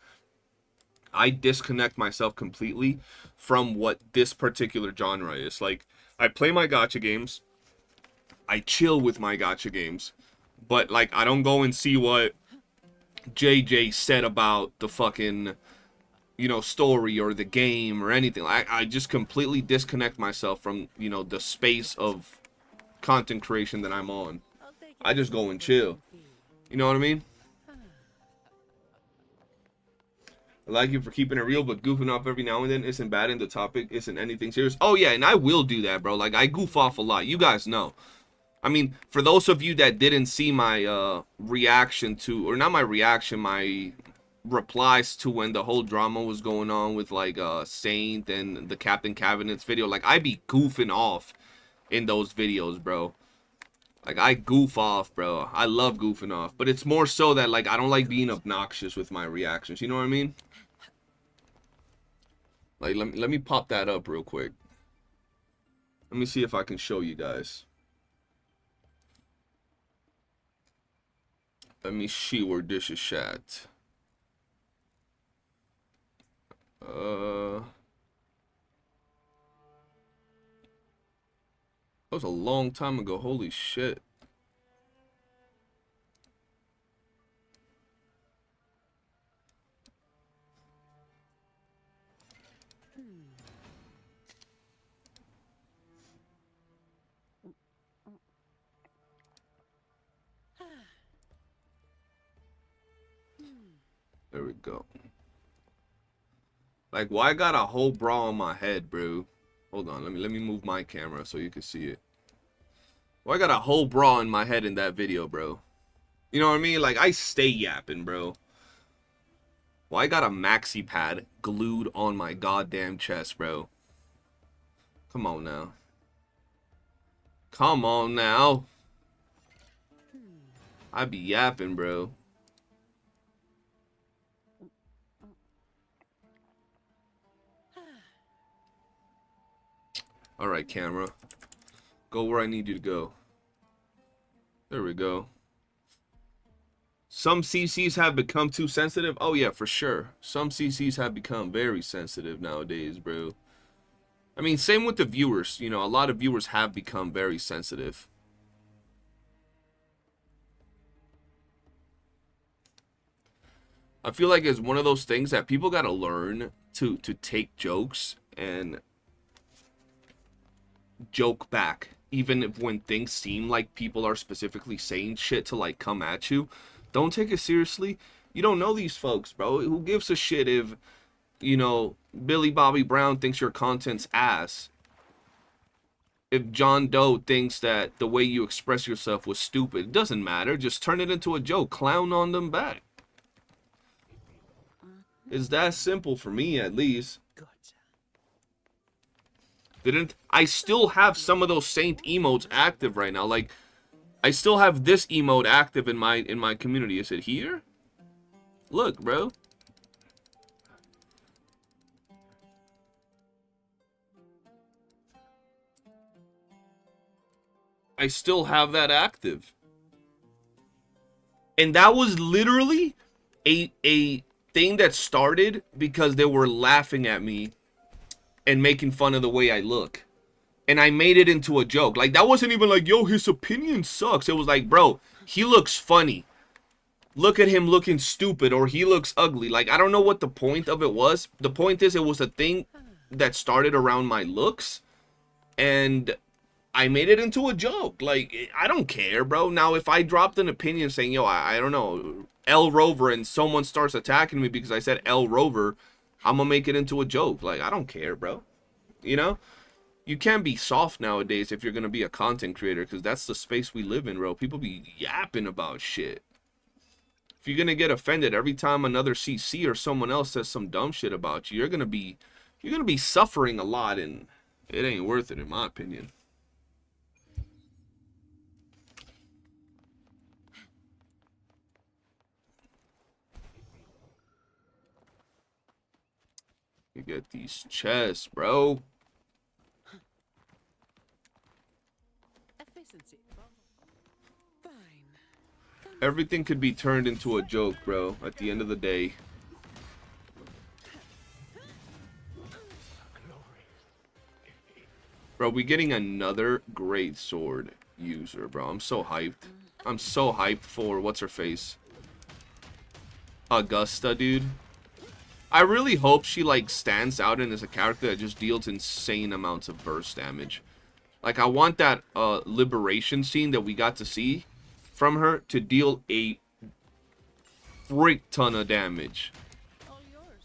Speaker 2: I disconnect myself completely from what this particular genre is. Like, I play my gacha games, I chill with my gacha games, but, like, I don't go and see what JJ said about the fucking, you know, story or the game or anything. I just completely disconnect myself from, you know, the space of content creation that I'm on. I just go and chill. You know what I mean? I like you for keeping it real, but goofing off every now and then isn't bad, and the topic isn't anything serious. Oh yeah, and I will do that, bro. Like, I goof off a lot. You guys know. I mean, for those of you that didn't see my reaction to, or not my reaction, my replies to when the whole drama was going on with, like, Saint and the Captain Cabinets video, like, I be goofing off in those videos, bro. Like, I goof off, bro. I love goofing off, but it's more so that, like, I don't like being obnoxious with my reactions. You know what I mean? Like, let me pop that up real quick. Let me see if I can show you guys. Let me see where this is at. That was a long time ago. Holy shit. There we go. Like, why I got a whole bra on my head, bro? Hold on, let me move my camera so you can see it. Why I got a whole bra in my head in that video, bro? You know what I mean? Like, I stay yapping, bro. Why I got a maxi pad glued on my goddamn chest, bro? Come on now. Come on now. I be yapping, bro. Alright, camera. Go where I need you to go. There we go. Some CCs have become too sensitive. Oh yeah, for sure. Some CCs have become very sensitive nowadays, bro. I mean, same with the viewers. You know, a lot of viewers have become very sensitive. I feel like it's one of those things that people gotta learn to take jokes and joke back, even if when things seem like people are specifically saying shit to like come at you. Don't take it seriously. You don't know these folks, bro. Who gives a shit if, you know, Billy Bobby Brown thinks your content's ass? If John Doe thinks that the way you express yourself was stupid, it doesn't matter. Just turn it into a joke. Clown on them back. It's that simple for me, at least. I still have some of those Saint emotes active right now. Like, I still have this emote active in my community. Is it here? Look, bro. I still have that active. And that was literally a thing that started because they were laughing at me and making fun of the way I look. And I made it into a joke. Like, that wasn't even like, yo, his opinion sucks. It was like, bro, he looks funny. Look at him looking stupid, or he looks ugly. Like, I don't know what the point of it was. The point is, it was a thing that started around my looks. And I made it into a joke. Like, I don't care, bro. Now, if I dropped an opinion saying, yo, I don't know, L Rover, and someone starts attacking me because I said L Rover, I'm gonna make it into a joke. Like, I don't care, bro. You know? You can't be soft nowadays if you're gonna be a content creator, because that's the space we live in, bro. People be yapping about shit. If you're gonna get offended every time another CC or someone else says some dumb shit about you, you're gonna be suffering a lot, and it ain't worth it, in my opinion. You get these chests, bro. Everything could be turned into a joke, bro, at the end of the day. Bro, we getting another great sword user, bro. I'm so hyped. I'm so hyped for what's her face? Augusta, dude. I really hope she, like, stands out and is a character that just deals insane amounts of burst damage. Like, I want that liberation scene that we got to see from her to deal a freak ton of damage.
Speaker 4: All yours.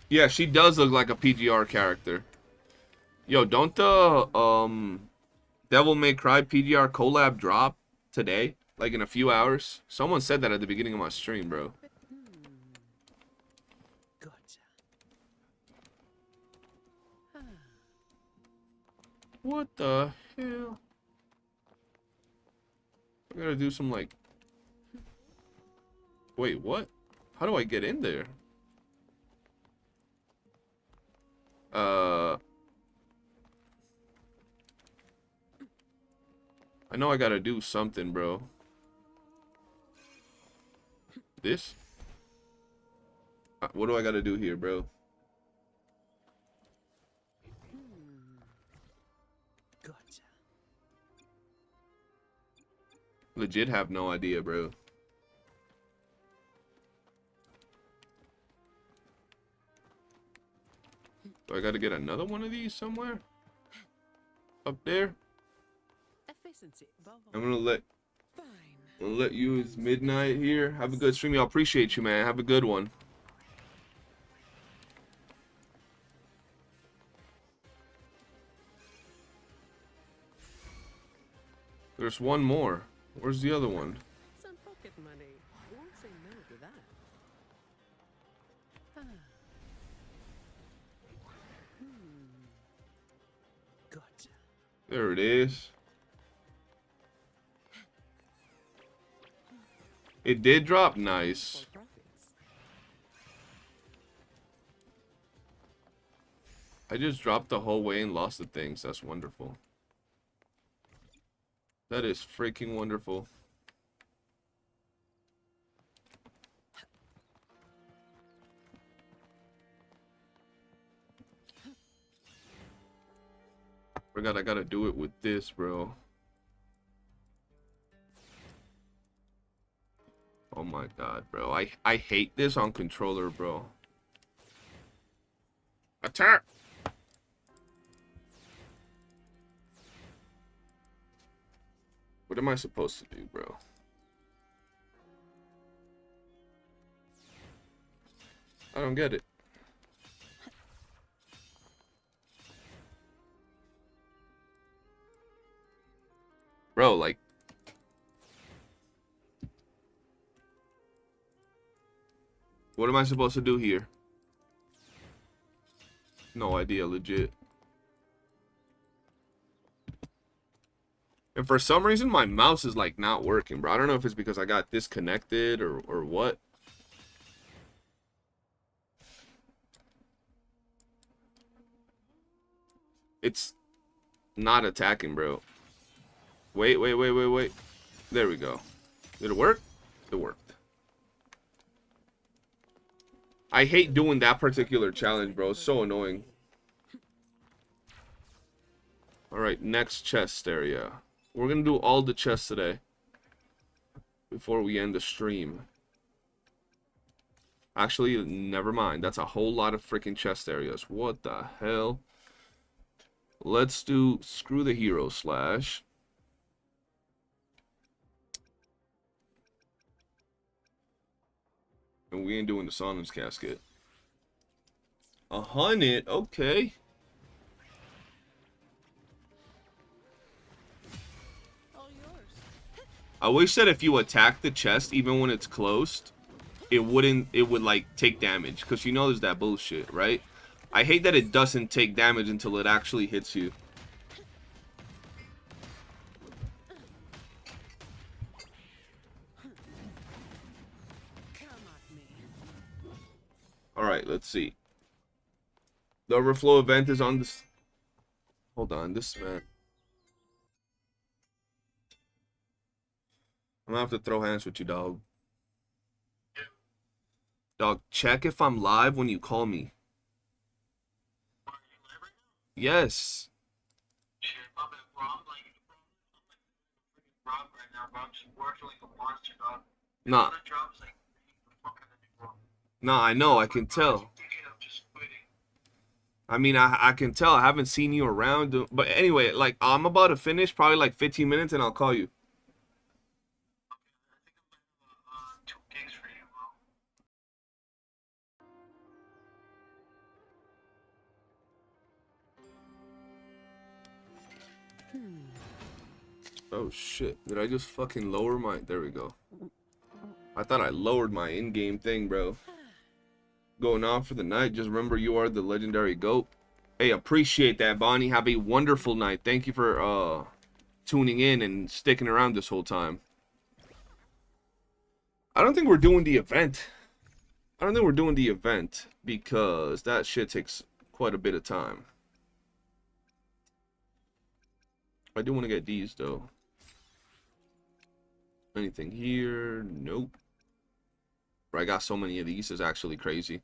Speaker 2: Yeah, she does look like a PGR character. Yo, don't the Devil May Cry PGR collab drop today? Like in a few hours? Someone said that at the beginning of my stream, bro. What the hell? I gotta do some, like... Wait, what? How do I get in there? I know I gotta do something, bro. This? What do I gotta do here, bro? Legit have no idea, bro. Do I gotta get another one of these somewhere? Up there? I'm gonna let you, it's midnight here. Have a good stream. I appreciate you, man. Have a good one. There's one more. Where's the other one?
Speaker 4: Some pocket money. Won't say no to that. Gotcha.
Speaker 2: There it is. It did drop. Nice. I just dropped the whole way and lost the things. That's wonderful. That is freaking wonderful. Forgot I gotta do it with this, bro. Oh my god, bro. I hate this on controller, bro. Attack! What am I supposed to do, bro? I don't get it. Bro, like... What am I supposed to do here? No idea, legit. And for some reason, my mouse is like not working, bro. I don't know if it's because I got disconnected or what. It's not attacking, bro. Wait. There we go. Did it work? It worked. I hate doing that particular challenge, bro. It's so annoying. Alright, next chest area. We're gonna do all the chests today before we end the stream. Actually, never mind. That's a whole lot of freaking chest areas. What the hell? Let's do screw the hero slash. And we ain't doing the Sonnen's casket. 100, okay.
Speaker 4: All yours.
Speaker 2: I wish that if you attack the chest, even when it's closed, it would like take damage. Because you know there's that bullshit, right? I hate that it doesn't take damage until it actually hits you. Alright, let's see. The overflow event is on this. Hold on, this man. I'm gonna have to throw hands with you, dog. Dog, check if I'm live when you call me. Yes. Nah. Nah, I know, I can tell. I mean, I can tell. I haven't seen you around. But anyway, like, I'm about to finish, probably like 15 minutes, and I'll call you. Oh shit, did I just fucking lower my... There we go. I thought I lowered my in-game thing, bro. Going off for the night. Just remember, you are the legendary GOAT. Hey, appreciate that, Bonnie. Have a wonderful night. Thank you for tuning in and sticking around this whole time. I don't think we're doing the event. Because that shit takes quite a bit of time. I do want to get these, though. Anything here? Nope. I got so many of these. It's actually crazy.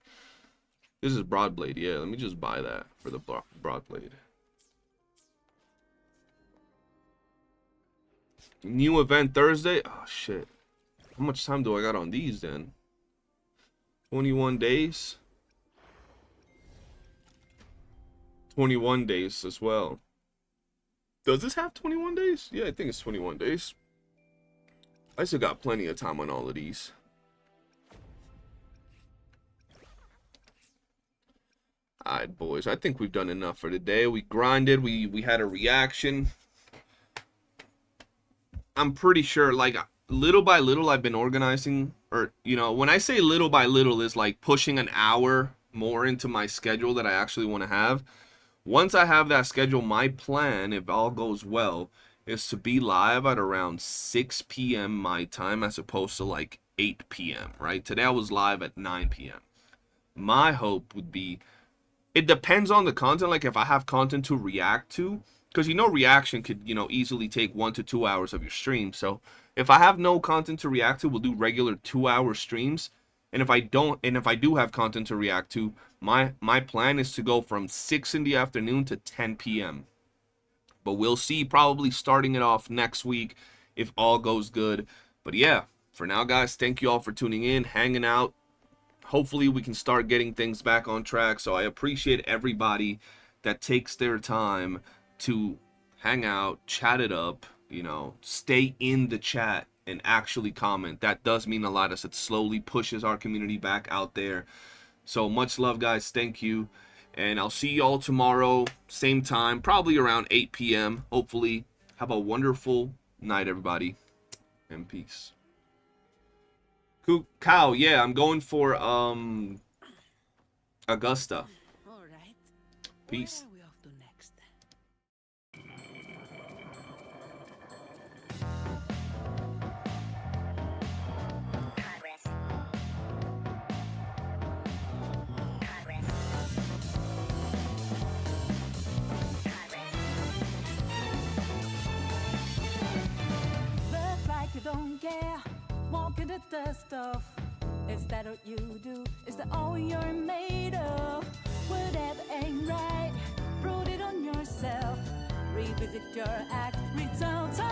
Speaker 2: This is Broadblade. Yeah, let me just buy that for the Broadblade. New event Thursday? Oh, shit. How much time do I got on these, then? 21 days? 21 days as well. Does this have 21 days? Yeah, I think it's 21 days. I still got plenty of time on all of these. Alright, boys. I think we've done enough for today. We grinded. We had a reaction. I'm pretty sure, like, little by little, I've been organizing. Or, you know, when I say little by little, is like pushing an hour more into my schedule that I actually want to have. Once I have that schedule, my plan, if all goes well, is to be live at around 6 p.m. my time as opposed to like 8 p.m., right? Today I was live at 9 p.m. My hope would be it depends on the content. Like if I have content to react to, because you know reaction could, you know, easily take 1 to 2 hours of your stream. So if I have no content to react to, we'll do regular 2-hour streams. And if I do have content to react to, my plan is to go from 6 in the afternoon to 10 p.m. But we'll see, probably starting it off next week if all goes good. But yeah, for now, guys, thank you all for tuning in, hanging out. Hopefully we can start getting things back on track. So I appreciate everybody that takes their time to hang out, chat it up, you know, stay in the chat and actually comment. That does mean a lot, as it slowly pushes our community back out there. So much love, guys. Thank you. And I'll see you all tomorrow, same time, probably around 8 p.m. Hopefully. Have a wonderful night, everybody. And peace. Cow, yeah, I'm going for Augusta.
Speaker 4: All right.
Speaker 2: Peace.
Speaker 4: Where are we off to next?
Speaker 1: Look like you don't care, walking the dust off. Is that what you do? Is that all you're made of? Whatever ain't right, prove it on yourself. Revisit your act, return to